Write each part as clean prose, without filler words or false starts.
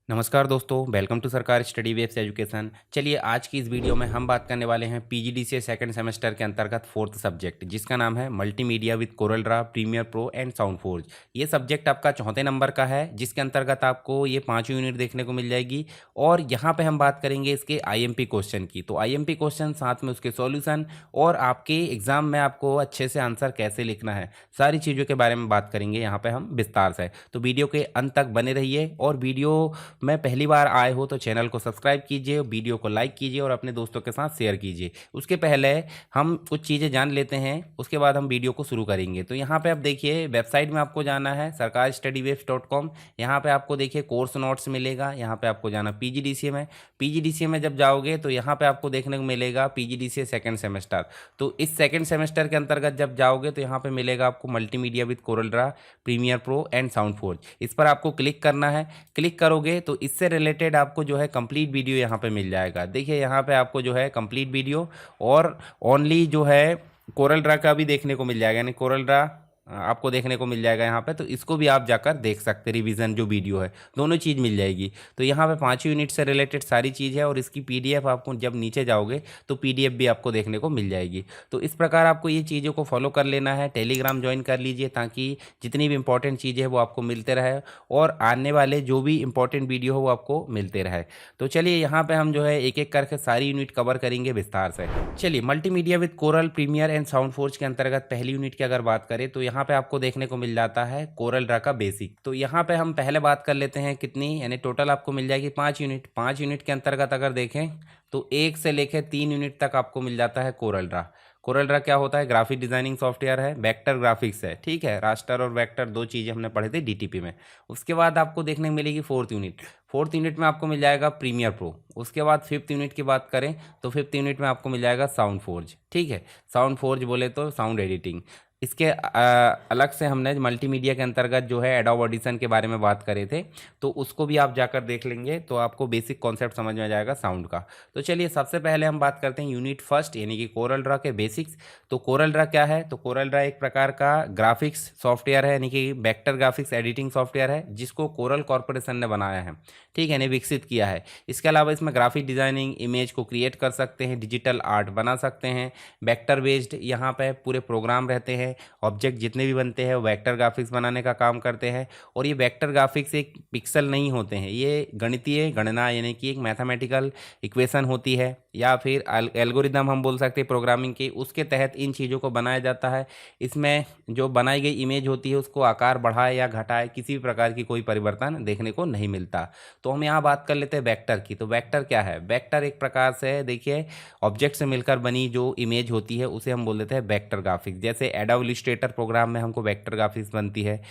नमस्कार दोस्तों, welcome to सरकार स्टडी वेब्स एजुकेशन। चलिए आज की इस वीडियो में हम बात करने वाले हैं पीजीडीसीए सेकंड सेमेस्टर के अंतर्गत फोर्थ सब्जेक्ट जिसका नाम है multimedia with Corel Draw Premiere Pro and Sound Forge. ये सब्जेक्ट आपका चौथे नंबर का है जिसके अंतर्गत आपको ये 5 यूनिट देखने को मिल जाएगी। और यहाँ पे हम बात करेंगे इसके आईएमपी क्वेश्चन की। तो आईएमपी क्वेश्चन साथ में उसके सॉल्यूशन और आपके एग्जाम में आपको अच्छे से आंसर कैसे लिखना है, सारी चीज़ों के बारे में बात करेंगे यहाँ पे हम विस्तार से। तो वीडियो के अंत तक बने रहिए और वीडियो मैं पहली बार आए हो तो चैनल को सब्सक्राइब कीजिए, वीडियो को लाइक कीजिए और अपने दोस्तों के साथ शेयर कीजिए। उसके पहले हम कुछ चीज़ें जान लेते हैं, उसके बाद हम वीडियो को शुरू करेंगे। तो यहाँ पे आप देखिए वेबसाइट में आपको जाना है सरकार स्टडी वेब्स .com। यहाँ पे आपको देखिए कोर्स नोट्स मिलेगा। यहाँ पे आपको जाना पीजीडीसीए में। पीजीडीसीए में जब जाओगे तो यहाँ पे आपको देखने को मिलेगा पीजीडीसीए सेकंड सेमेस्टर। तो इस सेकंड सेमेस्टर के अंतर्गत जब जाओगे तो यहाँ पे मिलेगा आपको multimedia with Corel Draw Premiere Pro and Sound Forge. इस पर आपको क्लिक करना है। क्लिक करोगे तो इससे रिलेटेड आपको जो है कंप्लीट वीडियो यहाँ पे मिल जाएगा। देखिए यहाँ पे आपको जो है कंप्लीट वीडियो और ओनली जो है कोरल ड्रा का भी देखने को मिल जाएगा, यानी कोरल ड्रा आपको देखने को मिल जाएगा यहाँ पे। तो इसको भी आप जाकर देख सकते हैं, रिवीजन जो वीडियो है दोनों चीज़ मिल जाएगी। तो यहाँ पे 5 यूनिट से रिलेटेड सारी चीज़ है और इसकी पीडीएफ आपको जब नीचे जाओगे तो पीडीएफ भी आपको देखने को मिल जाएगी। तो इस प्रकार आपको ये चीज़ों को फॉलो कर लेना है। टेलीग्राम ज्वाइन कर लीजिए ताकि जितनी भी इंपॉर्टेंट चीज़ें हैं वो आपको मिलते रहे और आने वाले जो भी इंपॉर्टेंट वीडियो हो वो आपको मिलते रहे। तो चलिए यहाँ पे हम जो है एक एक करके सारी यूनिट कवर करेंगे विस्तार से। चलिए multimedia with Corel Premiere and Sound Forge के अंतर्गत पहली यूनिट की अगर बात करें तो यहाँ पे आपको देखने को मिल जाता है कोरल ड्रा का बेसिक। तो यहाँ पे हम पहले बात कर लेते हैं कितनी, यानी टोटल आपको मिल जाएगी 5 यूनिट। 5 यूनिट के अंतर्गत अगर देखें तो 1 से लेकर 3 यूनिट तक आपको मिल जाता है कोरल ड्रा। कोरल ड्रा क्या होता है? ग्राफिक डिजाइनिंग सॉफ्टवेयर है, वेक्टर ग्राफिक्स है, ठीक है। रास्टर और वेक्टर दो चीज़ें हमने पढ़ी थी डीटीपी में। उसके बाद आपको देखने को मिलेगी 4th यूनिट। 4th यूनिट में आपको मिल जाएगा प्रीमियर प्रो। उसके बाद 5th यूनिट की बात करें तो 5th यूनिट में आपको मिल जाएगा साउंड फोर्ज, ठीक है। साउंड फोर्ज बोले तो साउंड एडिटिंग। इसके अलग से हमने मल्टीमीडिया के अंतर्गत जो है एडोब ऑडिशन के बारे में बात करे थे, तो उसको भी आप जाकर देख लेंगे तो आपको बेसिक कॉन्सेप्ट समझ में आ जाएगा साउंड का। तो चलिए सबसे पहले हम बात करते हैं यूनिट फर्स्ट यानी कि कोरल ड्रा के बेसिक्स। तो कोरल ड्रा क्या है? तो कोरल ड्रा एक प्रकार का ग्राफिक्स सॉफ्टवेयर है, यानी कि वेक्टर ग्राफिक्स एडिटिंग सॉफ्टवेयर है जिसको कोरल कॉर्पोरेशन ने बनाया है, ठीक है, यानी विकसित किया है। इसके अलावा इसमें ग्राफिक डिजाइनिंग, इमेज को क्रिएट कर सकते हैं, डिजिटल आर्ट बना सकते हैं, वेक्टर बेस्ड यहाँ पे पूरे प्रोग्राम रहते हैं। ऑब्जेक्ट जितने भी बनते हैं वो वेक्टर ग्राफिक्स बनाने का काम करते हैं। और ये वेक्टर ग्राफिक्स एक पिक्सल नहीं होते हैं, ये गणितीय गणना यानी कि एक मैथमेटिकल इक्वेशन होती है या फिर एल्गोरिदम हम बोल सकते हैं प्रोग्रामिंग की, उसके तहत इन चीज़ों को बनाया जाता है। इसमें जो बनाई गई इमेज होती है उसको आकार बढ़ाए या घटाए किसी भी प्रकार की कोई परिवर्तन देखने को नहीं मिलता। तो हम यहाँ बात कर लेते हैं वेक्टर की। तो वेक्टर क्या है? वेक्टर एक प्रकार से देखिए ऑब्जेक्ट से मिलकर बनी जो इमेज होती है उसे हम बोल देते हैं वेक्टर ग्राफिक्स। जैसे एडोब इलस्ट्रेटर प्रोग्राम में हमको वेक्टर ग्राफिक्स बनती है।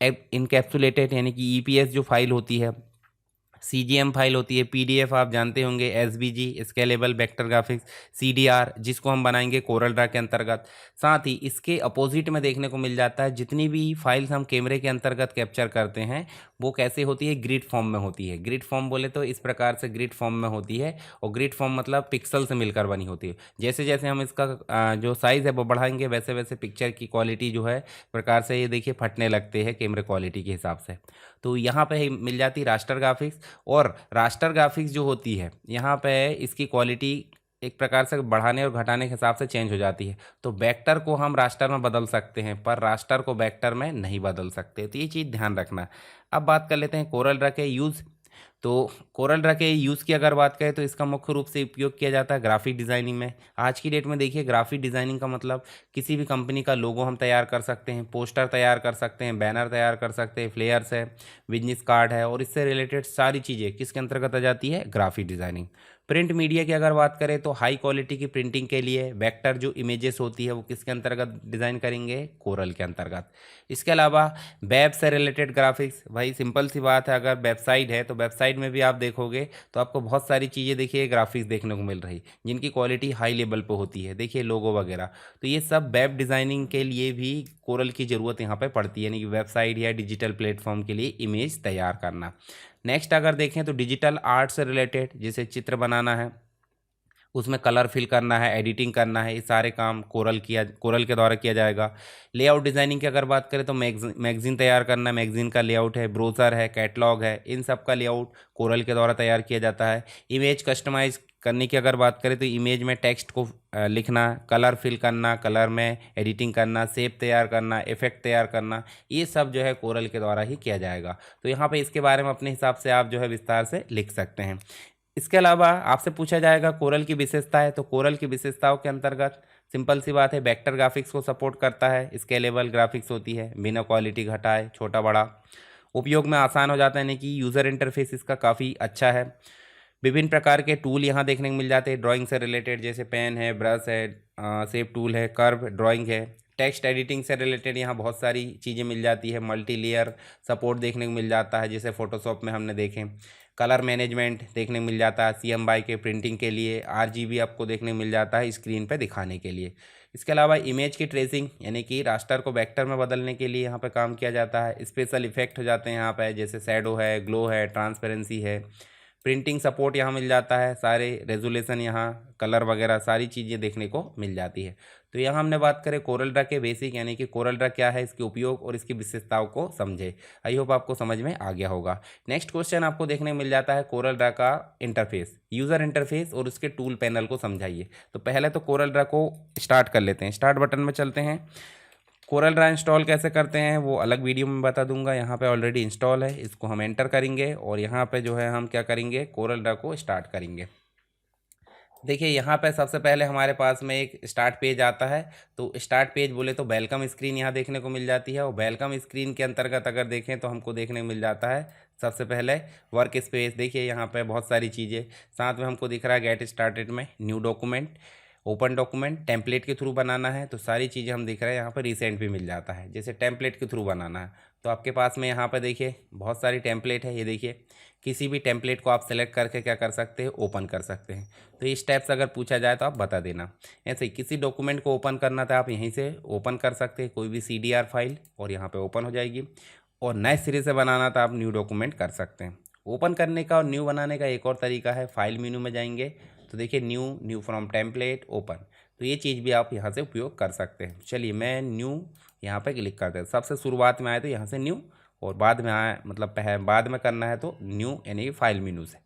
इनकैप्सुलेटेड यानी कि ईपीएस जो फाइल होती है, सीजीएम फाइल होती है, पीडीएफ आप जानते होंगे, SVG scalable vector graphics, CDR जिसको हम बनाएंगे कोरल ड्रा के अंतर्गत। साथ ही इसके अपोजिट में देखने को मिल जाता है जितनी भी फाइल्स हम कैमरे के अंतर्गत कैप्चर करते हैं वो कैसे होती है? ग्रिड फॉर्म में होती है। ग्रिड फॉर्म बोले तो इस प्रकार से ग्रिड फॉर्म में होती है और ग्रिड फॉर्म मतलब पिक्सल से मिलकर बनी होती है। जैसे जैसे हम इसका जो साइज़ है वो बढ़ाएंगे वैसे वैसे पिक्चर की क्वालिटी जो है प्रकार से ये देखिए फटने लगते हैं कैमरे क्वालिटी के हिसाब से। तो यहाँ पे मिल जाती रास्टर ग्राफिक्स। और रास्टर ग्राफिक्स जो होती है यहाँ पे इसकी क्वालिटी एक प्रकार से बढ़ाने और घटाने के हिसाब से चेंज हो जाती है। तो वेक्टर को हम रास्टर में बदल सकते हैं पर रास्टर को वेक्टर में नहीं बदल सकते, तो ये चीज़ ध्यान रखना। अब बात कर लेते हैं कोरल ड्रा के यूज़। तो कोरल ड्रा के यूज़ की अगर बात करें तो इसका मुख्य रूप से उपयोग किया जाता है ग्राफिक डिज़ाइनिंग में। आज की डेट में देखिए ग्राफिक डिज़ाइनिंग का मतलब किसी भी कंपनी का लोगो हम तैयार कर सकते हैं, पोस्टर तैयार कर सकते हैं, बैनर तैयार कर सकते हैं, फ्लेयर्स है, बिजनेस कार्ड है और इससे रिलेटेड सारी चीज़ें किसके अंतर्गत आ जाती है? Graphic designing. प्रिंट मीडिया की अगर बात करें तो हाई क्वालिटी की प्रिंटिंग के लिए वेक्टर जो इमेजेस होती है वो किसके अंतर्गत डिज़ाइन करेंगे? कोरल के अंतर्गत। इसके अलावा वेब से रिलेटेड ग्राफिक्स, भाई सिंपल सी बात है, अगर वेबसाइट है तो वेबसाइट में भी आप देखोगे तो आपको बहुत सारी चीज़ें देखिए ग्राफिक्स देखने को मिल रही जिनकी क्वालिटी हाई लेवल पर होती है, देखिए लोगो वगैरह। तो ये सब वेब डिज़ाइनिंग के लिए भी कोरल की ज़रूरत यहाँ पे पड़ती है, यानी कि वेबसाइट या डिजिटल प्लेटफॉर्म के लिए इमेज तैयार करना। नेक्स्ट अगर देखें तो डिजिटल आर्ट से रिलेटेड, जैसे चित्र बनाना है उसमें कलर फिल करना है, एडिटिंग करना है, ये सारे काम कोरल के द्वारा किया जाएगा। लेआउट डिज़ाइनिंग की अगर बात करें तो मैगज़ीन तैयार करना, मैगज़ीन का लेआउट है, ब्रोशर है, कैटलॉग है, इन सब का लेआउट कोरल के द्वारा तैयार किया जाता है। इमेज कस्टमाइज करने की अगर बात करें तो इमेज में टेक्स्ट को लिखना, कलर फिल करना, कलर में एडिटिंग करना, शेप तैयार करना, इफेक्ट तैयार करना, ये सब जो है कोरल के द्वारा ही किया जाएगा। तो यहाँ पे इसके बारे में अपने हिसाब से आप जो है विस्तार से लिख सकते हैं। इसके अलावा आपसे पूछा जाएगा कोरल की विशेषता है, तो कोरल की विशेषताओं के अंतर्गत सिंपल सी बात है, वेक्टर ग्राफिक्स को सपोर्ट करता है, स्केलेबल ग्राफिक्स होती है, बिना क्वालिटी घटाए, छोटा बड़ा, उपयोग में आसान हो जाता है, यानी कि यूज़र इंटरफेस इसका काफ़ी अच्छा है। विभिन्न प्रकार के टूल यहाँ देखने को मिल जाते हैं ड्राइंग से रिलेटेड, जैसे पेन है, ब्रश है, शेप टूल है, कर्व ड्राइंग है। टेक्स्ट एडिटिंग से रिलेटेड यहाँ बहुत सारी चीज़ें मिल जाती है, मल्टी लेयर सपोर्ट देखने को मिल जाता है, जैसे फोटोशॉप में हमने देखें। कलर मैनेजमेंट देखने को मिल जाता है, CMYK के प्रिंटिंग के लिए, RGB आपको देखने को मिल जाता है स्क्रीन पर दिखाने के लिए। इसके अलावा इमेज की ट्रेसिंग, यानी कि रास्टर को वेक्टर में बदलने के लिए यहाँ पे काम किया जाता है। स्पेशल इफेक्ट हो जाते हैं यहाँ पे, जैसे शैडो है, ग्लो है, ट्रांसपेरेंसी है। प्रिंटिंग सपोर्ट यहाँ मिल जाता है, सारे रेजोल्यूशन यहाँ, कलर वगैरह सारी चीज़ें देखने को मिल जाती है। तो यहाँ हमने बात करें कोरल ड्रा के बेसिक, यानी कि कोरल ड्रा क्या है, इसके उपयोग और इसकी विशेषताओं को समझे। आई होप आपको समझ में आ गया होगा। नेक्स्ट क्वेश्चन आपको देखने को मिल जाता है कोरल ड्रा का इंटरफेस, यूज़र इंटरफेस और उसके टूल पैनल को समझाइए। तो पहले तो कोरल ड्रा को स्टार्ट कर लेते हैं, स्टार्ट बटन में चलते हैं। कोरल ड्रा इंस्टॉल कैसे करते हैं वो अलग वीडियो में बता दूंगा। यहाँ पे ऑलरेडी इंस्टॉल है, इसको हम एंटर करेंगे और यहाँ पे जो है हम क्या करेंगे, कोरल ड्रा को स्टार्ट करेंगे। देखिए यहाँ पे सबसे पहले हमारे पास में एक स्टार्ट पेज आता है। तो स्टार्ट पेज बोले तो वेलकम स्क्रीन यहाँ देखने को मिल जाती है, और वेलकम स्क्रीन के अंतर्गत अगर देखें तो हमको देखने को मिल जाता है सबसे पहले वर्क स्पेस। देखिए यहाँ पे बहुत सारी चीज़ें, साथ में हमको दिख रहा है गेट स्टार्टेड में new document, open document, template के थ्रू बनाना है तो सारी चीज़ें हम दिख रहे हैं। यहाँ पर रिसेंट भी मिल जाता है, जैसे टेम्पलेट के थ्रू बनाना है तो आपके पास में यहाँ पर देखिए बहुत सारी टेम्पलेट है। ये देखिए किसी भी टेम्पलेट को आप सेलेक्ट करके क्या कर सकते हैं, ओपन कर सकते हैं। तो ये स्टेप्स अगर पूछा जाए तो आप बता देना। ऐसे ही किसी डॉक्यूमेंट को ओपन करना था आप यहीं से ओपन कर सकते हैं, कोई भी CDR फाइल, और यहाँ पे ओपन हो जाएगी। और नए सिरे से बनाना था आप न्यू डॉक्यूमेंट कर सकते हैं। ओपन करने का और न्यू बनाने का एक और तरीका है, फाइल मेनू में जाएंगे तो देखिए न्यू फ्रॉम टेम्पलेट ओपन, तो ये चीज़ भी आप यहाँ से उपयोग कर सकते हैं। चलिए मैं न्यू यहाँ पे क्लिक करते हैं, सबसे शुरुआत में आए तो यहाँ से न्यू, और बाद में आए मतलब बाद में करना है तो न्यू यानी कि फाइल मेनू से।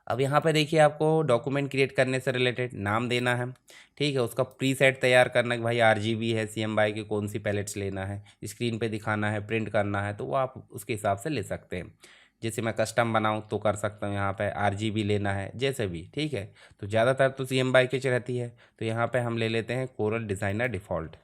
अब यहाँ पे देखिए आपको डॉक्यूमेंट क्रिएट करने से रिलेटेड नाम देना है, ठीक है। उसका प्रीसेट तैयार करना कि भाई RGB है, CMYK की कौन सी पैलेट्स लेना है, स्क्रीन पे दिखाना है, प्रिंट करना है, तो वो आप उसके हिसाब से ले सकते हैं। जैसे मैं कस्टम बनाऊँ तो कर सकता हूँ, यहाँ पे RGB लेना है जैसे भी, ठीक है। तो ज़्यादातर तो CMYK रहती है, तो यहाँ पर हम ले लेते हैं कोरल डिज़ाइनर डिफ़ॉल्ट।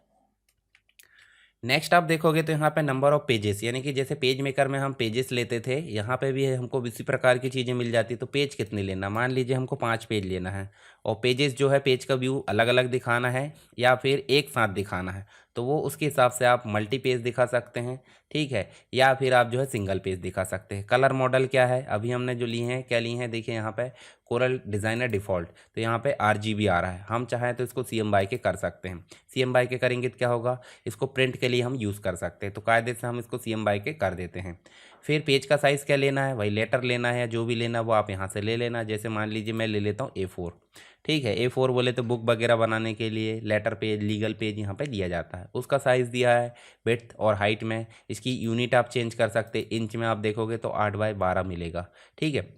नेक्स्ट आप देखोगे तो यहाँ पे नंबर ऑफ पेजेस, यानी कि जैसे पेज मेकर में हम पेजेस लेते थे, यहाँ पे भी हमको इसी प्रकार की चीज़ें मिल जाती। तो पेज कितने लेना, मान लीजिए हमको 5 पेज लेना है, और पेजेस जो है पेज का व्यू अलग अलग दिखाना है या फिर एक साथ दिखाना है, तो वो उसके हिसाब से आप मल्टी पेज दिखा सकते हैं, ठीक है, या फिर आप जो है सिंगल पेज दिखा सकते हैं। कलर मॉडल क्या है, अभी हमने जो लिए हैं क्या लिए हैं, देखिए यहाँ पे कोरल डिज़ाइनर डिफ़ॉल्ट, तो यहाँ पे RGB आ रहा है। हम चाहें तो इसको CMYK कर सकते हैं, CMYK करेंगे तो क्या होगा, इसको प्रिंट के लिए हम यूज़ कर सकते हैं, तो कायदे से हम इसको CMYK कर देते हैं। फिर पेज का साइज़ क्या लेना है, वही लेटर लेना है या जो भी लेना वो आप यहाँ से ले लेना। जैसे मान लीजिए मैं ले लेता हूँ A4, ठीक है। A4 बोले तो बुक वगैरह बनाने के लिए लेटर पेज, लीगल पेज यहाँ पे दिया जाता है। उसका साइज़ दिया है विड्थ और हाइट में। इसकी यूनिट आप चेंज कर सकते हैं, इंच में आप देखोगे तो 8x12 मिलेगा, ठीक है।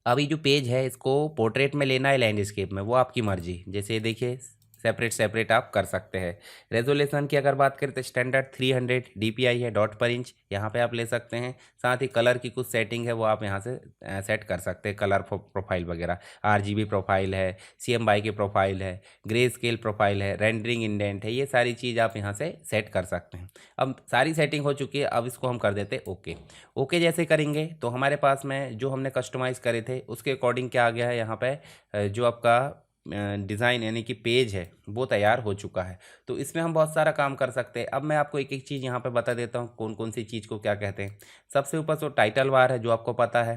अभी जो पेज है इसको पोर्ट्रेट में लेना है लैंडस्केप में, वो आपकी मर्जी। जैसे ये देखिए सेपरेट सेपरेट आप कर सकते हैं। रेजोल्यूशन की अगर बात करें तो स्टैंडर्ड 300 DPI है, डॉट पर इंच, यहाँ पे आप ले सकते हैं। साथ ही कलर की कुछ सेटिंग है वो आप यहाँ से सेट कर सकते हैं, कलर प्रोफाइल वगैरह, RGB प्रोफाइल है, CMYK प्रोफाइल है, ग्रे स्केल प्रोफाइल है, रेंडरिंग इंडेंट है, ये सारी चीज़ आप यहाँ से सेट कर सकते हैं। अब सारी सेटिंग हो चुकी है, अब इसको हम कर देते हैं ओके। ओके जैसे करेंगे तो हमारे पास में जो हमने कस्टमाइज़ करे थे उसके अकॉर्डिंग क्या आ गया है, यहाँ पे जो आपका डिज़ाइन यानी कि पेज है वो तैयार हो चुका है। तो इसमें हम बहुत सारा काम कर सकते हैं। अब मैं आपको एक एक चीज़ यहाँ पे बता देता हूँ कौन कौन सी चीज़ को क्या कहते हैं। सबसे ऊपर तो टाइटल बार है जो आपको पता है,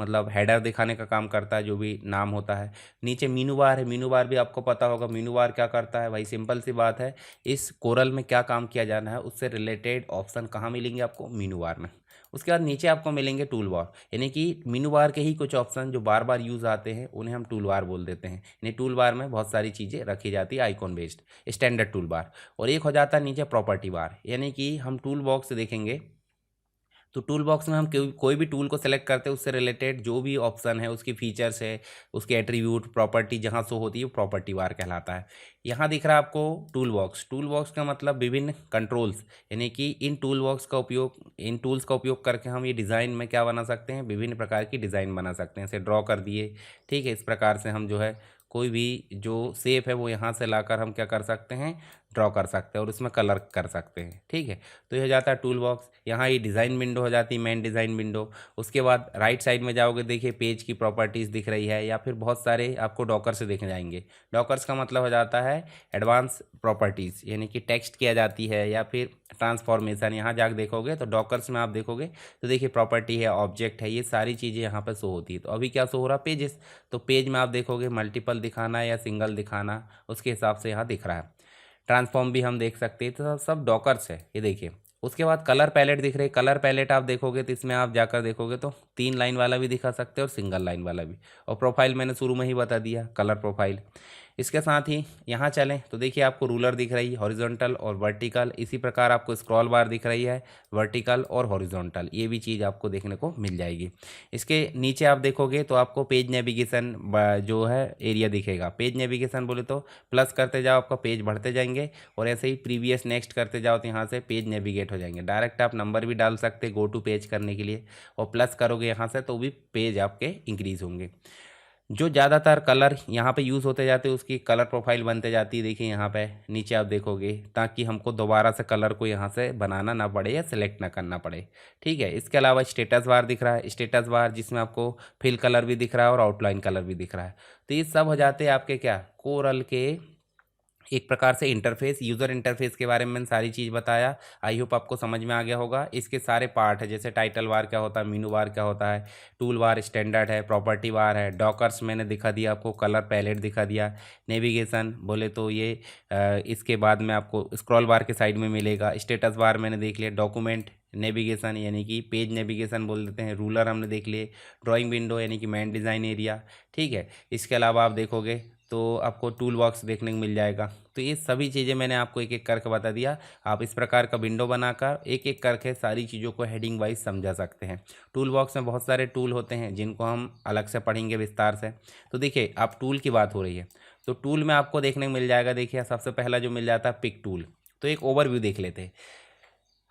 मतलब हेडर दिखाने का काम करता है, जो भी नाम होता है। नीचे मीनू बार है, मीनू बार भी आपको पता होगा। मीनू बार क्या करता है, भाई सिंपल सी बात है, इस कोरल में क्या काम किया जाना है उससे रिलेटेड ऑप्शन कहाँ मिलेंगे आपको, मीनू बार में। उसके बाद नीचे आपको मिलेंगे टूल बार, यानी कि मेनू बार के ही कुछ ऑप्शन जो बार बार यूज़ आते हैं उन्हें हम टूल बार बोल देते हैं। यानी टूल बार में बहुत सारी चीज़ें रखी जाती है icon based, standard tool bar. और एक हो जाता है नीचे प्रॉपर्टी बार, यानी कि हम टूल बॉक्स देखेंगे तो टूल बॉक्स में हम कोई भी टूल को सेलेक्ट करते हैं, उससे रिलेटेड जो भी ऑप्शन है, उसकी फीचर्स है, उसके एट्रीब्यूट प्रॉपर्टी जहाँ शो होती है वो प्रॉपर्टी बार कहलाता है। यहाँ दिख रहा है आपको टूल बॉक्स। टूल बॉक्स का मतलब विभिन्न कंट्रोल्स, यानी कि इन टूल बॉक्स का उपयोग, इन टूल्स का उपयोग करके हम ये डिज़ाइन में क्या बना सकते हैं, विभिन्न प्रकार की डिज़ाइन बना सकते हैं। जैसे ड्रॉ कर दिए, ठीक है, इस प्रकार से हम जो है कोई भी जो शेप है वो यहाँ से लाकर हम क्या कर सकते हैं, ड्रॉ कर सकते हैं और उसमें कलर कर सकते हैं। ठीक है, तो ये हो जाता है टूल बॉक्स। यहाँ ये डिज़ाइन विंडो हो जाती है, मेन डिज़ाइन विंडो। उसके बाद राइट साइड में जाओगे, देखिए पेज की प्रॉपर्टीज़ दिख रही है, या फिर बहुत सारे आपको डॉकर्स दिख जाएंगे। डॉकर्स का मतलब हो जाता है एडवांस प्रॉपर्टीज़, यानी कि टेक्स्ट किया जाती है या फिर ट्रांसफॉर्मेशन। यहाँ जाकर देखोगे तो डॉकर्स में आप देखोगे तो देखिए प्रॉपर्टी है, ऑब्जेक्ट है, ये सारी चीज़ें यहाँ पर शो होती है। तो अभी क्या शो हो रहा है, पेजेस। तो पेज में आप देखोगे मल्टीपल दिखाना या सिंगल दिखाना, उसके हिसाब से यहाँ दिख रहा है। ट्रांसफॉर्म भी हम देख सकते हैं, तो सब डॉकर्स है ये देखिए। उसके बाद कलर पैलेट दिख रही है। कलर पैलेट आप देखोगे तो इसमें आप जाकर देखोगे तो 3 लाइन वाला भी दिखा सकते हैं और सिंगल लाइन वाला भी। और प्रोफाइल मैंने शुरू में ही बता दिया, कलर प्रोफाइल। इसके साथ ही यहाँ चलें तो देखिए आपको रूलर दिख रही है, हॉरिजॉन्टल और वर्टिकल। इसी प्रकार आपको स्क्रॉल बार दिख रही है, वर्टिकल और हॉरिजॉन्टल, ये भी चीज़ आपको देखने को मिल जाएगी। इसके नीचे आप देखोगे तो आपको पेज नेविगेशन जो है एरिया दिखेगा। पेज नेविगेशन बोले तो प्लस करते जाओ, आपका पेज बढ़ते जाएंगे, और ऐसे ही प्रीवियस नेक्स्ट करते जाओ तो यहाँ से पेज नेविगेट हो जाएंगे। डायरेक्ट आप नंबर भी डाल सकते गो टू पेज करने के लिए, और प्लस करोगे यहाँ से तो भी पेज आपके इंक्रीज होंगे। जो ज़्यादातर कलर यहाँ पे यूज़ होते जाते हैं उसकी कलर प्रोफाइल बनते जाती है। देखिए यहाँ पे नीचे आप देखोगे, ताकि हमको दोबारा से कलर को यहाँ से बनाना ना पड़े या सिलेक्ट ना करना पड़े। ठीक है, इसके अलावा स्टेटस बार दिख रहा है, स्टेटस बार जिसमें आपको फिल कलर भी दिख रहा है और आउटलाइन कलर भी दिख रहा है। तो ये सब हो जाते हैं आपके क्या, कोरल के एक प्रकार से इंटरफेस। यूज़र इंटरफेस के बारे में मैंने सारी चीज़ बताया, आई होप आपको समझ में आ गया होगा। इसके सारे पार्ट है, जैसे टाइटल बार क्या होता है, मीनू बार क्या होता है, टूल बार स्टैंडर्ड है, प्रॉपर्टी बार है, डॉकर्स मैंने दिखा दिया आपको, कलर पैलेट दिखा दिया, नेविगेशन बोले तो ये इसके बाद में आपको स्क्रॉल बार के साइड में मिलेगा। स्टेटस बार मैंने देख लिया, डॉक्यूमेंट नेविगेशन यानी कि पेज नेविगेशन बोल देते हैं, रूलर हमने देख लिए, ड्राइंग विंडो यानी कि मेन डिज़ाइन एरिया। ठीक है, इसके अलावा आप देखोगे तो आपको टूल बॉक्स देखने को मिल जाएगा। तो ये सभी चीज़ें मैंने आपको एक एक करके बता दिया। आप इस प्रकार का विंडो बनाकर एक एक करके सारी चीज़ों को हेडिंग वाइज समझा सकते हैं। टूल बॉक्स में बहुत सारे टूल होते हैं जिनको हम अलग से पढ़ेंगे विस्तार से। तो देखिए आप टूल की बात हो रही है तो टूल में आपको देखने को मिल जाएगा। देखिए सबसे पहला जो मिल जाता है पिक टूल। तो एक ओवरव्यू देख लेते हैं।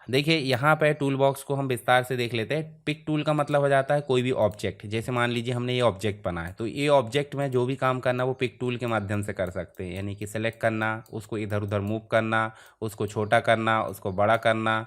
देखिए यहाँ पे टूल बॉक्स को हम विस्तार से देख लेते हैं। पिक टूल का मतलब हो जाता है कोई भी ऑब्जेक्ट, जैसे मान लीजिए हमने ये ऑब्जेक्ट बनाया, तो ये ऑब्जेक्ट में जो भी काम करना वो पिक टूल के माध्यम से कर सकते हैं। यानी कि सेलेक्ट करना, उसको इधर उधर मूव करना, उसको छोटा करना, उसको बड़ा करना।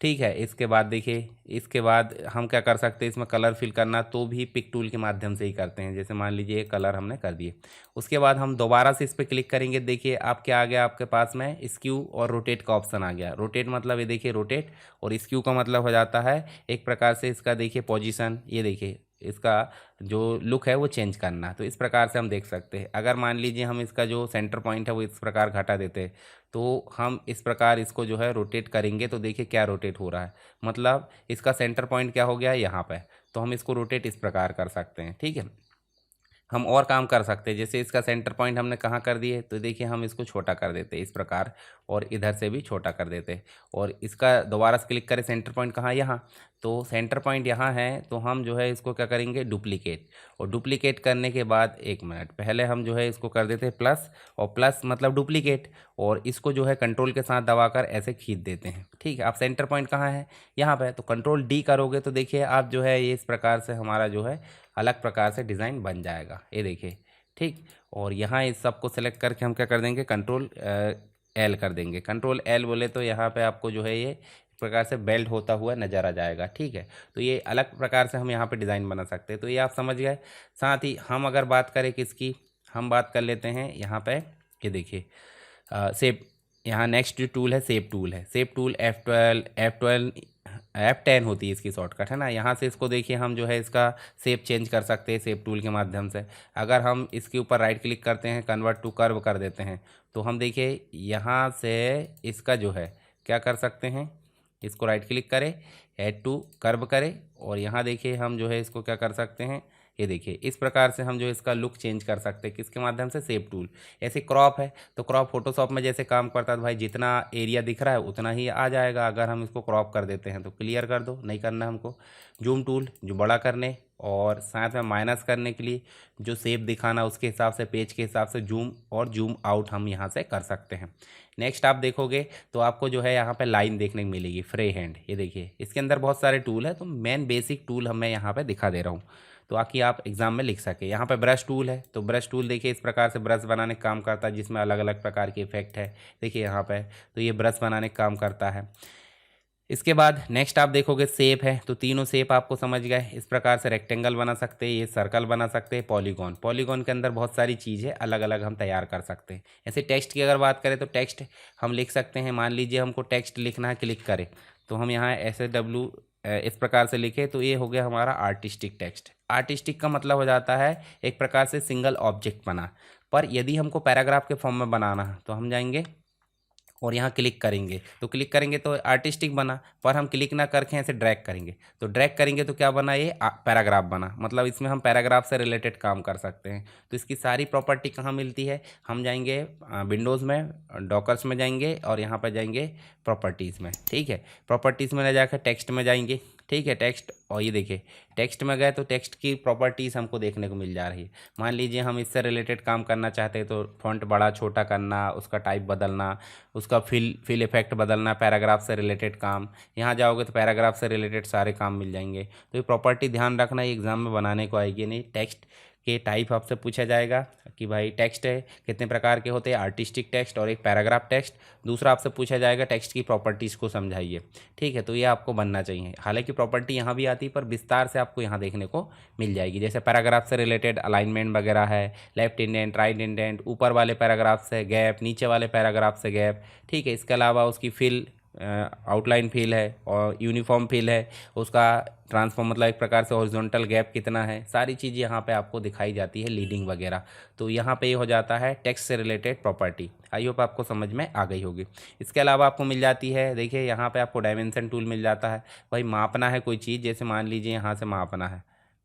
ठीक है, इसके बाद देखिए, इसके बाद हम क्या कर सकते हैं, इसमें कलर फिल करना तो भी पिक टूल के माध्यम से ही करते हैं। जैसे मान लीजिए कलर हमने कर दिए, उसके बाद हम दोबारा से इस पर क्लिक करेंगे। देखिए आप क्या आ गया, आपके पास में स्क्यू और रोटेट का ऑप्शन आ गया। रोटेट मतलब ये देखिए रोटेट, और स्क्यू का मतलब हो जाता है एक प्रकार से इसका देखिए पोजीशन, ये देखिए इसका जो लुक है वो चेंज करना। तो इस प्रकार से हम देख सकते हैं। अगर मान लीजिए हम इसका जो सेंटर पॉइंट है वो इस प्रकार घटा देते हैं, तो हम इस प्रकार इसको जो है रोटेट करेंगे तो देखिए क्या रोटेट हो रहा है, मतलब इसका सेंटर पॉइंट क्या हो गया है यहाँ पे। तो हम इसको रोटेट इस प्रकार कर सकते हैं। ठीक है, हम और काम कर सकते हैं। जैसे इसका सेंटर पॉइंट हमने कहाँ कर दिए, तो देखिए हम इसको छोटा कर देते हैं इस प्रकार, और इधर से भी छोटा कर देते हैं। और इसका दोबारा से क्लिक करें, सेंटर पॉइंट कहाँ, यहाँ। तो सेंटर पॉइंट यहाँ है, तो हम जो है इसको क्या करेंगे, डुप्लीकेट। और डुप्लीकेट करने के बाद, एक मिनट पहले हम जो है इसको कर देते हैं प्लस, और प्लस मतलब डुप्लीकेट, और इसको जो है कंट्रोल के साथ दबाकर ऐसे खींच देते हैं। ठीक है, आप सेंटर पॉइंट कहाँ है, यहाँ पे। तो कंट्रोल डी करोगे तो देखिए आप जो है ये इस प्रकार से हमारा जो है अलग प्रकार से डिज़ाइन बन जाएगा, ये देखिए। ठीक, और यहाँ इस सबको सेलेक्ट करके हम क्या कर देंगे, कंट्रोल एल कर देंगे। कंट्रोल एल बोले तो यहाँ पे आपको जो है ये एक प्रकार से बेल्ट होता हुआ नज़र आ जाएगा। ठीक है, तो ये अलग प्रकार से हम यहाँ पे डिज़ाइन बना सकते हैं। तो ये आप समझ गए। साथ ही हम अगर बात करें किसकी, हम बात कर लेते हैं यहाँ पे, ये देखिए सेप। यहाँ नेक्स्ट जो टूल है सेप टूल है। सेप टूल F12 F10 होती है इसकी शॉर्टकट, है ना। यहाँ से इसको देखिए हम जो है इसका शेप चेंज कर सकते हैं शेप टूल के माध्यम से। अगर हम इसके ऊपर राइट क्लिक करते हैं, कन्वर्ट टू कर्व कर देते हैं, तो हम देखिए यहाँ से इसका जो है क्या कर सकते हैं, इसको राइट क्लिक करें, ऐड टू कर्व करें और यहाँ देखिए हम जो है इसको क्या कर सकते हैं, ये देखिए इस प्रकार से हम जो इसका लुक चेंज कर सकते हैं किसके माध्यम से, शेप टूल। ऐसे क्रॉप है तो क्रॉप फोटोशॉप में जैसे काम करता है तो भाई जितना एरिया दिख रहा है उतना ही आ जाएगा। अगर हम इसको क्रॉप कर देते हैं तो क्लियर कर दो, नहीं करना हमको। जूम टूल जो बड़ा करने और साथ में माइनस करने के लिए जो शेप दिखाना उसके हिसाब से पेज के हिसाब से जूम और जूम आउट हम यहाँ से कर सकते हैं। नेक्स्ट आप देखोगे तो आपको जो है यहाँ पे लाइन देखने को मिलेगी, फ्री हैंड। ये देखिए इसके अंदर बहुत सारे टूल है तो मेन बेसिक टूल मैं यहाँ पे दिखा दे रहा हूँ तो आकि आप एग्जाम में लिख सके। यहाँ पे ब्रश टूल है तो ब्रश टूल देखिए इस प्रकार से ब्रश बनाने का काम करता है जिसमें अलग अलग प्रकार के इफेक्ट है। देखिए यहाँ पे तो ये ब्रश बनाने का काम करता है। इसके बाद नेक्स्ट आप देखोगे शेप है तो तीनों शेप आपको समझ गए। इस प्रकार से रेक्टेंगल बना सकते हैं, ये सर्कल बना सकते हैं, पॉलीगॉन। पॉलीगॉन के अंदर बहुत सारी चीज़ें अलग अलग हम तैयार कर सकते हैं। ऐसे टेक्स्ट की अगर बात करें तो टेक्स्ट हम लिख सकते हैं। मान लीजिए हमको टेक्स्ट लिखना है, क्लिक करें तो हम यहाँ SW इस प्रकार से लिखे तो ये हो गया हमारा आर्टिस्टिक टेक्स्ट। आर्टिस्टिक का मतलब हो जाता है एक प्रकार से सिंगल ऑब्जेक्ट बना। पर यदि हमको पैराग्राफ के फॉर्म में बनाना है तो हम जाएंगे और यहाँ क्लिक करेंगे तो आर्टिस्टिक बना। पर हम क्लिक ना करके ऐसे ड्रैग करेंगे तो तो क्या बना, ये पैराग्राफ बना। मतलब इसमें हम पैराग्राफ से रिलेटेड काम कर सकते हैं। तो इसकी सारी प्रॉपर्टी कहाँ मिलती है, हम जाएंगे विंडोज़ में, डॉकर्स में जाएंगे और यहाँ पर जाएंगे प्रॉपर्टीज़ में। ठीक है, प्रॉपर्टीज़ में ले जाकर टेक्स्ट में जाएंगे। ठीक है, टेक्स्ट, और ये देखिए टेक्स्ट में गए तो टेक्स्ट की प्रॉपर्टीज़ हमको देखने को मिल जा रही है। मान लीजिए हम इससे रिलेटेड काम करना चाहते हैं तो फॉन्ट बड़ा छोटा करना, उसका टाइप बदलना, उसका फिल इफेक्ट बदलना, पैराग्राफ से रिलेटेड काम। यहाँ जाओगे तो पैराग्राफ से रिलेटेड सारे काम मिल जाएंगे। तो ये प्रॉपर्टी ध्यान रखना, ये एग्जाम में बनाने को आएगी नहीं। टेक्स्ट के टाइप आपसे पूछा जाएगा कि भाई टेक्स्ट है कितने प्रकार के होते हैं, आर्टिस्टिक टेक्स्ट और एक पैराग्राफ टेक्स्ट। दूसरा आपसे पूछा जाएगा टेक्स्ट की प्रॉपर्टीज़ को समझाइए। ठीक है, तो ये आपको बनना चाहिए। हालांकि प्रॉपर्टी यहाँ भी आती है पर विस्तार से आपको यहाँ देखने को मिल जाएगी। जैसे पैराग्राफ से रिलेटेड अलाइनमेंट वगैरह है, लेफ्ट इंडेंट, राइट इंडेंट, ऊपर वाले पैराग्राफ से गैप, नीचे वाले पैराग्राफ से गैप। ठीक है, इसके अलावा उसकी फिल, आउटलाइन फिल है और यूनिफॉर्म फिल है, उसका ट्रांसफॉर्म मतलब एक प्रकार से हॉरिजॉन्टल गैप कितना है, सारी चीज़ यहाँ पे आपको दिखाई जाती है, लीडिंग वगैरह। तो यहाँ पे ये हो जाता है टेक्स्ट से रिलेटेड प्रॉपर्टी। आई होप आपको समझ में आ गई होगी। इसके अलावा आपको मिल जाती है, देखिए यहाँ पे आपको डायमेंशन टूल मिल जाता है। भाई मापना है कोई चीज़, जैसे मान लीजिए यहाँ से मापना है।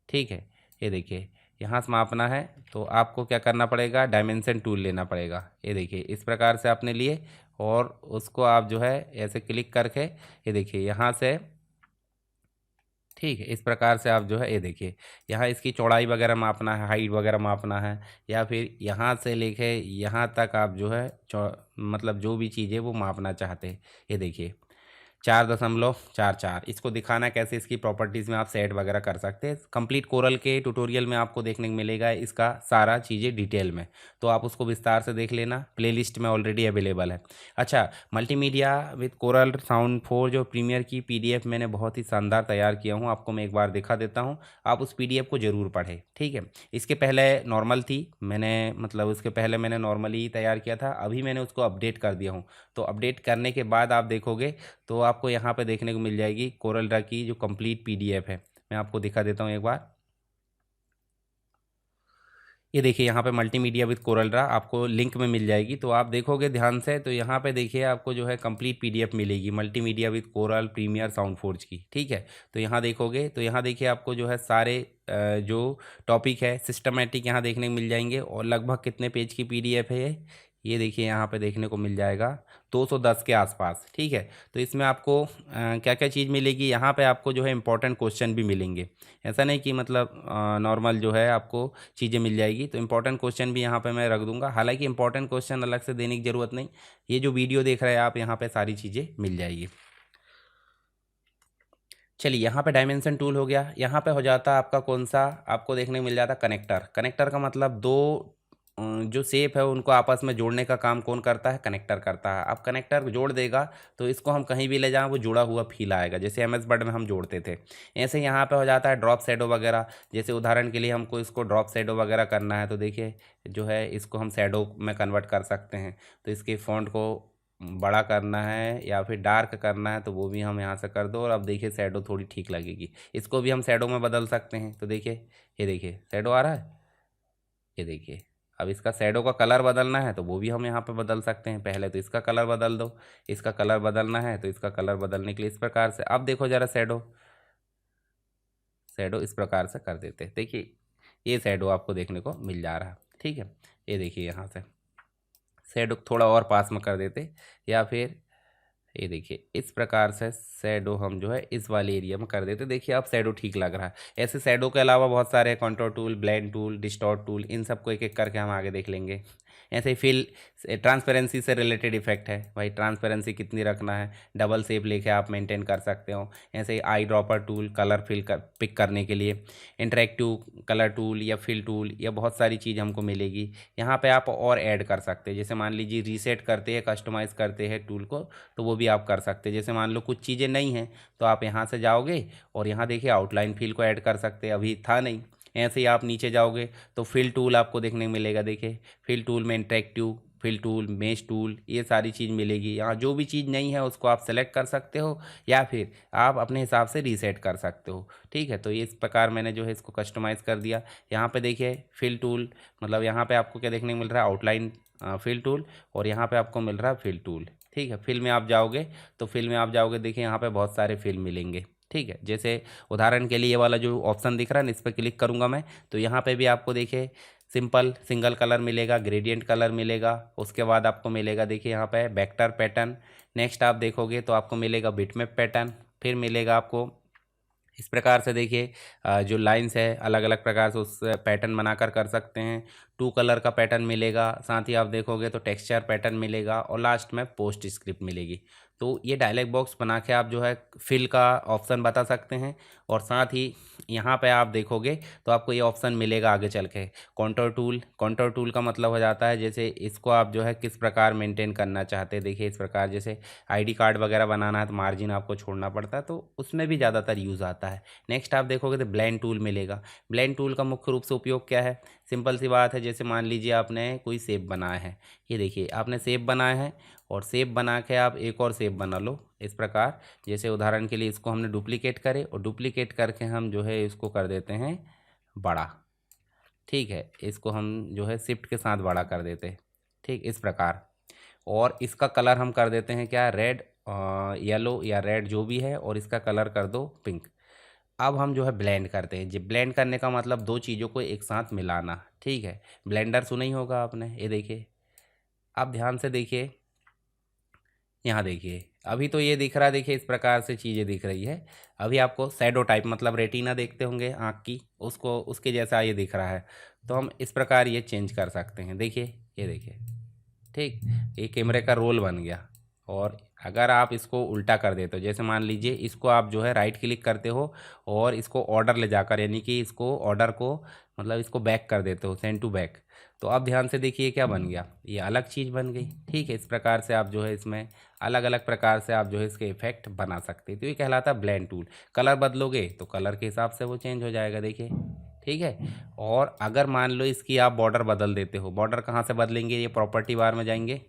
ठीक है, ये देखिए यहाँ से मापना है तो आपको क्या करना पड़ेगा, डायमेंशन टूल लेना पड़ेगा। ये देखिए इस प्रकार से आपने लिए और उसको आप जो है ऐसे क्लिक करके ये देखिए यहाँ से, ठीक है, इस प्रकार से आप जो है ये देखिए यहाँ इसकी चौड़ाई वगैरह मापना है, हाइट वगैरह मापना है, या फिर यहाँ से लेके यहाँ तक आप जो है मतलब जो भी चीज़ है वो मापना चाहते हैं। ये देखिए 4.44 इसको दिखाना कैसे, इसकी प्रॉपर्टीज़ में आप सेट वगैरह कर सकते हैं। कंप्लीट कोरल के ट्यूटोरियल में आपको देखने को मिलेगा इसका सारा चीज़ें डिटेल में, तो आप उसको विस्तार से देख लेना, प्लेलिस्ट में ऑलरेडी अवेलेबल है। अच्छा, मल्टीमीडिया विद कोरल साउंड 4 जो प्रीमियर की PDF मैंने बहुत ही शानदार तैयार किया हूँ, आपको मैं एक बार दिखा देता हूँ, आप उस PDF को ज़रूर पढ़ें। ठीक है, इसके पहले नॉर्मल थी, मैंने मतलब उसके पहले मैंने नॉर्मली तैयार किया था, अभी मैंने उसको अपडेट कर दिया हूँ। तो अपडेट करने के बाद आप देखोगे तो आपको यहाँ पे देखने को मिल जाएगी कोरल ड्रा की जो कंप्लीट PDF है। मैं आपको दिखा देता हूँ एक बार। ये देखिए यहाँ पे मल्टीमीडिया विद कोरल ड्रा आपको लिंक में मिल जाएगी, तो आप देखोगे ध्यान से तो यहाँ पे देखिए आपको जो है कंप्लीट PDF मिलेगी multimedia with Corel Premiere Sound Forge की। ठीक है, तो यहाँ देखोगे तो यहाँ देखिए आपको जो है सारे जो टॉपिक है सिस्टमेटिक यहाँ देखने को मिल जाएंगे। और लगभग कितने पेज की PDF है ये देखिए यहाँ पे देखने को मिल जाएगा 210 के आसपास। ठीक है, तो इसमें आपको क्या क्या चीज़ मिलेगी, यहाँ पे आपको जो है इंपॉर्टेंट क्वेश्चन भी मिलेंगे। ऐसा नहीं कि मतलब नॉर्मल जो है आपको चीज़ें मिल जाएगी, तो इंपॉर्टेंट क्वेश्चन भी यहाँ पे मैं रख दूंगा। हालांकि इंपॉर्टेंट क्वेश्चन अलग से देने की ज़रूरत नहीं, ये जो वीडियो देख रहे हैं आप यहाँ पर सारी चीज़ें मिल जाएगी। चलिए यहाँ पे डायमेंशन टूल हो गया। यहाँ पे हो जाता है आपका कौन सा, आपको देखने को मिल जाता है कनेक्टर। कनेक्टर का मतलब दो जो शेप है उनको आपस में जोड़ने का काम कौन करता है, कनेक्टर करता है। अब कनेक्टर जोड़ देगा तो इसको हम कहीं भी ले जाएं वो जुड़ा हुआ फील आएगा, जैसे MS वर्ड में हम जोड़ते थे। ऐसे यहाँ पे हो जाता है ड्रॉप शैडो वगैरह। जैसे उदाहरण के लिए हमको इसको ड्रॉप शैडो वगैरह करना है तो देखिए जो है इसको हम शैडो में कन्वर्ट कर सकते हैं। तो इसके फॉन्ट को बड़ा करना है या फिर डार्क करना है तो वो भी हम यहाँ से कर दो, और अब देखिए शैडो थोड़ी ठीक लगेगी। इसको भी हम शैडो में बदल सकते हैं। तो देखिए ये देखिए शैडो आ रहा है, ये देखिए अब इसका शैडो का कलर बदलना है तो वो भी हम यहाँ पे बदल सकते हैं। पहले तो इसका कलर बदल दो, इसका कलर बदलना है तो इसका कलर बदलने के लिए इस प्रकार से अब देखो ज़रा शैडो शैडो इस प्रकार से कर देते हैं। देखिए ये शैडो आपको देखने को मिल जा रहा है। ठीक है, ये देखिए यहाँ से शैडो थोड़ा और पास में कर देते, या फिर ये देखिए इस प्रकार से शैडो हम जो है इस वाले एरिया में कर देते। देखिए अब शैडो ठीक लग रहा है। ऐसे शैडो के अलावा बहुत सारे contour tool, blend tool, distort tool, इन सबको एक एक करके हम आगे देख लेंगे। ऐसे ही फिल ट्रांसपेरेंसी से रिलेटेड इफेक्ट है भाई, ट्रांसपेरेंसी कितनी रखना है, डबल शेप लेके आप मेंटेन कर सकते हो। ऐसे ही eyedropper tool colour fill कर पिक करने के लिए, इंटरेक्टिव कलर टूल या फिल टूल, या बहुत सारी चीज़ हमको मिलेगी। यहाँ पे आप और ऐड कर सकते हैं, जैसे मान लीजिए रीसेट करते हैं, कस्टमाइज़ करते हैं टूल को, तो वो भी आप कर सकते हैं। जैसे मान लो कुछ चीज़ें नहीं हैं तो आप यहाँ से जाओगे और यहाँ देखिए आउटलाइन फिल को ऐड कर सकते हैं, अभी था नहीं। ऐसे ही आप नीचे जाओगे तो फिल टूल आपको देखने को मिलेगा। देखिए फिल टूल में interactive fill tool, mesh tool, ये सारी चीज़ मिलेगी। यहाँ जो भी चीज़ नहीं है उसको आप सेलेक्ट कर सकते हो या फिर आप अपने हिसाब से रीसेट कर सकते हो। ठीक है, तो ये इस प्रकार मैंने जो है इसको कस्टमाइज़ कर दिया। यहाँ पे देखिए फिल टूल, मतलब यहाँ पे आपको क्या देखने को मिल रहा है, आउटलाइन फिल टूल, और यहाँ पे आपको मिल रहा है फिल टूल। ठीक है, फिल में आप जाओगे तो फिल में आप जाओगे, देखिए यहाँ पे बहुत सारे फिल मिलेंगे। ठीक है, जैसे उदाहरण के लिए ये वाला जो ऑप्शन दिख रहा है ना, इस पर क्लिक करूँगा मैं तो यहाँ पे भी आपको देखिए सिंपल सिंगल कलर मिलेगा, ग्रेडियंट कलर मिलेगा, उसके बाद आपको मिलेगा देखिए यहाँ पे वेक्टर पैटर्न। नेक्स्ट आप देखोगे तो आपको मिलेगा बिटमैप पैटर्न, फिर मिलेगा आपको इस प्रकार से देखिए जो लाइंस है अलग अलग प्रकार से उस पैटर्न बनाकर कर सकते हैं। टू कलर का पैटर्न मिलेगा, साथ ही आप देखोगे तो टेक्सचर पैटर्न मिलेगा, और लास्ट में पोस्ट स्क्रिप्ट मिलेगी। तो ये डायलॉग बॉक्स बना के आप जो है फिल का ऑप्शन बता सकते हैं, और साथ ही यहाँ पे आप देखोगे तो आपको ये ऑप्शन मिलेगा आगे चल के कॉन्टूर टूल। कॉन्टूर टूल का मतलब हो जाता है जैसे इसको आप जो है किस प्रकार मेंटेन करना चाहते हैं। देखिए इस प्रकार जैसे आईडी कार्ड वगैरह बनाना है तो मार्जिन आपको छोड़ना पड़ता है, तो उसमें भी ज़्यादातर यूज़ आता है। नेक्स्ट आप देखोगे तो ब्लेंड टूल मिलेगा। ब्लेंड टूल का मुख्य रूप से उपयोग क्या है, सिंपल सी बात है, जैसे मान लीजिए आपने कोई शेप बनाया है, ये देखिए आपने शेप बनाया है और शेप बना के आप एक और शेप बना लो इस प्रकार। जैसे उदाहरण के लिए इसको हमने डुप्लीकेट करे और डुप्लीकेट करके हम जो है इसको कर देते हैं बड़ा। ठीक है, इसको हम जो है शिफ्ट के साथ बड़ा कर देते हैं। ठीक, इस प्रकार। और इसका कलर हम कर देते हैं क्या, रेड, येलो या रेड जो भी है, और इसका कलर कर दो पिंक। अब हम जो है ब्लेंड करते हैं जी। ब्लेंड करने का मतलब दो चीज़ों को एक साथ मिलाना। ठीक है, ब्लेंडर सुना ही होगा आपने, ये देखिए आप ध्यान से देखिए, यहाँ देखिए अभी तो ये दिख रहा है, देखिए इस प्रकार से चीज़ें दिख रही है। अभी आपको शैडो टाइप मतलब रेटिना देखते होंगे आँख की, उसको उसके जैसा ये दिख रहा है, तो हम इस प्रकार ये चेंज कर सकते हैं। देखिए ये देखिए, ठीक, ये कैमरे का रोल बन गया। और अगर आप इसको उल्टा कर देते हो, जैसे मान लीजिए इसको आप जो है राइट क्लिक करते हो और इसको ऑर्डर ले जाकर, यानी कि इसको ऑर्डर को मतलब इसको बैक कर देते हो, सेंड टू बैक, तो आप ध्यान से देखिए क्या बन गया, ये अलग चीज़ बन गई। ठीक है, इस प्रकार से आप जो है इसमें अलग अलग प्रकार से आप जो है इसके इफेक्ट बना सकते हैं। तो ये कहलाता है ब्लेंड टूल। कलर बदलोगे तो कलर के हिसाब से वो चेंज हो जाएगा, देखिए। ठीक है, और अगर मान लो इसकी आप बॉर्डर बदल देते हो, बॉर्डर कहाँ से बदलेंगे, ये प्रॉपर्टी बार में जाएंगे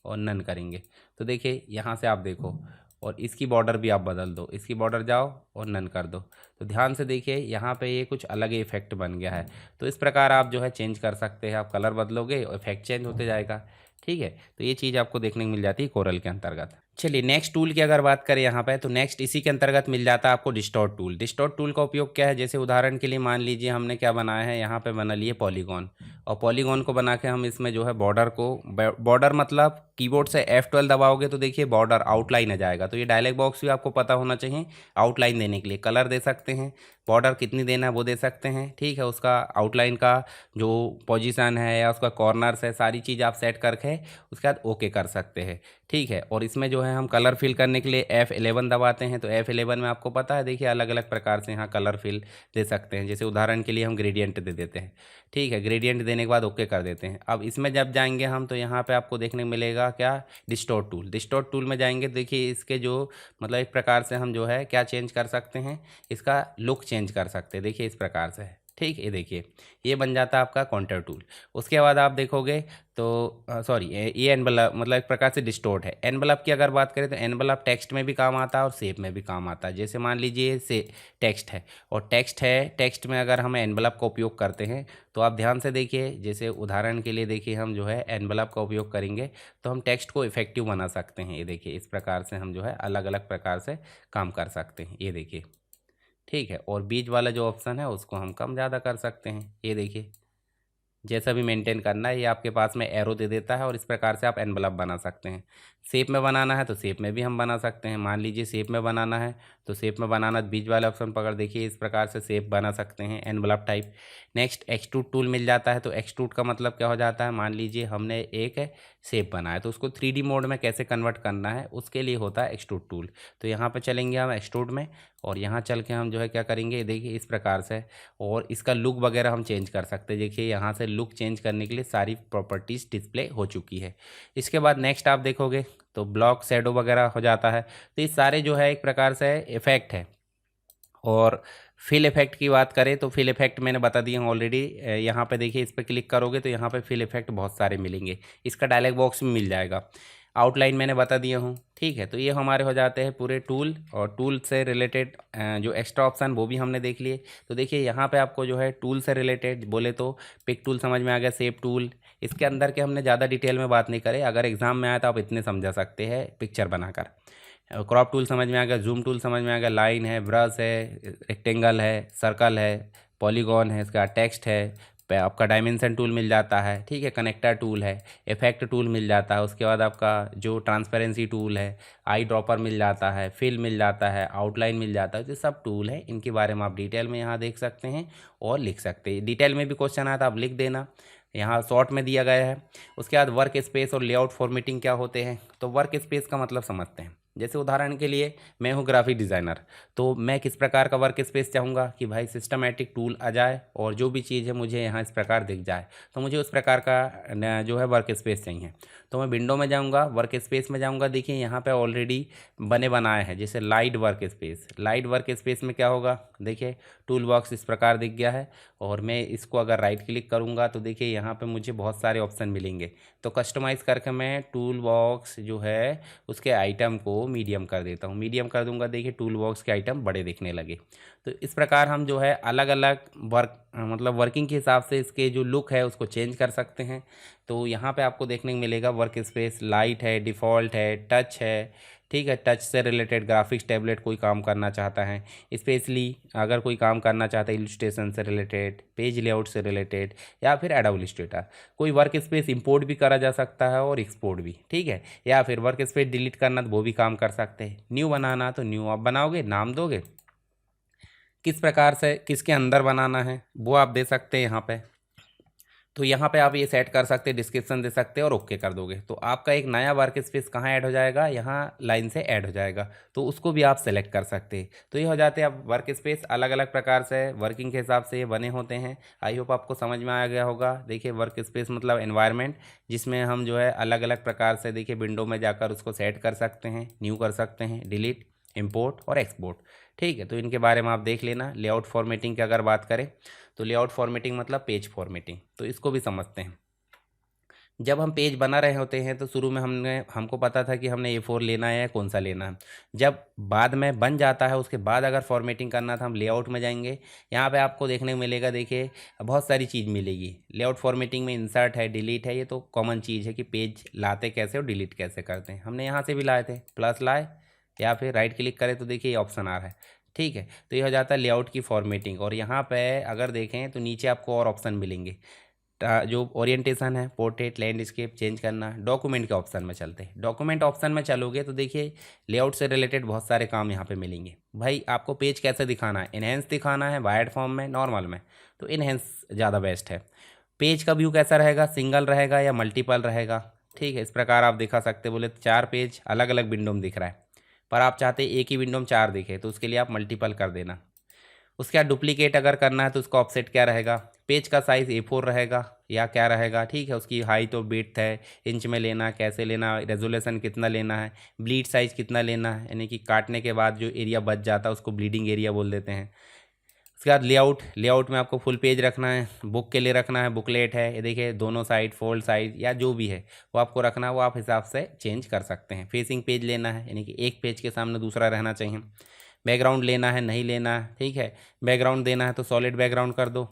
और नन करेंगे, तो देखिए यहाँ से आप देखो, और इसकी बॉर्डर भी आप बदल दो, इसकी बॉर्डर जाओ और नन कर दो, तो ध्यान से देखिए यहाँ पे ये कुछ अलग ही इफेक्ट बन गया है। तो इस प्रकार आप जो है चेंज कर सकते हैं, आप कलर बदलोगे और इफेक्ट चेंज होते जाएगा। ठीक है, तो ये चीज़ आपको देखने को मिल जाती है कोरल के अंतर्गत। चलिए नेक्स्ट टूल की अगर बात करें यहाँ पे, तो नेक्स्ट इसी के अंतर्गत मिल जाता है आपको डिस्टॉर्ट टूल। डिस्टॉर्ट टूल का उपयोग क्या है, जैसे उदाहरण के लिए मान लीजिए हमने क्या बनाया है, यहाँ पे बना लिए पॉलीगॉन, और पॉलीगॉन को बना के हम इसमें जो है बॉर्डर को, बॉर्डर मतलब कीबोर्ड से F12 दबाओगे तो देखिए बॉर्डर आउटलाइन आ जाएगा। तो ये डायलॉग बॉक्स भी आपको पता होना चाहिए, आउटलाइन देने के लिए कलर दे सकते हैं, बॉर्डर कितनी देना है वो दे सकते हैं। ठीक है, उसका आउटलाइन का जो पोजीशन है या उसका कॉर्नर्स है, सारी चीज़ आप सेट करके उसके बाद ओके कर सकते हैं। ठीक है, और इसमें जो है हम कलर फिल करने के लिए F11 दबाते हैं, तो F11 में आपको पता है देखिए अलग अलग प्रकार से यहाँ कलर फिल दे सकते हैं। जैसे उदाहरण के लिए हम ग्रेडियंट दे देते हैं। ठीक है, ग्रेडियंट देने के बाद ओके कर देते हैं। अब इसमें जब जाएंगे हम तो यहाँ पे आपको देखने को मिलेगा क्या, डिस्टॉर्ट टूल। डिस्टॉर्ट टूल में जाएंगे, देखिए इसके जो मतलब एक प्रकार से हम जो है क्या चेंज कर सकते हैं, इसका लुक चेंज कर सकते हैं। देखिए इस प्रकार से है, ठीक, ये देखिए ये बन जाता है आपका काउंटर टूल। उसके बाद आप देखोगे तो सॉरी, ये एनवलप मतलब एक प्रकार से डिस्टोर्ट है। एनवलप की अगर बात करें तो एनवलप टेक्स्ट में भी काम आता है और शेप में भी काम आता है। जैसे मान लीजिए से टेक्स्ट है और टेक्स्ट है, टेक्स्ट में अगर हम एनवलप का उपयोग करते हैं तो आप ध्यान से देखिए, जैसे उदाहरण के लिए देखिए हम जो है एनवलप का उपयोग करेंगे तो हम टेक्स्ट को इफेक्टिव बना सकते हैं। ये देखिए इस प्रकार से हम जो है अलग अलग प्रकार से काम कर सकते हैं, ये देखिए। ठीक है, और बीच वाला जो ऑप्शन है उसको हम कम ज़्यादा कर सकते हैं, ये देखिए। जैसा भी मेंटेन करना है ये आपके पास में एरो दे देता है और इस प्रकार से आप एनवलप बना सकते हैं। शेप में बनाना है तो शेप में भी हम बना सकते हैं। मान लीजिए शेप में बनाना है तो शेप में बनाना, बीच वाला ऑप्शन पकड़ देखिए, इस प्रकार से शेप बना सकते हैं envelope type. Next extrude tool मिल जाता है। तो एक्सट्रूड का मतलब क्या हो जाता है, मान लीजिए हमने एक शेप बनाया तो उसको 3D मोड में कैसे कन्वर्ट करना है उसके लिए होता है एक्सट्रूड टूल। तो यहाँ पर चलेंगे हम एक्सट्रूड में और यहाँ चल के हम जो है क्या करेंगे, देखिए इस प्रकार से। और इसका लुक वगैरह हम चेंज कर सकते हैं। देखिए यहाँ से लुक चेंज करने के लिए सारी प्रॉपर्टीज़ डिस्प्ले हो चुकी है। इसके बाद नेक्स्ट आप देखोगे तो ब्लॉक शैडो वगैरह हो जाता है। तो ये सारे जो है एक प्रकार से इफेक्ट है। और फिल इफेक्ट की बात करें तो फिल इफेक्ट मैंने बता दिया ऑलरेडी। यहाँ पे देखिए इस पर क्लिक करोगे तो यहाँ पे फिल इफेक्ट बहुत सारे मिलेंगे, इसका डायलॉग बॉक्स में मिल जाएगा। आउटलाइन मैंने बता दिया हूँ, ठीक है। तो ये हमारे हो जाते हैं पूरे टूल, और टूल से रिलेटेड जो एक्स्ट्रा ऑप्शन वो भी हमने देख लिए। तो देखिए यहाँ पे आपको जो है टूल से रिलेटेड बोले तो पिक टूल समझ में आ गया, शेप टूल। इसके अंदर के हमने ज़्यादा डिटेल में बात नहीं करे, अगर एग्जाम में आया तो आप इतने समझा सकते हैं पिक्चर बनाकर। क्रॉप टूल समझ में आ गया, जूम टूल समझ में आ गया, लाइन है, ब्रश है, रेक्टेंगल है, सर्कल है, पॉलीगॉन है, इसका टेक्स्ट है, आपका डायमेंशन टूल मिल जाता है, ठीक है, कनेक्टर टूल है, इफेक्ट टूल मिल जाता है। उसके बाद आपका जो ट्रांसपेरेंसी टूल है, आई ड्रॉपर मिल जाता है, फिल मिल जाता है, आउटलाइन मिल जाता है। जो सब टूल है इनके बारे में आप डिटेल में यहाँ देख सकते हैं और लिख सकते हैं। डिटेल में भी क्वेश्चन आया था, आप लिख देना, यहाँ शॉर्ट में दिया गया है। उसके बाद वर्क स्पेस और लेआउट फॉर्मेटिंग क्या होते हैं। तो वर्क स्पेस का मतलब समझते हैं। जैसे उदाहरण के लिए मैं हूँ ग्राफिक डिज़ाइनर, तो मैं किस प्रकार का वर्क स्पेस चाहूँगा कि भाई सिस्टमेटिक टूल आ जाए और जो भी चीज़ है मुझे यहाँ इस प्रकार दिख जाए, तो मुझे उस प्रकार का जो है वर्क स्पेस चाहिए। तो मैं विंडो में जाऊँगा, वर्क स्पेस में जाऊँगा, देखिए यहाँ पे ऑलरेडी बने बनाए हैं। जैसे light work space, light work space में क्या होगा, देखिए टूल बॉक्स इस प्रकार दिख गया है। और मैं इसको अगर राइट क्लिक करूँगा तो देखिए यहाँ पे मुझे बहुत सारे ऑप्शन मिलेंगे। तो कस्टमाइज़ करके मैं टूल बॉक्स जो है उसके आइटम को मीडियम कर देता हूँ, मीडियम कर दूंगा, देखिए टूल बॉक्स के आइटम बड़े दिखने लगे। तो इस प्रकार हम जो है अलग अलग मतलब वर्किंग के हिसाब से इसके जो लुक है उसको चेंज कर सकते हैं। तो यहाँ पे आपको देखने को मिलेगा वर्क स्पेस, लाइट है, डिफ़ॉल्ट है, टच है, ठीक है। टच से रिलेटेड ग्राफिक्स टैबलेट कोई काम करना चाहता है, स्पेशली अगर कोई काम करना चाहता है इलस्ट्रेशन से रिलेटेड, पेज लेआउट से रिलेटेड, या फिर एडोब इलस्ट्रेटर, कोई वर्क स्पेस इंपोर्ट भी करा जा सकता है और एक्सपोर्ट भी, ठीक है। या फिर वर्क स्पेस डिलीट करना तो वो भी काम कर सकते हैं। न्यू बनाना तो न्यू आप बनाओगे, नाम दोगे, किस प्रकार से किसके अंदर बनाना है वो आप दे सकते हैं यहाँ पे। तो यहाँ पे आप ये सेट कर सकते हैं, डिस्क्रिप्शन दे सकते हैं और ओके कर दोगे तो आपका एक नया वर्क स्पेस कहाँ ऐड हो जाएगा, यहाँ लाइन से ऐड हो जाएगा। तो उसको भी आप सेलेक्ट कर सकते हैं। तो ये हो जाते हैं आप वर्क स्पेस, अलग अलग प्रकार से वर्किंग के हिसाब से ये बने होते हैं। आई होप आपको समझ में आ गया होगा। देखिए वर्क स्पेस मतलब एनवायरनमेंट जिसमें हम जो है अलग अलग प्रकार से देखिए विंडो में जाकर उसको सेट कर सकते हैं, न्यू कर सकते हैं, डिलीट, इंपोर्ट और एक्सपोर्ट, ठीक है। तो इनके बारे में आप देख लेना। लेआउट फॉर्मेटिंग की अगर बात करें तो लेआउट फॉर्मेटिंग मतलब पेज फॉर्मेटिंग, तो इसको भी समझते हैं। जब हम पेज बना रहे होते हैं तो शुरू में हमको पता था कि हमने A4 लेना है या कौन सा लेना है। जब बाद में बन जाता है उसके बाद अगर फॉर्मेटिंग करना था हम लेआउट में जाएंगे। यहाँ पे आपको देखने को मिलेगा, देखिए बहुत सारी चीज़ मिलेगी। लेआउट फॉर्मेटिंग में इंसर्ट है, डिलीट है, ये तो कॉमन चीज़ है कि पेज लाते कैसे और डिलीट कैसे करते हैं। हमने यहाँ से भी लाए थे, प्लस लाए या फिर राइट क्लिक करें तो देखिए ये ऑप्शन आ रहा है, ठीक है। तो ये हो जाता है लेआउट की फॉर्मेटिंग। और यहाँ पे अगर देखें तो नीचे आपको और ऑप्शन मिलेंगे। जो ओरिएंटेशन है, पोर्ट्रेट, लैंडस्केप चेंज करना। डॉक्यूमेंट के ऑप्शन में चलते हैं। डॉक्यूमेंट ऑप्शन में चलोगे तो देखिए लेआउट से रिलेटेड बहुत सारे काम यहाँ पे मिलेंगे। भाई आपको पेज कैसे दिखाना है, इनहेंस दिखाना है, वायर्ड फॉर्म में, नॉर्मल में, तो इनहेंस ज़्यादा बेस्ट है। पेज का व्यू कैसा रहेगा, सिंगल रहेगा या मल्टीपल रहेगा, ठीक है। इस प्रकार आप दिखा सकते, बोले 4 पेज अलग अलग विंडो में दिख रहा है पर आप चाहते एक ही विंडो में 4 दिखे, तो उसके लिए आप मल्टीपल कर देना। उसके बाद डुप्लीकेट अगर करना है तो उसका ऑफसेट क्या रहेगा, पेज का साइज़ A4 रहेगा या क्या रहेगा, ठीक है। उसकी हाइट और विड्थ है, इंच में लेना कैसे लेना, रेजोल्यूशन कितना लेना है, ब्लीड साइज़ कितना लेना है, यानी कि काटने के बाद जो एरिया बच जाता है उसको ब्लीडिंग एरिया बोल देते हैं। उसके बाद लेआउट, लेआउट में आपको फुल पेज रखना है, बुक के लिए रखना है, बुकलेट है, ये देखिए दोनों साइड फोल्ड साइज या जो भी है वो आपको रखना है, वो आप हिसाब से चेंज कर सकते हैं। फेसिंग पेज लेना है, यानी कि एक पेज के सामने दूसरा रहना चाहिए। बैकग्राउंड लेना है, नहीं लेना है, ठीक है। बैकग्राउंड देना है तो सॉलिड बैकग्राउंड कर दो,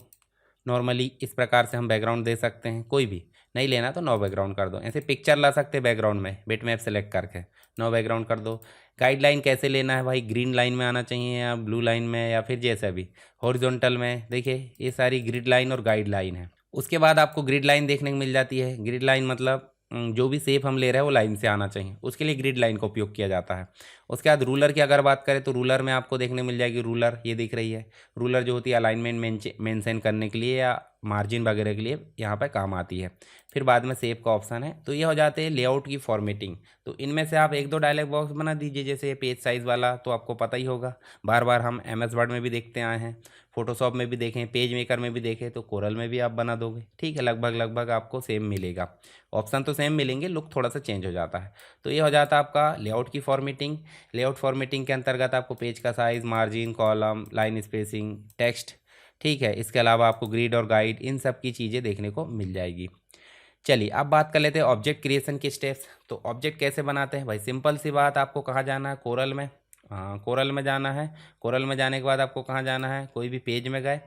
नॉर्मली इस प्रकार से हम बैकग्राउंड दे सकते हैं, कोई भी। नहीं लेना तो नो बैकग्राउंड कर दो। ऐसे पिक्चर ला सकते हैं बैकग्राउंड में, बिट मैप सेलेक्ट करके नो बैकग्राउंड कर दो। गाइडलाइन कैसे लेना है भाई, ग्रीन लाइन में आना चाहिए या ब्लू लाइन में या फिर जैसा भी, हॉरिजॉन्टल में। देखिए ये सारी ग्रिड लाइन और गाइड लाइन है। उसके बाद आपको ग्रिड लाइन देखने को मिल जाती है। ग्रिड लाइन मतलब जो भी शेप हम ले रहे हैं वो लाइन से आना चाहिए, उसके लिए ग्रिड लाइन का उपयोग किया जाता है। उसके बाद रूलर की अगर बात करें तो रूलर में आपको देखने मिल जाएगी रूलर, ये दिख रही है। रूलर जो होती है अलाइनमेंट मेंशन करने के लिए या मार्जिन वगैरह के लिए यहाँ पर काम आती है। फिर बाद में सेव का ऑप्शन है। तो ये हो जाते हैं लेआउट की फॉर्मेटिंग। तो इनमें से आप एक दो डायलॉग बॉक्स बना दीजिए, जैसे पेज साइज़ वाला तो आपको पता ही होगा, बार बार हम MS वर्ड में भी देखते आए हैं, फोटोशॉप में भी देखें, पेज मेकर में भी देखें, तो कोरल में भी आप बना दोगे, ठीक है। लगभग लगभग आपको सेम मिलेगा, ऑप्शन तो सेम मिलेंगे, लुक थोड़ा सा चेंज हो जाता है। तो ये हो जाता है आपका लेआउट की फॉर्मेटिंग। लेआउट फॉर्मेटिंग के अंतर्गत आपको पेज का size, margin, column, line spacing, text, ठीक है। इसके अलावा आपको ग्रिड और गाइड, इन सब की चीज़ें देखने को मिल जाएगी। चलिए अब बात कर लेते हैं ऑब्जेक्ट क्रिएशन के स्टेप्स। तो ऑब्जेक्ट कैसे बनाते हैं भाई, सिंपल सी बात, आपको कहाँ जाना है, कोरल में। हाँ कोरल में जाना है। कोरल में जाने के बाद आपको कहाँ जाना है, कोई भी पेज में गए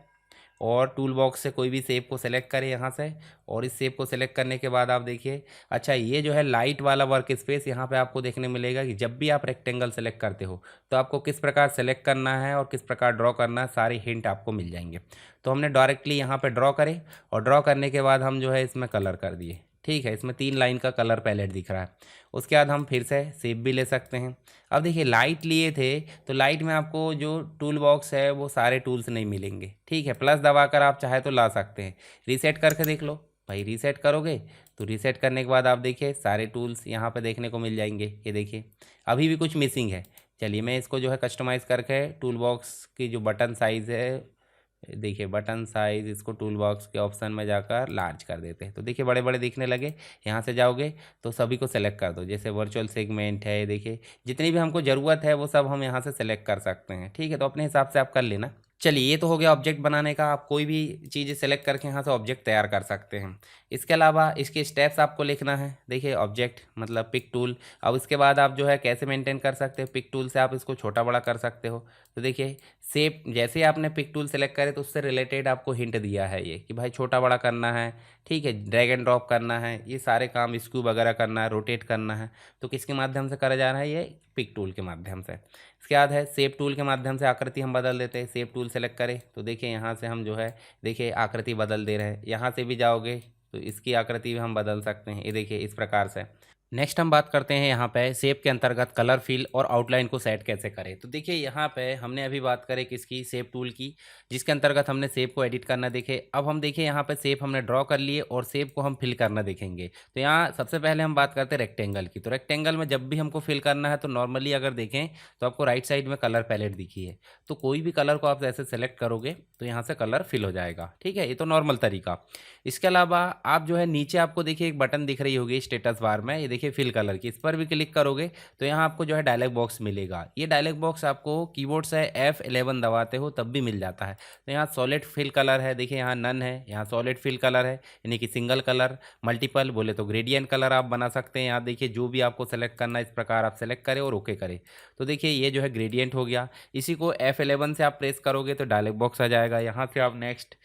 और टूल बॉक्स से कोई भी शेप को सेलेक्ट करें यहाँ से। और इस शेप को सेलेक्ट करने के बाद आप देखिए, अच्छा ये जो है लाइट वाला वर्क स्पेस, यहाँ पे आपको देखने मिलेगा कि जब भी आप रेक्टेंगल सेलेक्ट करते हो तो आपको किस प्रकार सेलेक्ट करना है और किस प्रकार ड्रॉ करना है, सारे हिंट आपको मिल जाएंगे। तो हमने डायरेक्टली यहाँ पे ड्रॉ करे और ड्रॉ करने के बाद हम जो है इसमें कलर कर दिए, ठीक है। इसमें 3 लाइन का कलर पैलेट दिख रहा है। उसके बाद हम फिर से शेप भी ले सकते हैं। अब देखिए लाइट लिए थे तो लाइट में आपको जो टूल बॉक्स है वो सारे टूल्स नहीं मिलेंगे, ठीक है। प्लस दबाकर आप चाहे तो ला सकते हैं। रीसेट करके देख लो भाई, रीसेट करोगे तो रीसेट करने के बाद आप देखिए सारे टूल्स यहाँ पे देखने को मिल जाएंगे। ये देखिए अभी भी कुछ मिसिंग है। चलिए मैं इसको जो है कस्टमाइज़ करके टूल बॉक्स की जो बटन साइज़ है, देखिए बटन साइज़, इसको टूल बॉक्स के ऑप्शन में जाकर लार्ज कर देते हैं। तो देखिए बड़े बड़े दिखने लगे। यहाँ से जाओगे तो सभी को सेलेक्ट कर दो, जैसे वर्चुअल सेगमेंट है, देखिए जितनी भी हमको ज़रूरत है वो सब हम यहाँ से सेलेक्ट कर सकते हैं, ठीक है। तो अपने हिसाब से आप कर लेना। चलिए ये तो हो गया ऑब्जेक्ट बनाने का, आप कोई भी चीज़ सेलेक्ट करके यहाँ से ऑब्जेक्ट तैयार कर सकते हैं। इसके अलावा इसके स्टेप्स आपको लिखना है। देखिए ऑब्जेक्ट मतलब पिक टूल। अब इसके बाद आप जो है कैसे मेंटेन कर सकते हैं, पिक टूल से आप इसको छोटा बड़ा कर सकते हो। तो देखिए शेप, जैसे आपने पिक टूल सेलेक्ट करे तो उससे रिलेटेड आपको हिंट दिया है ये कि भाई छोटा बड़ा करना है, ठीक है, ड्रैग एंड ड्रॉप करना है, ये सारे काम स्क्यू वगैरह करना है, रोटेट करना है। तो किसके माध्यम से करा जा रहा है, ये पिक टूल के माध्यम से। इसके बाद है शेप टूल के माध्यम से आकृति हम बदल देते हैं। शेप टूल सेलेक्ट करें तो देखिए यहाँ से हम जो है देखिए आकृति बदल दे रहे हैं। यहाँ से भी जाओगे तो इसकी आकृति भी हम बदल सकते हैं, ये देखिए इस प्रकार से। नेक्स्ट हम बात करते हैं यहाँ पे शेप के अंतर्गत कलर फिल और आउटलाइन को सेट कैसे करें। तो देखिए यहाँ पे हमने अभी बात करें किसकी, शेप टूल की, जिसके अंतर्गत हमने शेप को एडिट करना देखे। अब हम देखिए यहाँ पे शेप हमने ड्रॉ कर लिए और शेप को हम फिल करना देखेंगे। तो यहाँ सबसे पहले हम बात करते हैं रेक्टेंगल की। तो रेक्टेंगल में जब भी हमको फिल करना है तो नॉर्मली अगर देखें तो आपको राइट साइड में कलर पैलेट दिखी है, तो कोई भी कलर को आप ऐसे सेलेक्ट करोगे तो यहाँ से कलर फिल हो जाएगा, ठीक है। ये तो नॉर्मल तरीका। इसके अलावा आप जो है नीचे आपको देखिए एक बटन दिख रही होगी स्टेटस बार में, ये देखिए फिल कलर की, इस पर भी क्लिक करोगे तो यहाँ आपको जो है डायलॉग बॉक्स मिलेगा। ये डायलॉग बॉक्स आपको कीबोर्ड से F11 दबाते हो तब भी मिल जाता है। तो यहाँ सॉलिड फिल कलर है, देखिए यहाँ नन है, यहाँ सॉलिड फिल कलर है, यानी कि सिंगल कलर। मल्टीपल बोले तो ग्रेडियंट कलर आप बना सकते हैं। यहाँ देखिए जो भी आपको सेलेक्ट करना है इस प्रकार आप सेलेक्ट करें और ओके करें। तो देखिए ये जो है ग्रेडियंट हो गया। इसी को F11 से आप प्रेस करोगे तो डायलॉग बॉक्स आ जाएगा। यहाँ से आप नेक्स्ट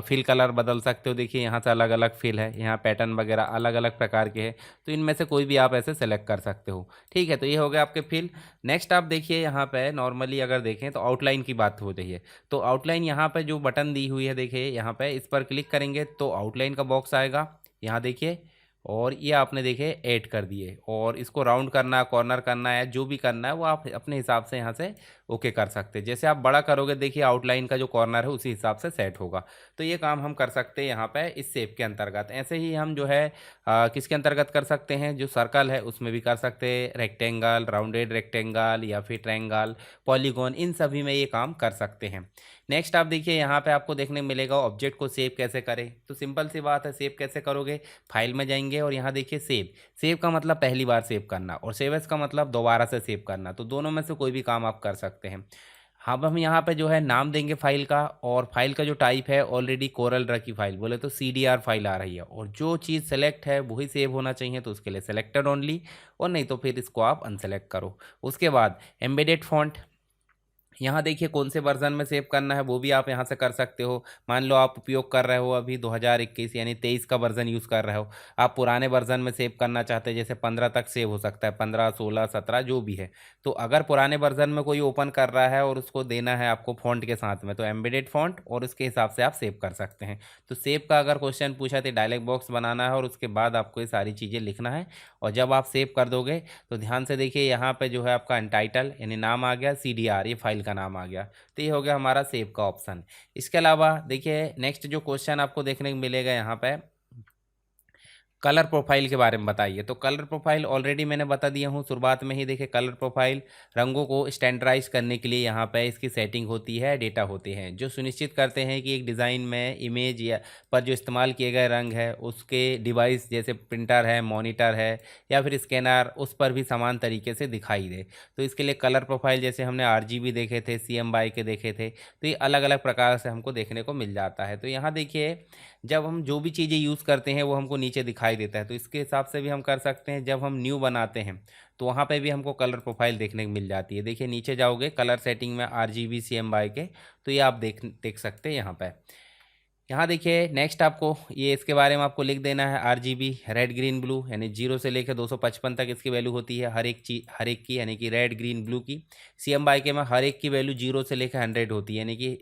फिल कलर बदल सकते हो। देखिए यहाँ से अलग अलग फिल है, यहाँ पैटर्न वगैरह अलग अलग प्रकार के हैं, तो इनमें से कोई भी आप ऐसे सेलेक्ट कर सकते हो, ठीक है। तो ये हो गया आपके फिल। नेक्स्ट आप देखिए यहाँ पे नॉर्मली अगर देखें तो आउटलाइन की बात हो रही है। तो आउटलाइन यहाँ पे जो बटन दी हुई है देखिए यहाँ पे, इस पर क्लिक करेंगे तो आउटलाइन का बॉक्स आएगा, यहाँ देखिए। और ये आपने देखे ऐड कर दिए, और इसको राउंड करना है, कॉर्नर करना है, जो भी करना है वो आप अपने हिसाब से यहाँ से ओके कर सकते हैं। जैसे आप बड़ा करोगे देखिए आउटलाइन का जो कॉर्नर है उसी हिसाब से सेट होगा। तो ये काम हम कर सकते हैं यहाँ पे इस शेप के अंतर्गत। ऐसे ही हम जो है किसके अंतर्गत कर सकते हैं, जो सर्कल है उसमें भी कर सकते हैं, रेक्टेंगल, राउंडेड रेक्टेंगल या फिर ट्रायंगल, पॉलीगॉन, इन सभी में ये काम कर सकते हैं। नेक्स्ट आप देखिए यहाँ पे आपको देखने को मिलेगा ऑब्जेक्ट को सेव कैसे करें। तो सिंपल सी बात है, सेव कैसे करोगे, फाइल में जाएंगे और यहाँ देखिए सेव। सेव का मतलब पहली बार सेव करना और सेव एज का मतलब दोबारा से सेव करना, तो दोनों में से कोई भी काम आप कर सकते हैं। अब हम यहाँ पे जो है नाम देंगे फाइल का, और फाइल का जो टाइप है ऑलरेडी कोरल ड्रा की फाइल बोले तो CDR फाइल आ रही है, और जो चीज़ सेलेक्ट है वही सेव होना चाहिए, तो उसके लिए सेलेक्टेड ओनली, और नहीं तो फिर इसको आप अनसेलेक्ट करो। उसके बाद एम्बेडेड फॉन्ट, यहाँ देखिए कौन से वर्जन में सेव करना है वो भी आप यहाँ से कर सकते हो। मान लो आप उपयोग कर रहे हो अभी 2021 यानी 23 का वर्जन यूज़ कर रहे हो, आप पुराने वर्जन में सेव करना चाहते हैं, जैसे 15 तक सेव हो सकता है, 15, 16, 17 जो भी है। तो अगर पुराने वर्जन में कोई ओपन कर रहा है और उसको देना है आपको फॉन्ट के साथ में, तो एम्बेडेड फॉन्ट और उसके हिसाब से आप सेव कर सकते हैं। तो सेव का अगर क्वेश्चन पूछा तो डायलॉग बॉक्स बनाना है और उसके बाद आपको ये सारी चीज़ें लिखना है, और जब आप सेव कर दोगे तो ध्यान से देखिए यहाँ पे जो है आपका अनटाइटल यानी नाम आ गया, CDR ये फाइल का नाम आ गया, तो ये हो गया हमारा सेव का ऑप्शन। इसके अलावा देखिए नेक्स्ट जो क्वेश्चन आपको देखने को मिलेगा यहाँ पे, कलर प्रोफाइल के बारे में बताइए। तो कलर प्रोफाइल ऑलरेडी मैंने बता दिया हूँ शुरुआत में ही। देखिए कलर प्रोफाइल रंगों को स्टैंडर्डाइज करने के लिए यहाँ पे इसकी सेटिंग होती है, डेटा होते हैं जो सुनिश्चित करते हैं कि एक डिज़ाइन में इमेज या पर जो इस्तेमाल किए गए रंग है उसके डिवाइस जैसे प्रिंटर है, मॉनिटर है या फिर स्कैनर, उस पर भी समान तरीके से दिखाई दे। तो इसके लिए कलर प्रोफाइल जैसे हमने RGB देखे थे, CMYK के देखे थे, तो ये अलग अलग प्रकार से हमको देखने को मिल जाता है। तो यहाँ देखिए जब हम जो भी चीज़ें यूज़ करते हैं वो हमको नीचे दिखाई देता है, तो इसके हिसाब से भी हम कर सकते हैं। जब हम न्यू बनाते हैं तो वहाँ पे भी हमको कलर प्रोफाइल देखने को मिल जाती है। देखिए नीचे जाओगे कलर सेटिंग में RGB CMYK, तो ये आप देख सकते हैं यहाँ पे। यहाँ देखिए नेक्स्ट आपको ये इसके बारे में आपको लिख देना है। RGB रेड ग्रीन ब्लू यानी 0 से लेकर 255 तक इसकी वैल्यू होती है हर एक चीज, हर एक की, यानी कि रेड ग्रीन ब्लू की। CMYK में हर एक की वैल्यू 0 से लेकर 100 होती है, यानी कि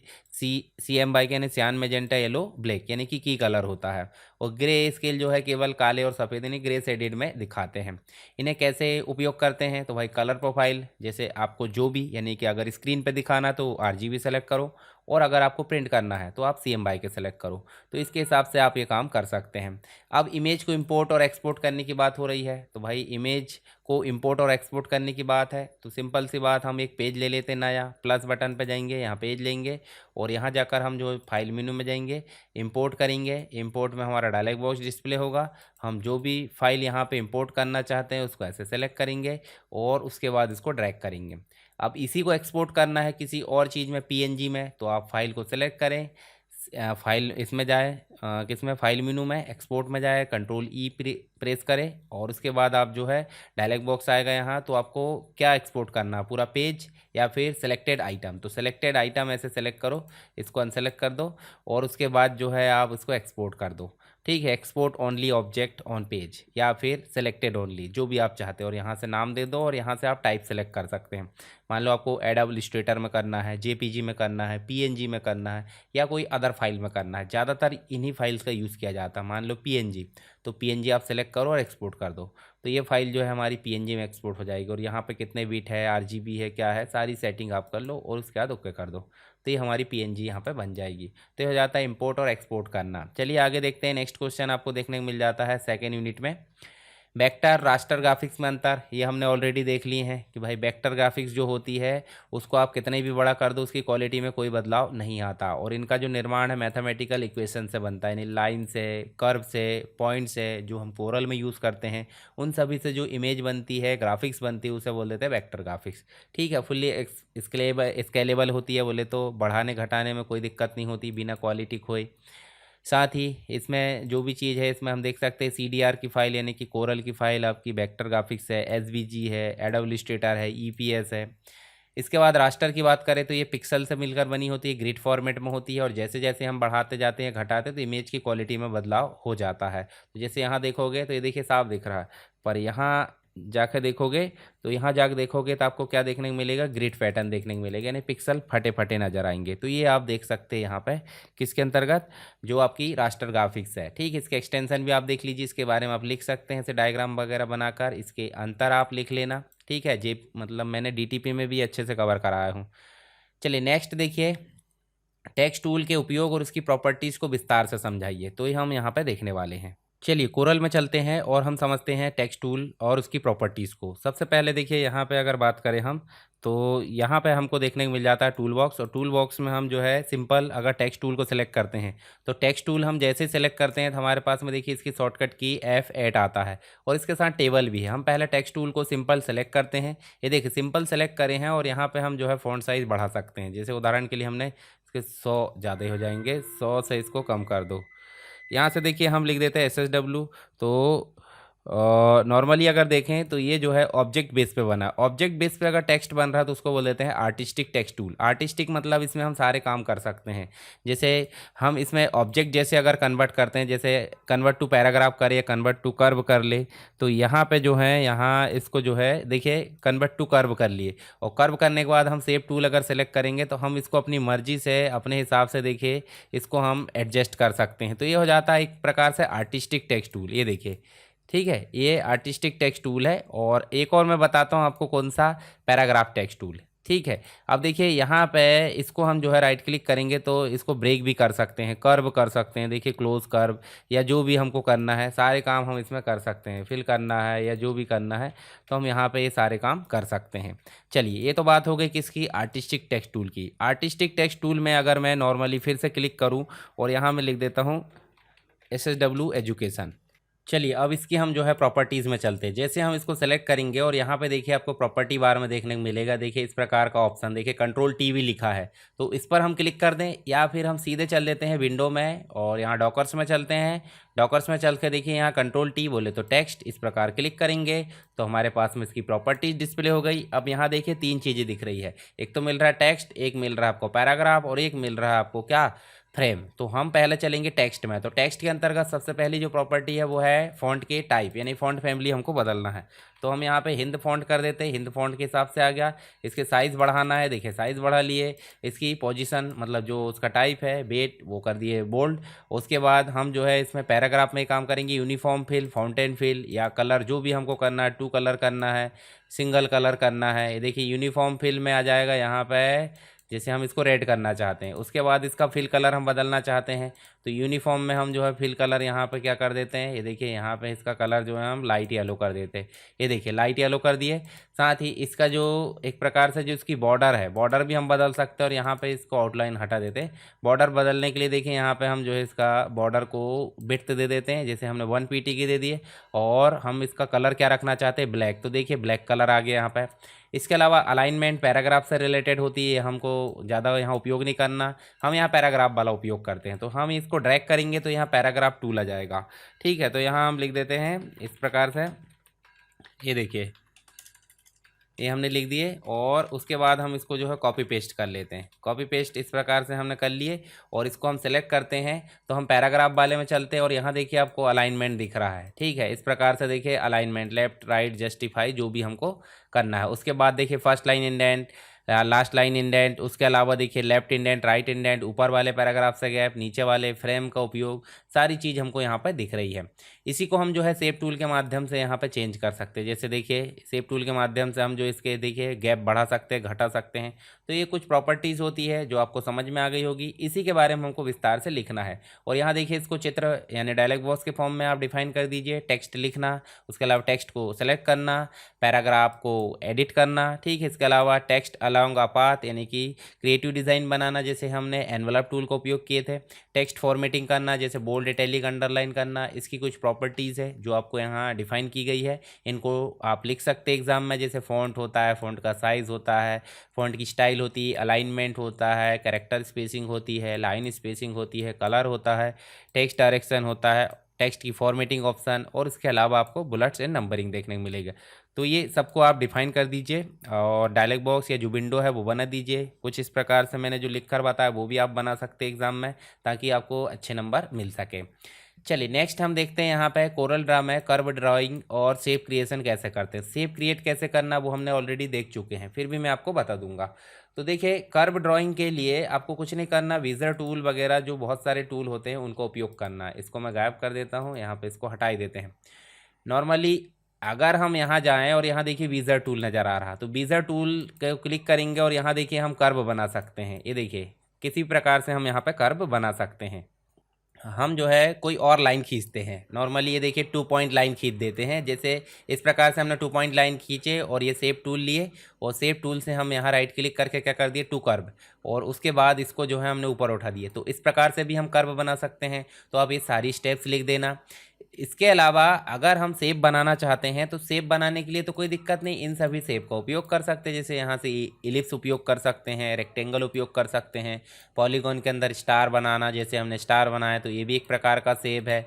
CMYK यानी सियान, मैजेंटा, येलो, ब्लैक यानी कि की कलर होता है। और ग्रे स्केल जो है केवल काले और सफ़ेद यानी ग्रे शेडेड में दिखाते हैं। इन्हें कैसे उपयोग करते हैं, तो भाई कलर प्रोफाइल जैसे आपको जो भी यानी कि अगर स्क्रीन पे दिखाना तो RGB सेलेक्ट करो, और अगर आपको प्रिंट करना है तो आप CMYK सेलेक्ट करो। तो इसके हिसाब से आप ये काम कर सकते हैं। अब इमेज को इंपोर्ट और एक्सपोर्ट करने की बात हो रही है, तो भाई इमेज को इंपोर्ट और एक्सपोर्ट करने की बात है तो सिंपल सी बात, हम एक पेज ले लेते हैं नया, प्लस बटन पे जाएंगे, यहाँ पेज लेंगे और यहाँ जाकर हम जो फाइल मेनू में जाएंगे, इंपोर्ट करेंगे। इंपोर्ट में हमारा डायलॉग बॉक्स डिस्प्ले होगा, हम जो भी फाइल यहाँ पे इंपोर्ट करना चाहते हैं उसको ऐसे सेलेक्ट करेंगे और उसके बाद इसको ड्रैग करेंगे। अब इसी को एक्सपोर्ट करना है किसी और चीज़ में, PNG में, तो आप फाइल को सेलेक्ट करें, फाइल इसमें जाए, किसमें, फाइल मेनू में, एक्सपोर्ट में जाए, कंट्रोल प्रेस करें और उसके बाद आप जो है डायलॉग बॉक्स आएगा यहाँ, तो आपको क्या एक्सपोर्ट करना है, पूरा पेज या फिर सेलेक्टेड आइटम। तो सेलेक्टेड आइटम ऐसे सेलेक्ट करो, इसको अनसेलेक्ट कर दो और उसके बाद जो है आप इसको एक्सपोर्ट कर दो। ठीक है, export only object on page या फिर सेलेक्टेड ओनली, जो भी आप चाहते हो, और यहाँ से नाम दे दो और यहाँ से आप टाइप सेलेक्ट कर सकते हैं। मान लो आपको एडोब इलस्ट्रेटर में करना है, JPG में करना है, PNG में करना है या कोई अदर फाइल में करना है। ज़्यादातर इन्हीं फाइल्स का यूज़ किया जाता है। मान लो PNG, तो PNG आप सेलेक्ट करो और एक्सपोर्ट कर दो, तो ये फाइल जो है हमारी PNG में एक्सपोर्ट हो जाएगी। और यहाँ पे कितने बिट है, RGB है, क्या है, सारी सेटिंग आप कर लो और उसके बाद ओके कर दो, तो ये हमारी PNG यहाँ पे बन जाएगी। तो ये हो जाता है इंपोर्ट और एक्सपोर्ट करना। चलिए आगे देखते हैं। नेक्स्ट क्वेश्चन आपको देखने को मिल जाता है सेकेंड यूनिट में, वेक्टर रास्टर ग्राफिक्स में अंतर। ये हमने ऑलरेडी देख लिए हैं कि भाई वेक्टर ग्राफिक्स जो होती है उसको आप कितने भी बड़ा कर दो उसकी क्वालिटी में कोई बदलाव नहीं आता, और इनका जो निर्माण है मैथमेटिकल इक्वेशन से बनता है, यानी लाइन से, कर्व से, पॉइंट से, जो हम कोरल में यूज़ करते हैं उन सभी से जो इमेज बनती है, ग्राफिक्स बनती है, उसे बोल देते हैं वेक्टर ग्राफिक्स। ठीक है, फुल्ली स्केलेबल होती है, बोले तो बढ़ाने घटाने में कोई दिक्कत नहीं होती बिना क्वालिटी खोए। साथ ही इसमें जो भी चीज़ है इसमें हम देख सकते हैं CDR की फाइल यानी कि कोरल की फाइल आपकी वेक्टर ग्राफिक्स है, SVG है, एडोब इलस्ट्रेटर है, EPS है। इसके बाद रास्टर की बात करें तो ये पिक्सल से मिलकर बनी होती है, ग्रिड फॉर्मेट में होती है, और जैसे जैसे हम बढ़ाते जाते हैं, घटाते तो इमेज की क्वालिटी में बदलाव हो जाता है। तो जैसे यहाँ देखोगे तो ये देखिए साफ दिख रहा है, पर यहाँ जाकर देखोगे तो यहाँ जाकर देखोगे तो आपको क्या देखने को मिलेगा, ग्रिड पैटर्न देखने को मिलेगा, यानी पिक्सल फटे फटे नजर आएंगे। तो ये आप देख सकते हैं यहाँ पे किसके अंतर्गत, जो आपकी रास्टर ग्राफिक्स है। ठीक है, इसके एक्सटेंशन भी आप देख लीजिए, इसके बारे में आप लिख सकते हैं ऐसे डायग्राम वगैरह बनाकर, इसके अंतर आप लिख लेना। ठीक है, जे मतलब मैंने DTP में भी अच्छे से कवर कराया हूँ। चलिए नेक्स्ट देखिए, टेक्स्ट टूल के उपयोग और उसकी प्रॉपर्टीज़ को विस्तार से समझाइए, तो ये हम यहाँ पे देखने वाले हैं। चलिए कोरल में चलते हैं और हम समझते हैं टेक्स्ट टूल और उसकी प्रॉपर्टीज़ को। सबसे पहले देखिए यहाँ पे अगर बात करें हम, तो यहाँ पे हमको देखने को मिल जाता है टूल बॉक्स, और टूल बॉक्स में हम जो है सिंपल अगर टेक्स्ट टूल को सिलेक्ट करते हैं तो टेक्स्ट टूल हम जैसे सिलेक्ट करते हैं तो हमारे पास में देखिए इसकी शॉर्टकट की F8 आता है और इसके साथ टेबल भी है। हम पहले टेक्स्ट टूल को सिंपल सेलेक्ट करते हैं, ये देखिए सिंपल सेलेक्ट करें हैं और यहाँ पर हम जो है फ़ॉन्ट साइज़ बढ़ा सकते हैं। जैसे उदाहरण के लिए हमने इसके 100 ज़्यादा हो जाएंगे, 100 से इसको कम कर दो। यहाँ से देखिए हम लिख देते हैं SSW। तो नॉर्मली अगर देखें तो ये जो है ऑब्जेक्ट बेस पे बना है। ऑब्जेक्ट बेस पे अगर टेक्स्ट बन रहा है तो उसको बोल देते हैं आर्टिस्टिक टेक्स्ट टूल। आर्टिस्टिक मतलब इसमें हम सारे काम कर सकते हैं। जैसे हम इसमें ऑब्जेक्ट जैसे अगर कन्वर्ट करते हैं, जैसे कन्वर्ट टू पैराग्राफ करे, कन्वर्ट टू कर्व कर ले, तो यहाँ पे जो है यहाँ इसको जो है देखिए कन्वर्ट टू कर्व कर लिए, और कर्व करने के बाद हम सेव टूल अगर सेलेक्ट करेंगे तो हम इसको अपनी मर्जी से अपने हिसाब से देखिए इसको हम एडजस्ट कर सकते हैं। तो ये हो जाता है एक प्रकार से आर्टिस्टिक टेक्स्ट टूल। ये देखिए ठीक है, ये आर्टिस्टिक टेक्स्ट टूल है। और एक और मैं बताता हूँ आपको कौन सा, पैराग्राफ टेक्स्ट टूल। ठीक है, अब देखिए यहाँ पे इसको हम जो है राइट क्लिक करेंगे तो इसको ब्रेक भी कर सकते हैं, कर्व कर सकते हैं, देखिए क्लोज कर्व, या जो भी हमको करना है सारे काम हम इसमें कर सकते हैं। फिल करना है या जो भी करना है तो हम यहाँ पे ये सारे काम कर सकते हैं। चलिए ये तो बात हो गई किसकी, आर्टिस्टिक टेक्स्ट टूल की। आर्टिस्टिक टेक्स्ट टूल में अगर मैं नॉर्मली फिर से क्लिक करूँ और यहाँ मैं लिख देता हूँ SSW एजुकेशन। चलिए अब इसकी हम जो है प्रॉपर्टीज़ में चलते हैं। जैसे हम इसको सेलेक्ट करेंगे और यहाँ पे देखिए आपको प्रॉपर्टी बार में देखने को मिलेगा, देखिए इस प्रकार का ऑप्शन, देखिए कंट्रोल TV लिखा है, तो इस पर हम क्लिक कर दें, या फिर हम सीधे चल देते हैं विंडो में और यहाँ डॉकर्स में चलते हैं। डॉकर्स में चल के देखिए यहाँ कंट्रोल T बोले तो टेक्स्ट, इस प्रकार क्लिक करेंगे तो हमारे पास में इसकी प्रॉपर्टीज डिस्प्ले हो गई। अब यहाँ देखिए तीन चीज़ें दिख रही है, एक तो मिल रहा है टेक्स्ट, एक मिल रहा है आपको पैराग्राफ, और एक मिल रहा है आपको क्या, फ्रेम। तो हम पहले चलेंगे टेक्स्ट में। तो टेक्स्ट के अंतर्गत सबसे पहली जो प्रॉपर्टी है वो है फ़ॉन्ट के टाइप, यानी फ़ॉन्ट फैमिली हमको बदलना है। तो हम यहाँ पे हिंद फ़ॉन्ट कर देते हैं, हिंद फ़ॉन्ट के हिसाब से आ गया। इसके साइज़ बढ़ाना है, देखिए साइज़ बढ़ा लिए। इसकी पोजीशन मतलब जो उसका टाइप है वेट वो कर दिए बोल्ड। उसके बाद हम जो है इसमें पैराग्राफ में काम करेंगे, यूनिफॉर्म फिल, फाउंटेन फिल या कलर जो भी हमको करना है, टू कलर करना है, सिंगल कलर करना है। ये देखिए यूनिफॉर्म फिल में आ जाएगा यहाँ पे, जैसे हम इसको रेड करना चाहते हैं। उसके बाद इसका फिल कलर हम बदलना चाहते हैं तो यूनिफॉर्म में हम जो है फिल कलर यहाँ पे क्या कर देते हैं, ये देखिए यहाँ पे इसका कलर जो है हम लाइट येलो कर देते हैं। ये देखिए लाइट येलो कर दिए। साथ ही इसका जो एक प्रकार से जो इसकी बॉर्डर है, बॉर्डर भी हम बदल सकते हैं और यहाँ पे इसको आउटलाइन हटा देते हैं। बॉर्डर बदलने के लिए देखिए यहाँ पे हम जो है इसका बॉर्डर को विड्थ दे देते हैं, जैसे हमने 1 PT की दे दिए। और हम इसका कलर क्या रखना चाहते हैं, ब्लैक, तो देखिए ब्लैक कलर आ गया यहाँ पे। इसके अलावा अलाइनमेंट पैराग्राफ से रिलेटेड होती है, हमको ज़्यादा यहाँ उपयोग नहीं करना, हम यहाँ पैराग्राफ वाला उपयोग करते हैं। तो हम इसको ड्रैग करेंगे तो यहाँ पैराग्राफ टूल आ जाएगा। ठीक है, तो यहाँ हम लिख देते हैं इस प्रकार से, ये देखिए ये हमने लिख दिए। और उसके बाद हम इसको जो है कॉपी पेस्ट कर लेते हैं। कॉपी पेस्ट इस प्रकार से हमने कर लिए और इसको हम सेलेक्ट करते हैं तो हम पैराग्राफ वाले में चलते हैं और यहाँ देखिए आपको अलाइनमेंट दिख रहा है। ठीक है, इस प्रकार से देखिए अलाइनमेंट लेफ्ट राइट जस्टिफाई जो भी हमको करना है। उसके बाद देखिए first line indent, last line indent, उसके अलावा देखिए लेफ्ट इंडेंट, राइट इंडेंट, ऊपर वाले पैराग्राफ से गैप, नीचे वाले फ्रेम का उपयोग, सारी चीज़ हमको यहाँ पर दिख रही है। इसी को हम जो है सेव टूल के माध्यम से यहाँ पे चेंज कर सकते हैं। जैसे देखिए सेव टूल के माध्यम से हम जो इसके देखिए गैप बढ़ा सकते हैं, घटा सकते हैं। तो ये कुछ प्रॉपर्टीज़ होती है जो आपको समझ में आ गई होगी, इसी के बारे में हमको विस्तार से लिखना है। और यहाँ देखिए इसको चित्र यानी डायलॉग बॉक्स के फॉर्म में आप डिफाइन कर दीजिए, टेक्स्ट लिखना, उसके अलावा टेक्स्ट को सेलेक्ट करना, पैराग्राफ को एडिट करना। ठीक है, इसके अलावा टेक्स्ट अलाउंग अ पाथ यानी कि क्रिएटिव डिज़ाइन बनाना, जैसे हमने एनवलप टूल का उपयोग किए थे। टेक्स्ट फॉर्मेटिंग करना, जैसे बोल्ड इटैलिक अंडरलाइन करना। इसकी कुछ प्रॉपर्टीज़ है जो आपको यहाँ डिफाइन की गई है, इनको आप लिख सकते हैं एग्जाम में। जैसे फ़ॉन्ट होता है, फ़ॉन्ट का साइज़ होता है, फ़ॉन्ट की स्टाइल होती है, अलाइनमेंट होता है, कैरेक्टर स्पेसिंग होती है, लाइन स्पेसिंग होती है, कलर होता है, टेक्स्ट डायरेक्शन होता है, टेक्स्ट की फॉर्मेटिंग ऑप्शन, और इसके अलावा आपको बुलेट्स एंड नंबरिंग देखने को मिलेगा। तो ये सबको आप डिफाइन कर दीजिए और डायलॉग बॉक्स या जो विंडो है वो बना दीजिए। कुछ इस प्रकार से मैंने जो लिख कर बताया वो भी आप बना सकते हैं एग्जाम में, ताकि आपको अच्छे नंबर मिल सके। चलिए नेक्स्ट हम देखते हैं यहाँ पे कोरल ड्रा में कर्व ड्राइंग और शेप क्रिएशन कैसे करते हैं। शेप क्रिएट कैसे करना वो हमने ऑलरेडी देख चुके हैं, फिर भी मैं आपको बता दूंगा। तो देखिए कर्व ड्राइंग के लिए आपको कुछ नहीं करना, विजर टूल वगैरह जो बहुत सारे टूल होते हैं उनको उपयोग करना है। इसको मैं गायब कर देता हूँ, यहाँ पे इसको हटा ही देते हैं। नॉर्मली अगर हम यहाँ जाएं और यहाँ देखिए विजर टूल नज़र आ रहा, तो विजर टूल को क्लिक करेंगे और यहाँ देखिए हम कर्व बना सकते हैं। ये देखिए किसी प्रकार से हम यहाँ पे कर्व बना सकते हैं। हम जो है कोई और लाइन खींचते हैं। नॉर्मली ये देखिए 2 पॉइंट लाइन खींच देते हैं। जैसे इस प्रकार से हमने 2 पॉइंट लाइन खींचे और ये शेप टूल लिए और शेप टूल से हम यहाँ राइट क्लिक करके क्या कर दिए, टू कर्व, और उसके बाद इसको जो है हमने ऊपर उठा दिए। तो इस प्रकार से भी हम कर्व बना सकते हैं। तो आप ये सारी स्टेप्स लिख देना। इसके अलावा अगर हम शेप बनाना चाहते हैं तो शेप बनाने के लिए तो कोई दिक्कत नहीं, इन सभी शेप का उपयोग कर सकते हैं। जैसे यहाँ से इलिप्स उपयोग कर सकते हैं, रेक्टेंगल उपयोग कर सकते हैं, पॉलीगॉन के अंदर स्टार बनाना, जैसे हमने स्टार बनाया तो ये भी एक प्रकार का शेप है।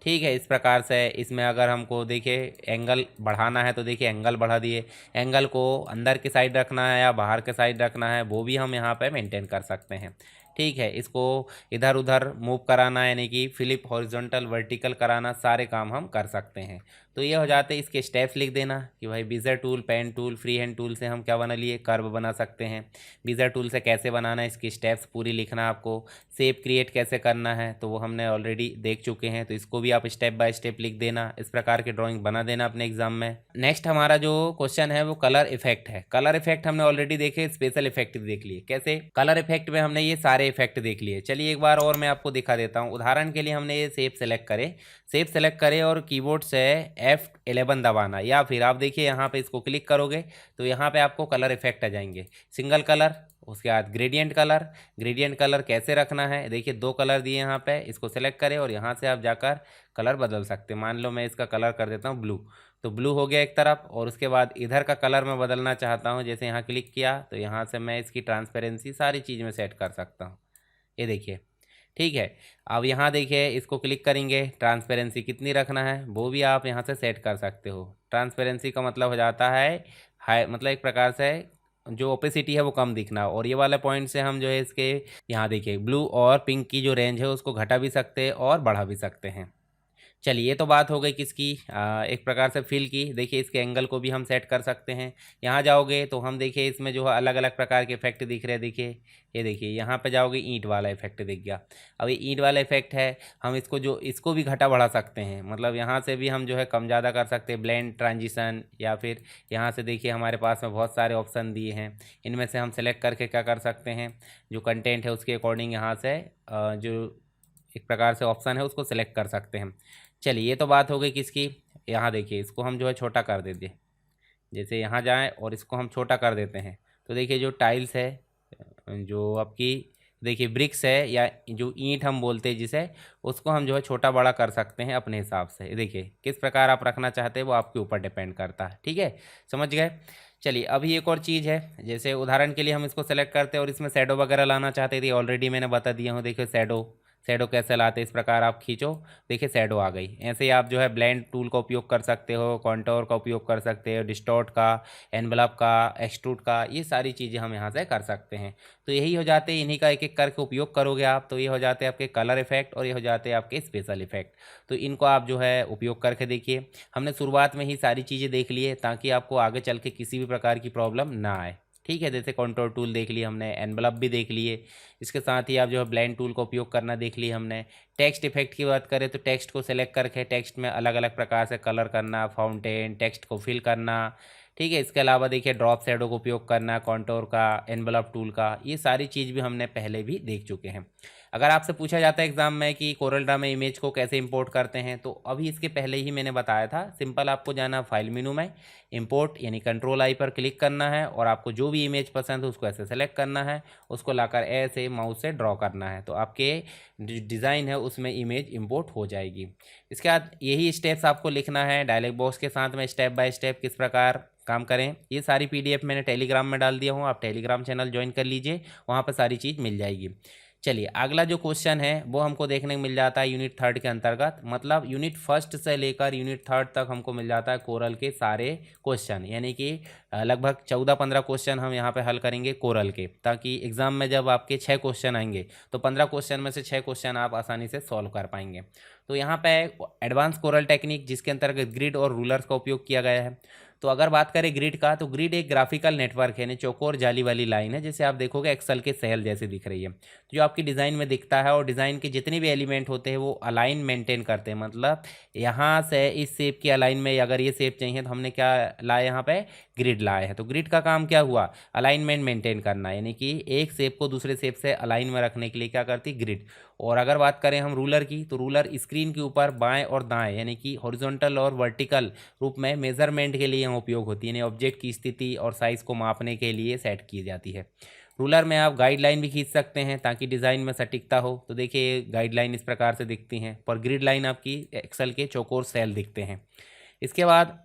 ठीक है, इस प्रकार से इसमें अगर हमको देखिए एंगल बढ़ाना है तो देखिए एंगल बढ़ा दिए। एंगल को अंदर की साइड रखना है या बाहर के साइड रखना है वो भी हम यहाँ पे मेंटेन कर सकते हैं। ठीक है, इसको इधर उधर मूव कराना यानी कि फ्लिप हॉरिजॉन्टल वर्टिकल कराना, सारे काम हम कर सकते हैं। तो ये हो जाते, इसके स्टेप्स लिख देना कि भाई Bezier tool, pen tool, freehand tool से हम क्या बना लिए, कर्व बना सकते हैं। बीजर टूल से कैसे बनाना है इसकी स्टेप्स पूरी लिखना आपको। शेप क्रिएट कैसे करना है तो वो हमने ऑलरेडी देख चुके हैं, तो इसको भी आप स्टेप बाय स्टेप लिख देना। इस प्रकार की ड्राइंग बना देना अपने एग्जाम में। नेक्स्ट हमारा जो क्वेश्चन है वो कलर इफेक्ट है। कलर इफेक्ट हमने ऑलरेडी देखे, स्पेशल इफेक्ट भी देख लिए। कैसे, कलर इफेक्ट में हमने ये सारे इफेक्ट देख लिए। चलिए एक बार और मैं आपको दिखा देता हूँ। उदाहरण के लिए हमने ये शेप सेलेक्ट करे, शेप सेलेक्ट करे और कीबोर्ड से F11 दबाना, या फिर आप देखिए यहाँ पे इसको क्लिक करोगे तो यहाँ पे आपको कलर इफेक्ट आ जाएंगे। सिंगल कलर, उसके बाद ग्रेडियंट कलर। ग्रेडियंट कलर कैसे रखना है, देखिए 2 कलर दिए यहाँ पे, इसको सेलेक्ट करें और यहाँ से आप जाकर कलर बदल सकते हैं। मान लो मैं इसका कलर कर देता हूँ ब्लू, तो ब्लू हो गया एक तरफ, और उसके बाद इधर का कलर मैं बदलना चाहता हूँ, जैसे यहाँ क्लिक किया तो यहाँ से मैं इसकी ट्रांसपेरेंसी सारी चीज़ में सेट कर सकता हूँ। ये देखिए, ठीक है। अब यहाँ देखिए इसको क्लिक करेंगे, ट्रांसपेरेंसी कितनी रखना है वो भी आप यहाँ से सेट कर सकते हो। ट्रांसपेरेंसी का मतलब हो जाता है हाई, मतलब एक प्रकार से जो ओपेसिटी है वो कम दिखना। और ये वाले पॉइंट से हम जो है इसके यहाँ देखिए ब्लू और पिंक की जो रेंज है उसको घटा भी सकते हैं और बढ़ा भी सकते हैं। चलिए, ये तो बात हो गई किसकी, एक प्रकार से फिल की। देखिए इसके एंगल को भी हम सेट कर सकते हैं। यहाँ जाओगे तो हम देखिए इसमें जो है अलग अलग प्रकार के इफेक्ट दिख रहे हैं। देखिए ये देखिए यहाँ पे जाओगे ईंट वाला इफेक्ट दिख गया। अब ये ईंट वाला इफेक्ट है, हम इसको भी घटा बढ़ा सकते हैं। मतलब यहाँ से भी हम जो है कम ज़्यादा कर सकते हैं, ब्लेंड, ट्रांजिशन, या फिर यहाँ से देखिए हमारे पास में बहुत सारे ऑप्शन दिए हैं। इनमें से हम सेलेक्ट करके क्या कर सकते हैं, जो कंटेंट है उसके अकॉर्डिंग यहाँ से जो एक प्रकार से ऑप्शन है उसको सेलेक्ट कर सकते हैं। चलिए, ये तो बात हो गई किसकी। यहाँ देखिए इसको हम जो है छोटा कर देते, जैसे यहाँ जाएं और इसको हम छोटा कर देते हैं तो देखिए जो टाइल्स है, जो आपकी देखिए ब्रिक्स है या जो ईंट हम बोलते हैं जिसे, उसको हम जो है छोटा बड़ा कर सकते हैं अपने हिसाब से। देखिए किस प्रकार आप रखना चाहते हैं वो आपके ऊपर डिपेंड करता है। ठीक है, समझ गए। चलिए अभी एक और चीज़ है, जैसे उदाहरण के लिए हम इसको सेलेक्ट करते हैं और इसमें शैडो वगैरह लाना चाहते थे, ऑलरेडी मैंने बता दिया हूँ। देखिए शैडो कैसे लाते, इस प्रकार आप खींचो, देखिए शैडो आ गई। ऐसे ही आप जो है ब्लेंड टूल का उपयोग कर सकते हो, कॉन्टोर का उपयोग कर सकते हो, डिस्टॉर्ट का, एनवलप का, एक्सट्रूड का, ये सारी चीज़ें हम यहाँ से कर सकते हैं। तो यही हो जाते हैं, इन्हीं का एक एक करके उपयोग करोगे आप तो ये हो जाते हैं आपके कलर इफेक्ट और ये हो जाते हैं आपके स्पेशल इफेक्ट। तो इनको आप जो है उपयोग करके देखिए। हमने शुरुआत में ही सारी चीज़ें देख ली है ताकि आपको आगे चल के किसी भी प्रकार की प्रॉब्लम ना आए। ठीक है, जैसे कंट्रोल टूल देख लिए हमने, एनवलप भी देख लिए, इसके साथ ही आप जो है ब्लेंड टूल का उपयोग करना देख लिए हमने। टेक्स्ट इफेक्ट की बात करें तो टेक्स्ट को सेलेक्ट करके टेक्स्ट में अलग अलग प्रकार से कलर करना, फाउंटेन, टेक्स्ट को फिल करना। ठीक है, इसके अलावा देखिए ड्रॉप शैडो का उपयोग करना, कॉन्टोर का, एनवलप टूल का, ये सारी चीज़ भी हमने पहले भी देख चुके हैं। अगर आपसे पूछा जाता है एग्जाम में कि कोरल ड्रा में इमेज को कैसे इंपोर्ट करते हैं तो अभी इसके पहले ही मैंने बताया था। सिंपल आपको जाना फाइल मेनू में, इंपोर्ट यानी कंट्रोल आई पर क्लिक करना है और आपको जो भी इमेज पसंद है उसको ऐसे सेलेक्ट करना है, उसको लाकर ऐसे माउस से ड्रॉ करना है तो आपके डिज़ाइन है उसमें इमेज इंपोर्ट हो जाएगी। इसके बाद यही स्टेप्स आपको लिखना है डायलॉग बॉक्स के साथ में, स्टेप बाय स्टेप किस प्रकार काम करें। ये सारी पीडीएफ मैंने टेलीग्राम में डाल दिया हूँ, आप टेलीग्राम चैनल ज्वाइन कर लीजिए, वहाँ पर सारी चीज़ मिल जाएगी। चलिए अगला जो क्वेश्चन है वो हमको देखने को मिल जाता है यूनिट 3 के अंतर्गत, मतलब यूनिट 1 से लेकर यूनिट 3 तक हमको मिल जाता है कोरल के सारे क्वेश्चन, यानी कि लगभग 14-15 क्वेश्चन हम यहाँ पे हल करेंगे कोरल के, ताकि एग्जाम में जब आपके 6 क्वेश्चन आएंगे तो 15 क्वेश्चन में से 6 क्वेश्चन आप आसानी से सॉल्व कर पाएंगे। तो यहाँ पे एडवांस कोरल टेक्निक जिसके अंतर्गत ग्रिड और रूलर्स का उपयोग किया गया है। तो अगर बात करें ग्रिड का तो ग्रिड एक ग्राफिकल नेटवर्क है, यानी चौकोर जाली वाली लाइन है, जैसे आप देखोगे एक्सेल के सेल जैसे दिख रही है, जो आपकी डिज़ाइन में दिखता है। और डिज़ाइन के जितने भी एलिमेंट होते हैं वो अलाइन मेंटेन करते हैं, मतलब यहाँ से इस शेप की अलाइन में अगर ये शेप चाहिए तो हमने क्या लाया, यहाँ पे ग्रिड लाए हैं। तो ग्रिड का काम क्या हुआ, अलाइनमेंट मेंटेन करना, यानी कि एक शेप को दूसरे शेप से अलाइन में रखने के लिए क्या करती ग्रिड। और अगर बात करें हम रूलर की, तो रूलर स्क्रीन के ऊपर बाएं और दाएं यानी कि हॉरिजॉन्टल और वर्टिकल रूप में मेजरमेंट के लिए यहाँ उपयोग होती है, यानी ऑब्जेक्ट की स्थिति और साइज़ को मापने के लिए सेट की जाती है। रूलर में आप गाइडलाइन भी खींच सकते हैं ताकि डिज़ाइन में सटीकता हो। तो देखिए गाइडलाइन इस प्रकार से दिखती हैं, पर ग्रिड लाइन आपकी एक्सेल के चौकोर सेल दिखते हैं। इसके बाद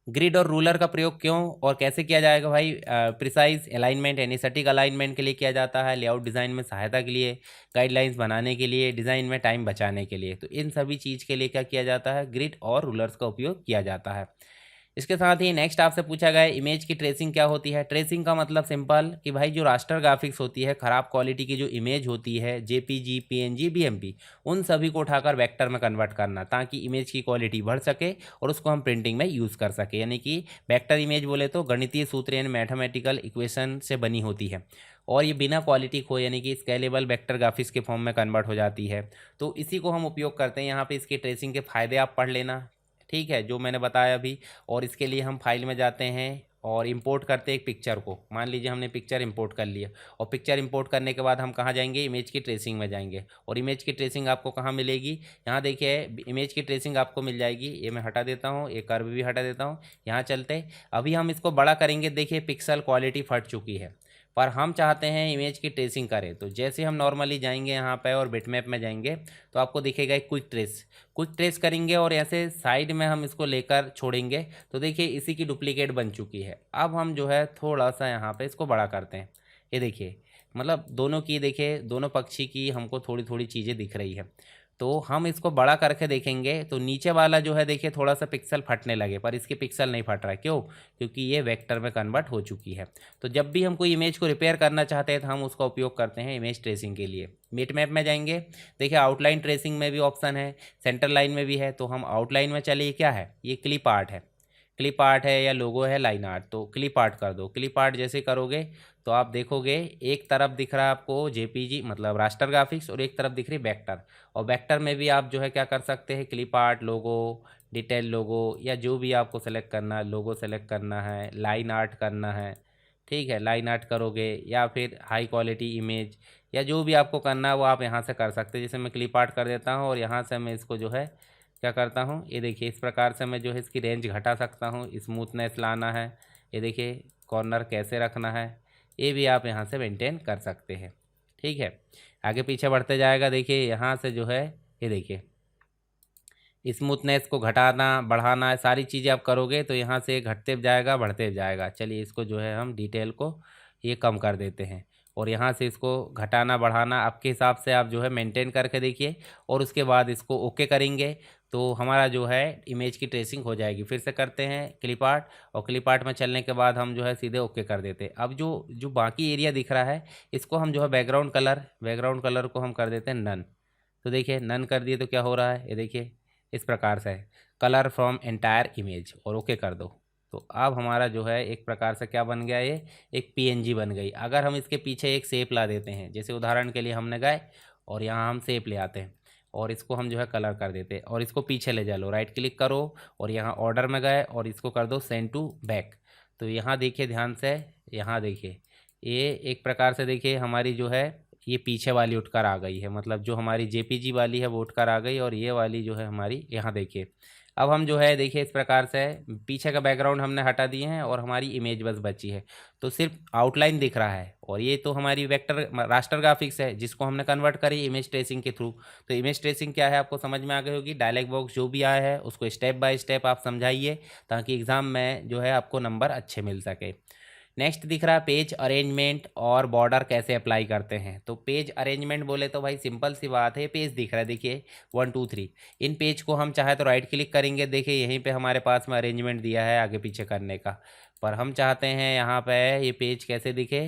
ग्रिड और रूलर का प्रयोग क्यों और कैसे किया जाएगा भाई? प्रिसाइज अलाइनमेंट यानी सटीक अलाइनमेंट के लिए किया जाता है, लेआउट डिज़ाइन में सहायता के लिए, गाइडलाइंस बनाने के लिए, डिज़ाइन में टाइम बचाने के लिए। तो इन सभी चीज़ के लिए क्या किया जाता है? ग्रिड और रूलर्स का उपयोग किया जाता है। इसके साथ ही नेक्स्ट आपसे पूछा गया इमेज की ट्रेसिंग क्या होती है। ट्रेसिंग का मतलब सिंपल कि भाई जो रास्टर ग्राफिक्स होती है, ख़राब क्वालिटी की जो इमेज होती है, जेपीजी, पीएनजी, बीएमपी, उन सभी को उठाकर वेक्टर में कन्वर्ट करना ताकि इमेज की क्वालिटी बढ़ सके और उसको हम प्रिंटिंग में यूज़ कर सके। यानी कि वेक्टर इमेज बोले तो गणितीय सूत्र यानी मैथमेटिकल इक्वेशन से बनी होती है और ये बिना क्वालिटी खो यानी कि स्केलेबल वेक्टर ग्राफिक्स के फॉर्म में कन्वर्ट हो जाती है। तो इसी को हम उपयोग करते हैं। यहाँ पे इसके ट्रेसिंग के फ़ायदे आप पढ़ लेना, ठीक है, जो मैंने बताया अभी। और इसके लिए हम फाइल में जाते हैं और इंपोर्ट करते हैं एक पिक्चर को। मान लीजिए हमने पिक्चर इंपोर्ट कर लिया और पिक्चर इंपोर्ट करने के बाद हम कहाँ जाएंगे? इमेज की ट्रेसिंग में जाएंगे। और इमेज की ट्रेसिंग आपको कहाँ मिलेगी? यहाँ देखिए इमेज की ट्रेसिंग आपको मिल जाएगी। ये मैं हटा देता हूँ, ये कर्व भी हटा देता हूँ। यहाँ चलते अभी हम इसको बड़ा करेंगे। देखिए पिक्सल क्वालिटी फट चुकी है, पर हम चाहते हैं इमेज की ट्रेसिंग करें। तो जैसे हम नॉर्मली जाएंगे यहाँ पे और बिटमैप में जाएंगे तो आपको दिखेगा एक क्विक ट्रेस करेंगे और ऐसे साइड में हम इसको लेकर छोड़ेंगे। तो देखिए इसी की डुप्लीकेट बन चुकी है। अब हम जो है थोड़ा सा यहाँ पे इसको बड़ा करते हैं। ये देखिए मतलब दोनों की, देखिए दोनों पक्षी की हमको थोड़ी थोड़ी चीज़ें दिख रही है। तो हम इसको बड़ा करके देखेंगे तो नीचे वाला जो है देखिए थोड़ा सा पिक्सल फटने लगे, पर इसके पिक्सल नहीं फट रहा है। क्यों? क्योंकि ये वेक्टर में कन्वर्ट हो चुकी है। तो जब भी हम कोई इमेज को रिपेयर करना चाहते हैं तो हम उसका उपयोग करते हैं इमेज ट्रेसिंग के लिए। बिट मैप में जाएंगे, देखिए आउटलाइन ट्रेसिंग में भी ऑप्शन है, सेंटर लाइन में भी है। तो हम आउटलाइन में चलिए, क्या है ये? क्लिप आर्ट है। क्लिप आर्ट है या लोगो है, लाइन आर्ट। तो क्लिप आर्ट कर दो। क्लिप आर्ट जैसे करोगे तो आप देखोगे एक तरफ दिख रहा है आपको जेपीजी मतलब रास्टर ग्राफिक्स और एक तरफ दिख रही वेक्टर। और वेक्टर में भी आप जो है क्या कर सकते हैं? क्लिप आर्ट, लोगो, डिटेल लोगो या जो भी आपको सेलेक्ट करना है, लोगो सेलेक्ट करना है, लाइन आर्ट करना है, ठीक है, लाइन आर्ट करोगे या फिर हाई क्वालिटी इमेज या जो भी आपको करना है वो आप यहाँ से कर सकते हैं। जैसे मैं क्लिप आर्ट कर देता हूँ और यहाँ से मैं इसको जो है क्या करता हूँ, ये देखिए इस प्रकार से मैं जो है इसकी रेंज घटा सकता हूँ, स्मूथनेस लाना है, ये देखिए कॉर्नर कैसे रखना है, ये भी आप यहाँ से मेंटेन कर सकते हैं। ठीक है, आगे पीछे बढ़ते जाएगा। देखिए यहाँ से जो है ये देखिए स्मूथनेस को घटाना बढ़ाना सारी चीज़ें आप करोगे तो यहाँ से घटते जाएगा बढ़ते जाएगा। चलिए इसको जो है हम डिटेल को ये कम कर देते हैं और यहाँ से इसको घटाना बढ़ाना आपके हिसाब से आप जो है मेंटेन करके देखिए और उसके बाद इसको ओके करेंगे तो हमारा जो है इमेज की ट्रेसिंग हो जाएगी। फिर से करते हैं क्लिप आर्ट और क्लिप आर्ट में चलने के बाद हम जो है सीधे ओके कर देते हैं। अब जो जो बाकी एरिया दिख रहा है इसको हम जो है बैकग्राउंड कलर को हम कर देते हैं नन। तो देखिए नन कर दिए तो क्या हो रहा है, ये देखिए इस प्रकार से कलर फ्रॉम एंटायर इमेज और ओके कर दो। तो अब हमारा जो है एक प्रकार से क्या बन गया, ये एक पीएनजी बन गई। अगर हम इसके पीछे एक शेप ला देते हैं, जैसे उदाहरण के लिए हमने गए और यहाँ हम शेप ले आते हैं और इसको हम जो है कलर कर देते हैं और इसको पीछे ले जा लो, राइट क्लिक करो और यहाँ ऑर्डर में गए और इसको कर दो सेंड टू बैक। तो यहाँ देखिए ध्यान से, यहाँ देखिए ये एक प्रकार से देखिए हमारी जो है ये पीछे वाली उठकर आ गई है, मतलब जो हमारी जेपीजी वाली है वो उठकर आ गई और ये वाली जो है हमारी यहाँ देखिए। अब हम जो है देखिए इस प्रकार से पीछे का बैकग्राउंड हमने हटा दिए हैं और हमारी इमेज बस बची है। तो सिर्फ आउटलाइन दिख रहा है और ये तो हमारी वेक्टर रास्टर ग्राफिक्स है जिसको हमने कन्वर्ट करी इमेज ट्रेसिंग के थ्रू। तो इमेज ट्रेसिंग क्या है आपको समझ में आ गई होगी। डायलॉग बॉक्स जो भी आया है उसको स्टेप बाय स्टेप आप समझाइए ताकि एग्ज़ाम में जो है आपको नंबर अच्छे मिल सके। नेक्स्ट दिख रहा है पेज अरेंजमेंट और बॉर्डर कैसे अप्लाई करते हैं। तो पेज अरेंजमेंट बोले तो भाई सिंपल सी बात है, पेज दिख रहा है देखिए 1 2 3। इन पेज को हम चाहे तो राइट क्लिक करेंगे, देखिए यहीं पे हमारे पास में अरेंजमेंट दिया है आगे पीछे करने का। पर हम चाहते हैं यहाँ पे ये पेज कैसे दिखे,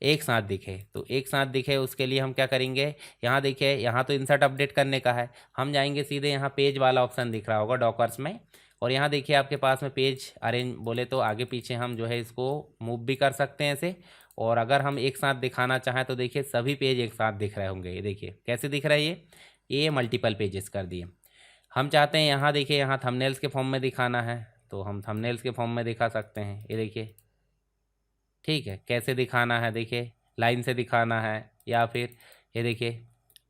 एक साथ दिखे। तो एक साथ दिखे उसके लिए हम क्या करेंगे, यहाँ देखिए यहाँ तो इंसर्ट अपडेट करने का है, हम जाएंगे सीधे यहाँ पेज वाला ऑप्शन दिख रहा होगा डॉकर्स में और यहाँ देखिए आपके पास में पेज अरेंज बोले तो आगे पीछे हम जो है इसको मूव भी कर सकते हैं ऐसे। और अगर हम एक साथ दिखाना चाहें तो देखिए सभी पेज एक साथ दिख रहे होंगे। ये देखिए कैसे दिख रहा है, ये मल्टीपल पेजेस कर दिए। हम चाहते हैं यहाँ देखिए यहाँ थंबनेल्स के फॉर्म में दिखाना है तो हम थंबनेल्स के फॉर्म में दिखा सकते हैं। ये देखिए ठीक है कैसे दिखाना है, देखिए लाइन से दिखाना है या फिर ये देखिए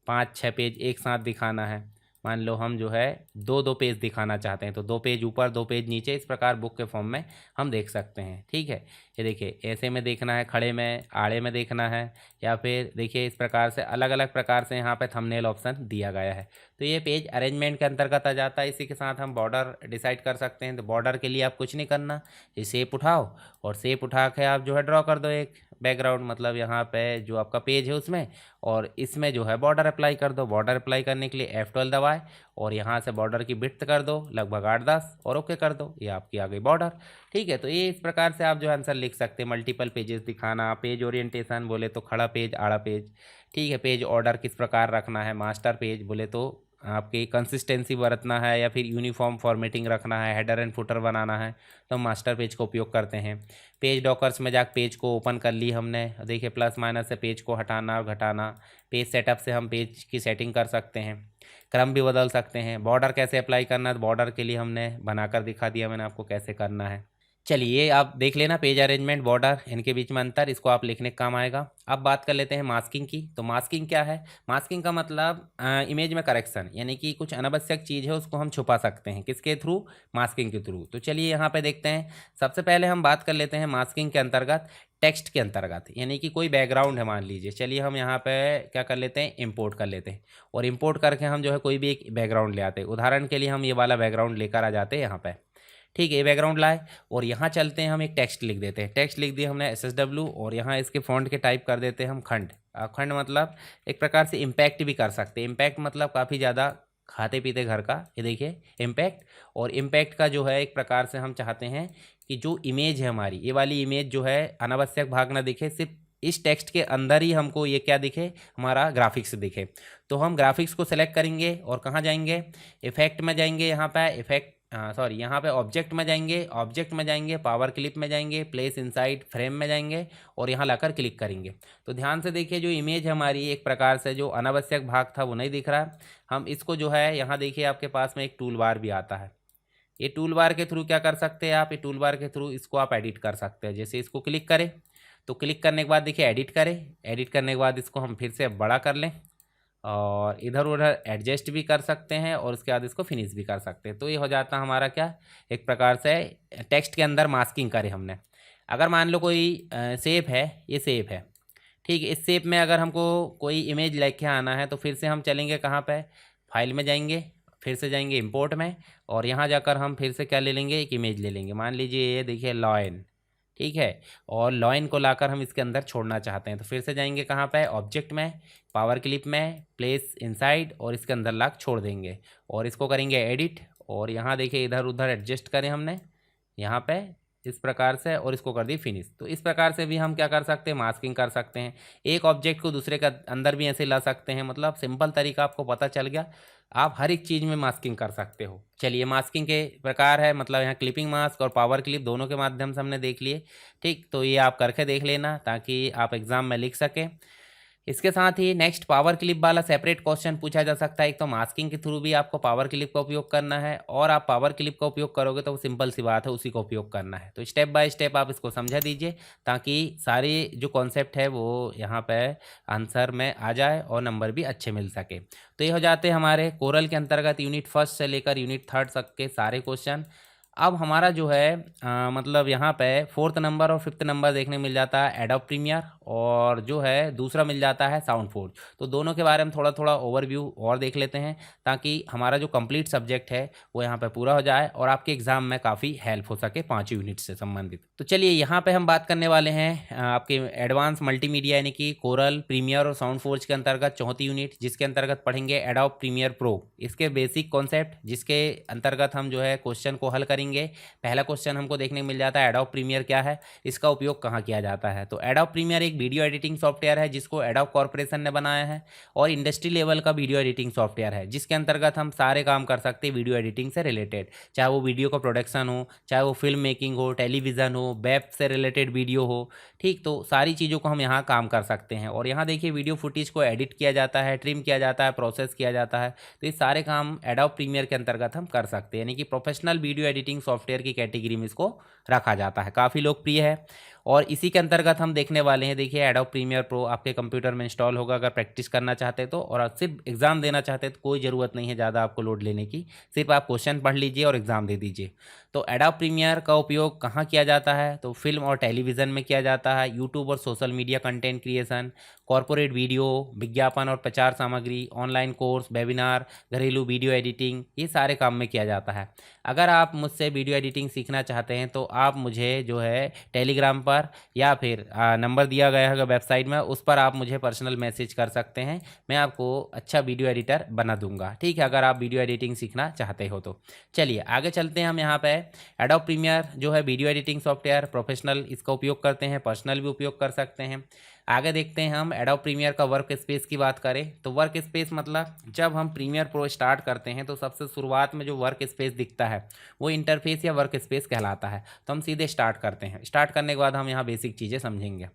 5-6 पेज एक साथ दिखाना है, मान लो हम जो है 2-2 पेज दिखाना चाहते हैं तो 2 पेज ऊपर 2 पेज नीचे, इस प्रकार बुक के फॉर्म में हम देख सकते हैं। ठीक है, ये देखिए ऐसे में देखना है, खड़े में, आड़े में देखना है, या फिर देखिए इस प्रकार से अलग अलग प्रकार से यहाँ पे थंबनेल ऑप्शन दिया गया है। तो ये पेज अरेंजमेंट के अंतर्गत आ जाता है। इसी के साथ हम बॉर्डर डिसाइड कर सकते हैं। तो बॉर्डर के लिए आप कुछ नहीं करना, ये शेप उठाओ और शेप उठा के आप जो है ड्रॉ कर दो एक बैकग्राउंड, मतलब यहाँ पे जो आपका पेज है उसमें, और इसमें जो है बॉर्डर अप्लाई कर दो। बॉर्डर अप्लाई करने के लिए F12 दबाए और यहाँ से बॉर्डर की विड्थ कर दो लगभग 8-10 और ओके कर दो, ये आपकी आ गई बॉर्डर। ठीक है, तो ये इस प्रकार से आप जो है आंसर लिख सकते हैं। मल्टीपल पेजेस दिखाना, पेज ओरिएंटेशन बोले तो खड़ा पेज, आड़ा पेज। ठीक है, पेज ऑर्डर किस प्रकार रखना है, मास्टर पेज बोले तो आपकी कंसिस्टेंसी बरतना है या फिर यूनिफॉर्म फॉर्मेटिंग रखना है, हेडर एंड फुटर बनाना है तो मास्टर पेज का उपयोग करते हैं। पेज डॉकर्स में जाकर पेज को ओपन कर ली हमने, देखिए प्लस माइनस से पेज को हटाना और घटाना। पेज सेटअप से हम पेज की सेटिंग कर सकते हैं, क्रम भी बदल सकते हैं। बॉर्डर कैसे अप्लाई करना है, तो बॉर्डर के लिए हमने बनाकर दिखा दिया मैंने आपको कैसे करना है। चलिए आप देख लेना, पेज अरेंजमेंट, बॉर्डर, इनके बीच में अंतर, इसको आप लिखने का काम आएगा। अब बात कर लेते हैं मास्किंग की। तो मास्किंग क्या है? मास्किंग का मतलब इमेज में करेक्शन, यानी कि कुछ अनावश्यक चीज़ है उसको हम छुपा सकते हैं, किसके थ्रू? मास्किंग के थ्रू। तो चलिए यहाँ पे देखते हैं। सबसे पहले हम बात कर लेते हैं मास्किंग के अंतर्गत टेक्स्ट के अंतर्गत, यानी कि कोई बैकग्राउंड है मान लीजिए। चलिए हम यहाँ पे क्या कर लेते हैं, इंपोर्ट कर लेते हैं और इंपोर्ट करके हम जो है कोई भी एक बैकग्राउंड ले आते हैं। उदाहरण के लिए हम ये वाला बैकग्राउंड लेकर आ जाते हैं यहाँ पे। ठीक है, ये बैकग्राउंड लाए और यहाँ चलते हैं, हम एक टेक्स्ट लिख देते हैं। टेक्स्ट लिख दिया हमने SSW और यहाँ इसके फॉन्ट के टाइप कर देते हैं हम खंड। खंड मतलब एक प्रकार से इम्पैक्ट भी कर सकते हैं। इम्पैक्ट मतलब काफ़ी ज़्यादा खाते पीते घर का, ये देखिए इम्पैक्ट। और इम्पैक्ट का जो है एक प्रकार से हम चाहते हैं कि जो इमेज है हमारी, ये वाली इमेज जो है अनावश्यक भाग ना दिखे, सिर्फ इस टेक्स्ट के अंदर ही हमको ये क्या दिखे, हमारा ग्राफिक्स दिखे। तो हम ग्राफिक्स को सेलेक्ट करेंगे और कहाँ जाएंगे, इफेक्ट में जाएंगे, यहाँ पे इफेक्ट यहाँ पे ऑब्जेक्ट में जाएंगे, ऑब्जेक्ट में जाएंगे, पावर क्लिप में जाएंगे, प्लेस इनसाइड फ्रेम में जाएंगे और यहाँ लाकर क्लिक करेंगे। तो ध्यान से देखिए, जो इमेज हमारी एक प्रकार से जो अनावश्यक भाग था वो नहीं दिख रहा। हम इसको जो है यहाँ देखिए आपके पास में एक टूल बार भी आता है। ये टूल बार के थ्रू क्या कर सकते हैं आप, ये टूल बार के थ्रू इसको आप एडिट कर सकते हैं। जैसे इसको क्लिक करें तो क्लिक करने के बाद देखिए एडिट करें, एडिट करने के बाद इसको हम फिर से बड़ा कर लें और इधर उधर एडजस्ट भी कर सकते हैं और उसके बाद इसको फिनिश भी कर सकते हैं। तो ये हो जाता हमारा क्या, एक प्रकार से टेक्स्ट के अंदर मास्किंग करें हमने। अगर मान लो कोई शेप है, ये शेप है, ठीक है, इस शेप में अगर हमको कोई इमेज लेके आना है तो फिर से हम चलेंगे कहाँ पे, फाइल में जाएंगे, फिर से जाएंगे इंपोर्ट में और यहाँ जाकर हम फिर से क्या ले लेंगे, एक इमेज ले लेंगे। मान लीजिए ये देखिए लॉयन, ठीक है, और लॉइन को लाकर हम इसके अंदर छोड़ना चाहते हैं तो फिर से जाएंगे कहाँ पे, ऑब्जेक्ट में, पावर क्लिप में, प्लेस इनसाइड और इसके अंदर लाक छोड़ देंगे और इसको करेंगे एडिट और यहाँ देखिए इधर उधर एडजस्ट करें हमने यहाँ पे इस प्रकार से और इसको कर दी फिनिश। तो इस प्रकार से भी हम क्या कर सकते हैं, मास्किंग कर सकते हैं। एक ऑब्जेक्ट को दूसरे का अंदर भी ऐसे ला सकते हैं, मतलब सिंपल तरीका आपको पता चल गया, आप हर एक चीज़ में मास्किंग कर सकते हो। चलिए मास्किंग के प्रकार है, मतलब यहाँ क्लिपिंग मास्क और पावर क्लिप दोनों के माध्यम से हमने देख लिए। ठीक, तो ये आप करके देख लेना ताकि आप एग्ज़ाम में लिख सकें। इसके साथ ही नेक्स्ट पावर क्लिप वाला सेपरेट क्वेश्चन पूछा जा सकता है। एक तो मास्किंग के थ्रू भी आपको पावर क्लिप का उपयोग करना है और आप पावर क्लिप का उपयोग करोगे तो सिंपल सी बात है, उसी का उपयोग करना है। तो स्टेप बाय स्टेप आप इसको समझा दीजिए ताकि सारी जो कॉन्सेप्ट है वो यहाँ पे आंसर में आ जाए और नंबर भी अच्छे मिल सके। तो ये हो जाते हैं हमारे कोरल के अंतर्गत यूनिट 1 से लेकर यूनिट 3 तक के सारे क्वेश्चन। अब हमारा जो है मतलब यहाँ पे 4th नंबर और 5th नंबर देखने मिल जाता है एडोब प्रीमियर और जो है दूसरा मिल जाता है साउंड फोर्ज। तो दोनों के बारे में थोड़ा थोड़ा ओवरव्यू और देख लेते हैं ताकि हमारा जो कंप्लीट सब्जेक्ट है वो यहाँ पे पूरा हो जाए और आपके एग्जाम में काफ़ी हेल्प हो सके 5 यूनिट से संबंधित। तो चलिए यहाँ पे हम बात करने वाले हैं आपके एडवांस मल्टीमीडिया यानी कि कोरल, प्रीमियर और साउंड फोर्ज के अंतर्गत 4th यूनिट, जिसके अंतर्गत पढ़ेंगे एडोब प्रीमियर प्रो, इसके बेसिक कॉन्सेप्ट, जिसके अंतर्गत हम जो है क्वेश्चन को हल करेंगे। पहला क्वेश्चन हमको देखने को मिल जाता है एडोब प्रीमियर क्या है, इसका उपयोग कहाँ किया जाता है। तो एडोब प्रीमियर एक वीडियो एडिटिंग सॉफ्टवेयर है जिसको एडोब कॉर्पोरेशन ने बनाया है और इंडस्ट्री लेवल का वीडियो एडिटिंग सॉफ्टवेयर है जिसके अंतर्गत हम सारे काम कर सकते हैं वीडियो एडिटिंग से रिलेटेड, चाहे वो वीडियो का प्रोडक्शन हो, चाहे वो फिल्म मेकिंग हो, टेलीविज़न हो, वेब से रिलेटेड वीडियो हो। ठीक, तो सारी चीज़ों को हम यहाँ काम कर सकते हैं और यहाँ देखिए वीडियो फुटेज को एडिट किया जाता है, ट्रिम किया जाता है, प्रोसेस किया जाता है। तो ये सारे काम एडोब प्रीमियर के अंतर्गत हम कर सकते हैं, यानी कि प्रोफेशनल वीडियो एडिटिंग सॉफ्टवेयर की कैटेगरी में इसको रखा जाता है, काफ़ी लोकप्रिय है। और इसी के अंतर्गत हम देखने वाले हैं, देखिए एडोब प्रीमियर प्रो आपके कंप्यूटर में इंस्टॉल होगा अगर प्रैक्टिस करना चाहते हैं तो, और आप सिर्फ एग्जाम देना चाहते हैं तो कोई ज़रूरत नहीं है ज़्यादा आपको लोड लेने की, सिर्फ आप क्वेश्चन पढ़ लीजिए और एग्ज़ाम दे दीजिए। तो एडोब प्रीमियर का उपयोग कहाँ किया जाता है, तो फिल्म और टेलीविज़न में किया जाता है, यूट्यूब और social media content creation, corporate video, विज्ञापन और प्रचार सामग्री, ऑनलाइन कोर्स, वेबिनार, घरेलू वीडियो एडिटिंग, ये सारे काम में किया जाता है। अगर आप मुझसे वीडियो एडिटिंग सीखना चाहते हैं तो आप मुझे जो है टेलीग्राम पर या फिर नंबर दिया गया है वेबसाइट में, उस पर आप मुझे पर्सनल मैसेज कर सकते हैं, मैं आपको अच्छा वीडियो एडिटर बना दूंगा, ठीक है, अगर आप वीडियो एडिटिंग सीखना चाहते हो तो। चलिए आगे चलते हैं हम यहाँ पे। एडोब प्रीमियर जो है वीडियो एडिटिंग सॉफ्टवेयर, प्रोफेशनल इसका उपयोग करते हैं, पर्सनल भी उपयोग कर सकते हैं। आगे देखते हैं हम एडोब प्रीमियर का वर्क स्पेस की बात करें तो वर्क स्पेस मतलब जब हम प्रीमियर प्रो स्टार्ट करते हैं तो सबसे शुरुआत में जो वर्क स्पेस दिखता है वो इंटरफेस या वर्क स्पेस कहलाता है। तो हम सीधे स्टार्ट करते हैं, स्टार्ट करने के बाद हम यहाँ बेसिक चीज़ें समझेंगे।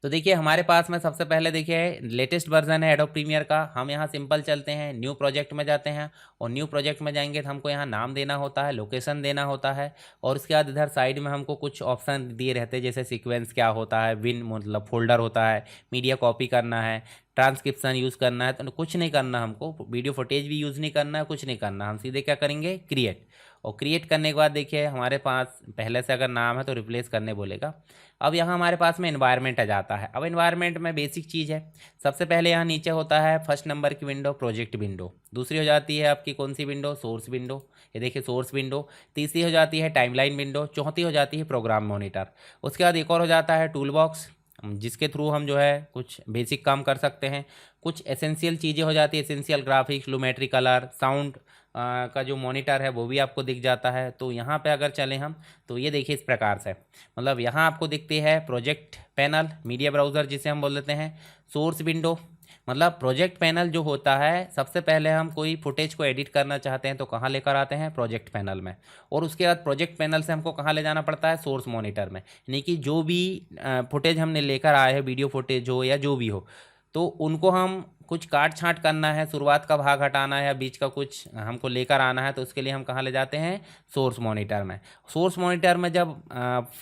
तो देखिए हमारे पास में सबसे पहले देखिए लेटेस्ट वर्जन है एडोब प्रीमियर का, हम यहाँ सिंपल चलते हैं, न्यू प्रोजेक्ट में जाते हैं और न्यू प्रोजेक्ट में जाएंगे तो हमको यहाँ नाम देना होता है, लोकेशन देना होता है, और उसके बाद इधर साइड में हमको कुछ ऑप्शन दिए रहते हैं जैसे सीक्वेंस क्या होता है, विन मतलब फोल्डर होता है, मीडिया कॉपी करना है, ट्रांसक्रिप्शन यूज़ करना है, तो कुछ नहीं करना हमको, वीडियो फुटेज भी यूज़ नहीं करना है, कुछ नहीं करना, हम सीधे क्या करेंगे क्रिएट। और क्रिएट करने के बाद देखिए हमारे पास पहले से अगर नाम है तो रिप्लेस करने बोलेगा। अब यहाँ हमारे पास में एनवायरनमेंट आ जाता है। अब एनवायरनमेंट में बेसिक चीज़ है, सबसे पहले यहाँ नीचे होता है फर्स्ट नंबर की विंडो प्रोजेक्ट विंडो, दूसरी हो जाती है आपकी कौन सी विंडो, सोर्स विंडो, ये देखिए सोर्स विंडो, तीसरी हो जाती है टाइमलाइन विंडो, चौथी हो जाती है प्रोग्राम मॉनिटर। उसके बाद एक और हो जाता है टूल बॉक्स जिसके थ्रू हम जो है कुछ बेसिक काम कर सकते हैं। कुछ एसेंशियल चीज़ें हो जाती है, एसेंशियल ग्राफिक्स, लूमेट्री कलर, साउंड का जो मॉनिटर है वो भी आपको दिख जाता है। तो यहाँ पे अगर चलें हम तो ये देखिए इस प्रकार से, मतलब यहाँ आपको दिखती है प्रोजेक्ट पैनल, मीडिया ब्राउज़र जिसे हम बोल देते हैं, सोर्स विंडो, मतलब प्रोजेक्ट पैनल जो होता है सबसे पहले हम कोई फुटेज को एडिट करना चाहते हैं तो कहाँ लेकर आते हैं, प्रोजेक्ट पैनल में, और उसके बाद प्रोजेक्ट पैनल से हमको कहाँ ले जाना पड़ता है, सोर्स मॉनिटर में। यानी कि जो भी फुटेज हमने लेकर आए हैं, वीडियो फुटेज हो या जो भी हो, तो उनको हम कुछ काट छाँट करना है, शुरुआत का भाग हटाना है या बीच का कुछ हमको लेकर आना है, तो उसके लिए हम कहाँ ले जाते हैं, सोर्स मॉनिटर में। सोर्स मॉनिटर में जब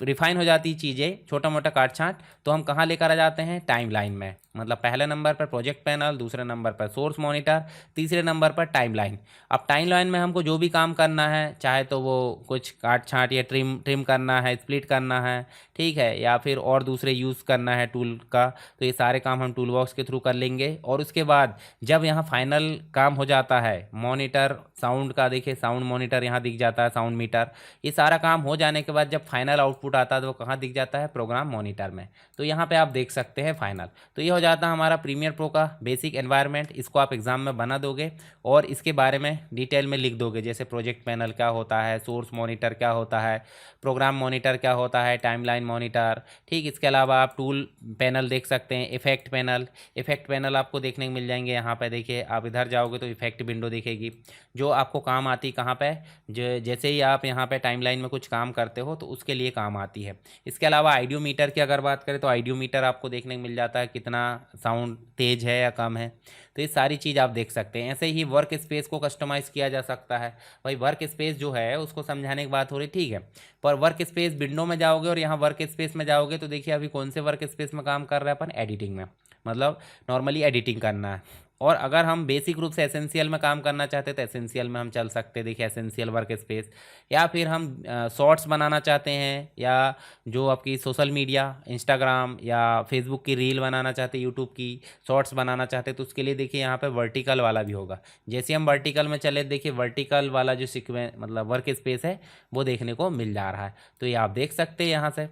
रिफाइन हो जाती चीज़ें, छोटा मोटा काट छाँट, तो हम कहाँ लेकर आ जाते हैं, टाइमलाइन में। मतलब पहले नंबर पर प्रोजेक्ट पैनल, दूसरे नंबर पर सोर्स मॉनिटर, तीसरे नंबर पर टाइमलाइन। अब टाइमलाइन में हमको जो भी काम करना है, चाहे तो वो कुछ काट छाँट या ट्रिम करना है, स्प्लिट करना है, ठीक है, या फिर और दूसरे यूज़ करना है टूल का, तो ये सारे काम हम टूल बॉक्स के थ्रू कर लेंगे। और उसके बाद जब यहाँ फाइनल काम हो जाता है, मॉनिटर साउंड का देखिए, साउंड मॉनिटर यहाँ दिख जाता है, साउंड मीटर, ये सारा काम हो जाने के बाद जब फाइनल आउटपुट आता है तो वो कहाँ दिख जाता है, प्रोग्राम मॉनिटर में। तो यहाँ पे आप देख सकते हैं फाइनल। तो ये हो जाता है हमारा प्रीमियर प्रो का बेसिक एनवायरनमेंट। इसको आप एग्जाम में बना दोगे और इसके बारे में डिटेल में लिख दोगे, जैसे प्रोजेक्ट पैनल क्या होता है, सोर्स मॉनिटर क्या होता है, प्रोग्राम मॉनिटर क्या होता है, टाइमलाइन मॉनिटर, ठीक। इसके अलावा आप टूल पैनल देख सकते हैं, इफेक्ट पैनल, इफेक्ट पैनल आपको देखने को मिल जाएंगे। यहाँ पे देखिए आप इधर जाओगे तो इफेक्ट विंडो दिखेगी जो आपको काम आती कहाँ पे, जो जैसे ही आप यहाँ पे टाइमलाइन में कुछ काम करते हो तो उसके लिए काम आती है। इसके अलावा आइडियो मीटर की अगर बात करें तो आइडियो मीटर आपको देखने को मिल जाता है, कितना साउंड तेज है या कम है, तो ये सारी चीज़ आप देख सकते हैं। ऐसे ही वर्क स्पेस को कस्टमाइज़ किया जा सकता है। भाई वर्क स्पेस जो है उसको समझाने की बात हो रही, ठीक है, पर वर्क स्पेस विंडो में जाओगे और यहाँ वर्क स्पेस में जाओगे तो देखिए अभी कौन से वर्क स्पेस में काम कर रहे हैं अपन, एडिटिंग में, मतलब नॉर्मली एडिटिंग करना है। और अगर हम बेसिक रूप से एसेंशियल में काम करना चाहते हैं तो एसेंशियल में हम चल सकते हैं, देखिए एसेंशियल वर्क स्पेस। या फिर हम शॉर्ट्स बनाना चाहते हैं या जो आपकी सोशल मीडिया, इंस्टाग्राम या फेसबुक की रील बनाना चाहते हैं, यूट्यूब की शॉर्ट्स बनाना चाहते हैं, तो उसके लिए देखिए यहाँ पे वर्टिकल वाला भी होगा। जैसे हम वर्टिकल में चले देखिए वर्टिकल वाला जो सीक्वेंस मतलब वर्क स्पेस है वो देखने को मिल जा रहा है, तो ये आप देख सकते हैं यहाँ से।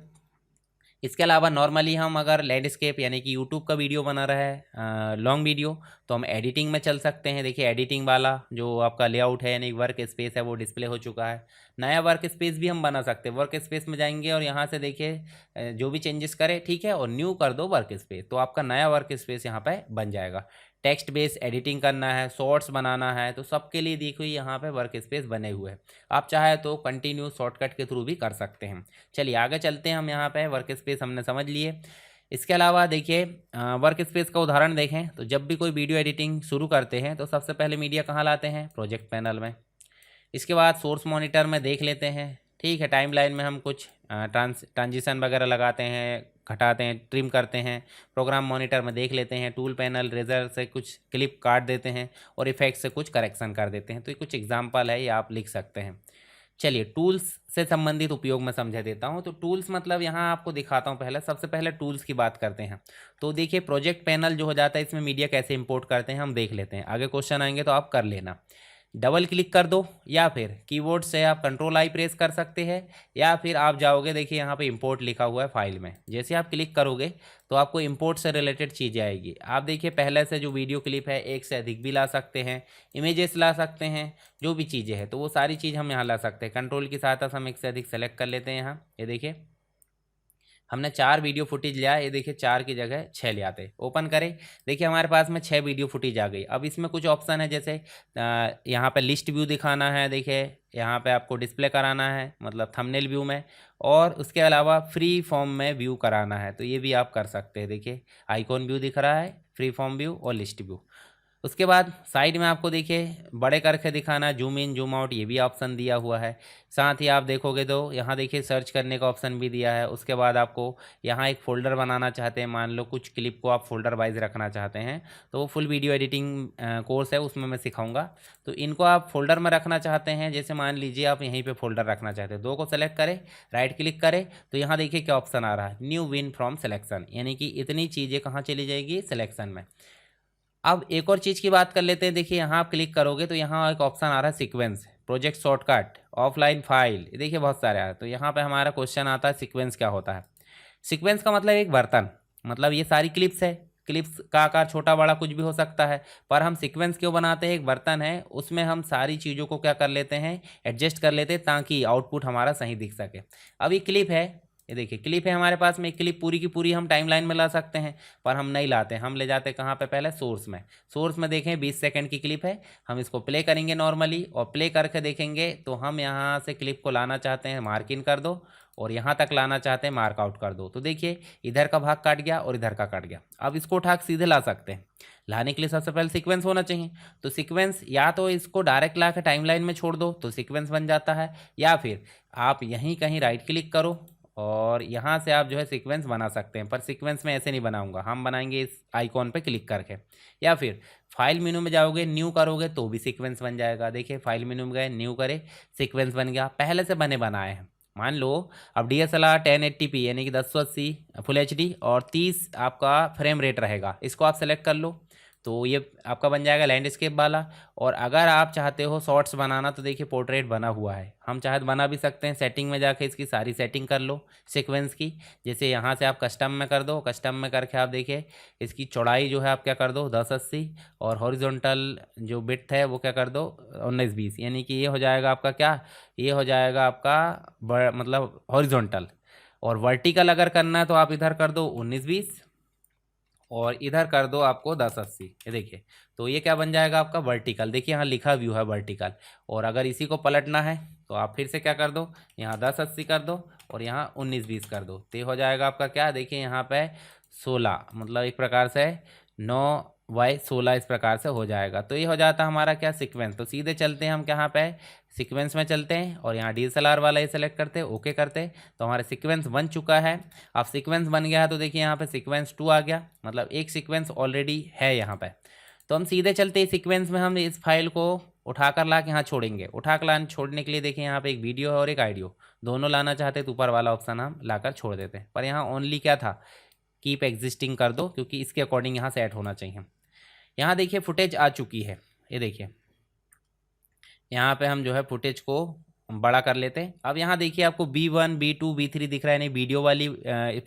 इसके अलावा नॉर्मली हम अगर लैंडस्केप यानी कि यूट्यूब का वीडियो बना रहा है लॉन्ग वीडियो, तो हम एडिटिंग में चल सकते हैं। देखिए एडिटिंग वाला जो आपका लेआउट है यानी वर्क स्पेस है वो डिस्प्ले हो चुका है। नया वर्क स्पेस भी हम बना सकते हैं, वर्क स्पेस में जाएंगे और यहाँ से देखिए जो भी चेंजेस करें, ठीक है, और न्यू कर दो वर्क स्पेस, तो आपका नया वर्क स्पेस यहाँ पे बन जाएगा। टेक्स्ट बेस एडिटिंग करना है, शॉर्ट्स बनाना है, तो सबके लिए देखो यहाँ पे वर्क स्पेस बने हुए हैं। आप चाहे तो कंटिन्यू शॉर्टकट के थ्रू भी कर सकते हैं। चलिए आगे चलते हैं हम, यहाँ पे वर्क स्पेस हमने समझ लिए। इसके अलावा देखिए वर्क स्पेस का उदाहरण देखें तो जब भी कोई वीडियो एडिटिंग शुरू करते हैं तो सबसे पहले मीडिया कहाँ लाते हैं, प्रोजेक्ट पैनल में। इसके बाद सोर्स मॉनिटर में देख लेते हैं, ठीक है। टाइमलाइन में हम कुछ ट्रांजिशन वगैरह लगाते हैं, घटाते हैं, ट्रिम करते हैं, प्रोग्राम मॉनिटर में देख लेते हैं, टूल पैनल रेजर से कुछ क्लिप काट देते हैं और इफेक्ट से कुछ करेक्शन कर देते हैं। तो ये कुछ एग्जाम्पल है, ये आप लिख सकते हैं। चलिए टूल्स से संबंधित उपयोग में समझा देता हूँ। तो टूल्स मतलब यहाँ आपको दिखाता हूँ। पहले सबसे पहले टूल्स की बात करते हैं। तो देखिए प्रोजेक्ट पैनल जो हो जाता है, इसमें मीडिया कैसे इंपोर्ट करते हैं हम देख लेते हैं। आगे क्वेश्चन आएंगे तो आप कर लेना। डबल क्लिक कर दो या फिर कीबोर्ड से आप कंट्रोल आई प्रेस कर सकते हैं, या फिर आप जाओगे, देखिए यहाँ पे इंपोर्ट लिखा हुआ है फाइल में, जैसे आप क्लिक करोगे तो आपको इंपोर्ट से रिलेटेड चीज़ें आएगी। आप देखिए पहले से जो वीडियो क्लिप है एक से अधिक भी ला सकते हैं, इमेजेस ला सकते हैं, जो भी चीज़ें हैं तो वो सारी चीज़ हम यहाँ ला सकते हैं। कंट्रोल की सहायता से हम एक से अधिक सेलेक्ट कर लेते हैं। यहाँ ये देखिए हमने 4 वीडियो फुटेज लिया, ये देखिए 4 की जगह 6 ले आते। ओपन करें, देखिए हमारे पास में 6 वीडियो फुटेज आ गई। अब इसमें कुछ ऑप्शन है, जैसे यहाँ पे लिस्ट व्यू दिखाना है, देखिए यहाँ पे आपको डिस्प्ले कराना है मतलब थंबनेल व्यू में, और उसके अलावा फ्री फॉर्म में व्यू कराना है, तो ये भी आप कर सकते हैं। देखिए आइकॉन व्यू दिख रहा है, फ्री फॉर्म व्यू और लिस्ट व्यू। उसके बाद साइड में आपको देखिए बड़े करके दिखाना, जूम इन जूम आउट, ये भी ऑप्शन दिया हुआ है। साथ ही आप देखोगे तो यहाँ देखिए सर्च करने का ऑप्शन भी दिया है। उसके बाद आपको यहाँ एक फ़ोल्डर बनाना चाहते हैं, मान लो कुछ क्लिप को आप फोल्डर वाइज रखना चाहते हैं, तो वो फुल वीडियो एडिटिंग कोर्स है, उसमें मैं सिखाऊंगा। तो इनको आप फोल्डर में रखना चाहते हैं, जैसे मान लीजिए आप यहीं पर फोल्डर रखना चाहते हैं, 2 को सेलेक्ट करें, राइट क्लिक करें, तो यहाँ देखिए क्या ऑप्शन आ रहा है, न्यू विन फ्रॉम सिलेक्शन, यानी कि इतनी चीज़ें कहाँ चली जाएगी, सिलेक्शन में। अब एक और चीज़ की बात कर लेते हैं। देखिए यहाँ आप क्लिक करोगे तो यहाँ एक ऑप्शन आ रहा है sequence, project shortcut, offline file, देखिए बहुत सारे आ रहे हैं। तो यहाँ पे हमारा क्वेश्चन आता है सीक्वेंस क्या होता है। सीक्वेंस का मतलब एक बर्तन, मतलब ये सारी क्लिप्स है, क्लिप्स का आकार छोटा बड़ा कुछ भी हो सकता है, पर हम सीक्वेंस क्यों बनाते हैं, एक बर्तन है उसमें हम सारी चीज़ों को क्या कर लेते हैं, एडजस्ट कर लेते हैं, ताकि आउटपुट हमारा सही दिख सके। अब ये क्लिप है, ये देखिए क्लिप है हमारे पास में, एक क्लिप पूरी की पूरी हम टाइमलाइन में ला सकते हैं, पर हम नहीं लाते, हम ले जाते कहाँ पे, पहले सोर्स में। सोर्स में देखें 20 सेकंड की क्लिप है, हम इसको प्ले करेंगे नॉर्मली, और प्ले करके देखेंगे तो हम यहाँ से क्लिप को लाना चाहते हैं, मार्क इन कर दो, और यहाँ तक लाना चाहते हैं, मार्क आउट कर दो। तो देखिए इधर का भाग कट गया और इधर का कट गया। अब इसको उठा के सीधे ला सकते हैं। लाने के लिए सबसे पहले सीक्वेंस होना चाहिए। तो सीक्वेंस या तो इसको डायरेक्ट ला के टाइमलाइन में छोड़ दो तो सीक्वेंस बन जाता है, या फिर आप यहीं कहीं राइट क्लिक करो और यहाँ से आप जो है सीक्वेंस बना सकते हैं। पर सीक्वेंस में ऐसे नहीं बनाऊंगा, हम बनाएंगे इस आइकॉन पे क्लिक करके, या फिर फाइल मेनू में जाओगे, न्यू करोगे तो भी सीक्वेंस बन जाएगा। देखिए फाइल मेनू में गए, न्यू करे, सीक्वेंस बन गया, पहले से बने बनाए हैं। मान लो अब DSLR 1080p यानी कि 1080 फुल HD और 30 आपका फ्रेम रेट रहेगा, इसको आप सेलेक्ट कर लो, तो ये आपका बन जाएगा लैंडस्केप वाला। और अगर आप चाहते हो शॉर्ट्स बनाना, तो देखिए पोर्ट्रेट बना हुआ है, हम चाहे तो बना भी सकते हैं। सेटिंग में जाके इसकी सारी सेटिंग कर लो सीक्वेंस की, जैसे यहाँ से आप कस्टम में कर दो, कस्टम में करके आप देखिए इसकी चौड़ाई जो है आप क्या कर दो 1080, और हॉरिजॉन्टल जो बिट है वो क्या कर दो 1920, यानी कि ये हो जाएगा आपका क्या, ये हो जाएगा आपका मतलब हॉरिजॉन्टल। और वर्टिकल अगर करना है तो आप इधर कर दो 1920 और इधर कर दो आपको 1080, ये देखिए, तो ये क्या बन जाएगा आपका वर्टिकल। देखिए यहाँ लिखा व्यू है वर्टिकल। और अगर इसी को पलटना है तो आप फिर से क्या कर दो, यहाँ 1080 कर दो और यहाँ 1920 कर दो, तो ये हो जाएगा आपका क्या, देखिए यहाँ पे 16, मतलब एक प्रकार से 9/16 इस प्रकार से हो जाएगा। तो ये हो जाता है हमारा क्या, सीक्वेंस। तो सीधे चलते हैं हम कहाँ पे, सीक्वेंस में चलते हैं और यहाँ DSLR वाला ये सेलेक्ट करते हैं, ओके करते हैं, तो हमारा सीक्वेंस बन चुका है। अब सीक्वेंस बन गया है तो देखिए यहाँ पे सीक्वेंस 2 आ गया, मतलब एक सीक्वेंस ऑलरेडी है यहाँ पे। तो हम सीधे चलते हैं सीक्वेंस में, हम इस फाइल को उठाकर ला के यहाँ छोड़ेंगे। उठा कर लाने छोड़ने के लिए देखिए यहाँ पे एक वीडियो है और एक ऑडियो, दोनों लाना चाहते हैं तो ऊपर वाला ऑप्शन हम लाकर छोड़ देते हैं। पर यहाँ ओनली क्या था, कीप एग्जिस्टिंग कर दो, क्योंकि इसके अकॉर्डिंग यहाँ सेट होना चाहिए। यहाँ देखिए फुटेज आ चुकी है, ये देखिए यहाँ पे हम जो है फुटेज को बड़ा कर लेते हैं। अब यहाँ देखिए आपको B1 B2 B3 दिख रहा है, नहीं वीडियो वाली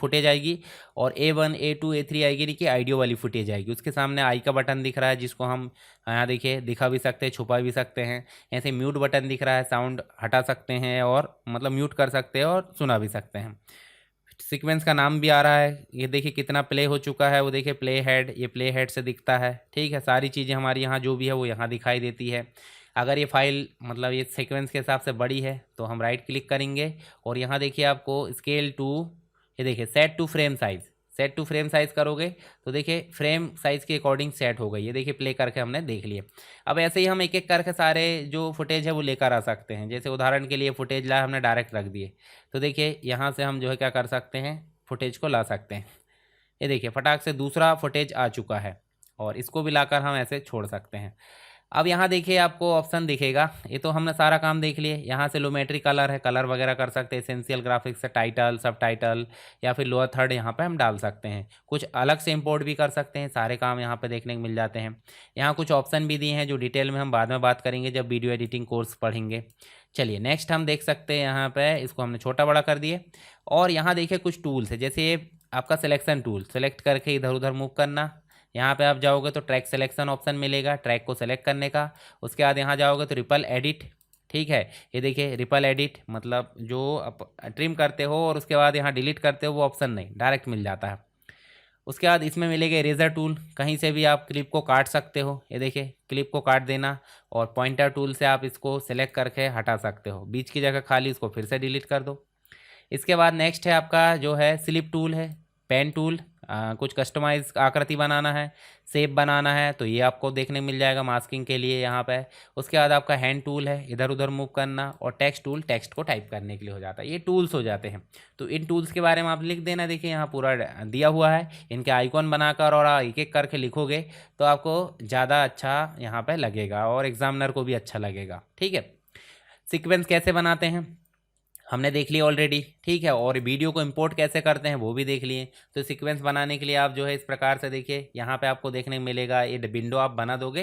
फुटेज आएगी, और A1 A2 A3 आएगी, नहीं कि ऑडियो वाली फुटेज आएगी। उसके सामने आई का बटन दिख रहा है, जिसको हम यहाँ देखिए दिखा भी सकते हैं, छुपा भी सकते हैं। ऐसे म्यूट बटन दिख रहा है, साउंड हटा सकते हैं और मतलब म्यूट कर सकते हैं और सुना भी सकते हैं। सीक्वेंस का नाम भी आ रहा है, ये देखिए कितना प्ले हो चुका है, वो देखिए प्ले हेड, ये प्ले हेड से दिखता है। ठीक है, सारी चीज़ें हमारी यहाँ जो भी है वो यहाँ दिखाई देती है। अगर ये फाइल मतलब ये सीक्वेंस के हिसाब से बड़ी है तो हम राइट क्लिक करेंगे और यहाँ देखिए आपको स्केल टू, ये देखिए set to frame size, set to frame size करोगे तो देखिए फ्रेम साइज़ के अकॉर्डिंग सेट हो गई। ये देखिए प्ले करके हमने देख लिए। अब ऐसे ही हम एक एक करके सारे जो फुटेज है वो लेकर आ सकते हैं। जैसे उदाहरण के लिए फुटेज लाए हमने डायरेक्ट रख दिए, तो देखिए यहाँ से हम जो है क्या कर सकते हैं, फुटेज को ला सकते हैं। ये देखिए फटाक से दूसरा फुटेज आ चुका है और इसको भी लाकर हम ऐसे छोड़ सकते हैं। अब यहाँ देखिए आपको ऑप्शन दिखेगा, ये तो हमने सारा काम देख लिए। यहाँ से लूमेट्री कलर है, कलर वगैरह कर सकते हैं, एसेंशियल ग्राफिक्स से टाइटल, सब टाइटल या फिर लोअर थर्ड यहाँ पे हम डाल सकते हैं। कुछ अलग से इंपोर्ट भी कर सकते हैं, सारे काम यहाँ पे देखने को मिल जाते हैं। यहाँ कुछ ऑप्शन भी दिए हैं जो डिटेल में हम बाद में बात करेंगे जब वीडियो एडिटिंग कोर्स पढ़ेंगे। चलिए नेक्स्ट हम देख सकते हैं, यहाँ पे इसको हमने छोटा बड़ा कर दिए और यहाँ देखिए कुछ टूल्स है। जैसे ये आपका सिलेक्शन टूल, सेलेक्ट करके इधर उधर मूव करना। यहाँ पे आप जाओगे तो ट्रैक सिलेक्शन ऑप्शन मिलेगा ट्रैक को सेलेक्ट करने का। उसके बाद यहाँ जाओगे तो रिपल एडिट, ठीक है, ये देखिए रिपल एडिट मतलब जो आप ट्रिम करते हो और उसके बाद यहाँ डिलीट करते हो वो ऑप्शन नहीं, डायरेक्ट मिल जाता है। उसके बाद इसमें मिलेगा इरेजर टूल, कहीं से भी आप क्लिप को काट सकते हो। ये देखिए क्लिप को काट देना और पॉइंटर टूल से आप इसको सेलेक्ट करके हटा सकते हो। बीच की जगह खाली इसको फिर से डिलीट कर दो। इसके बाद नेक्स्ट है आपका जो है स्लिप टूल है, पेन टूल, कुछ कस्टमाइज आकृति बनाना है, शेप बनाना है तो ये आपको देखने मिल जाएगा मास्किंग के लिए यहाँ पे। उसके बाद आपका हैंड टूल है, इधर उधर मूव करना, और टेक्स्ट टूल टेक्स्ट को टाइप करने के लिए हो जाता है। ये टूल्स हो जाते हैं। तो इन टूल्स के बारे में आप लिख देना, देखिए यहाँ पूरा दिया हुआ है। इनके आइकॉन बनाकर और एक एक करके लिखोगे तो आपको ज़्यादा अच्छा यहाँ पर लगेगा और एग्जामिनर को भी अच्छा लगेगा, ठीक है। सीक्वेंस कैसे बनाते हैं हमने देख लिया ऑलरेडी, ठीक है, और वीडियो को इंपोर्ट कैसे करते हैं वो भी देख लिए। तो सीक्वेंस बनाने के लिए आप जो है इस प्रकार से देखिए यहाँ पे आपको देखने को मिलेगा, ये विंडो आप बना दोगे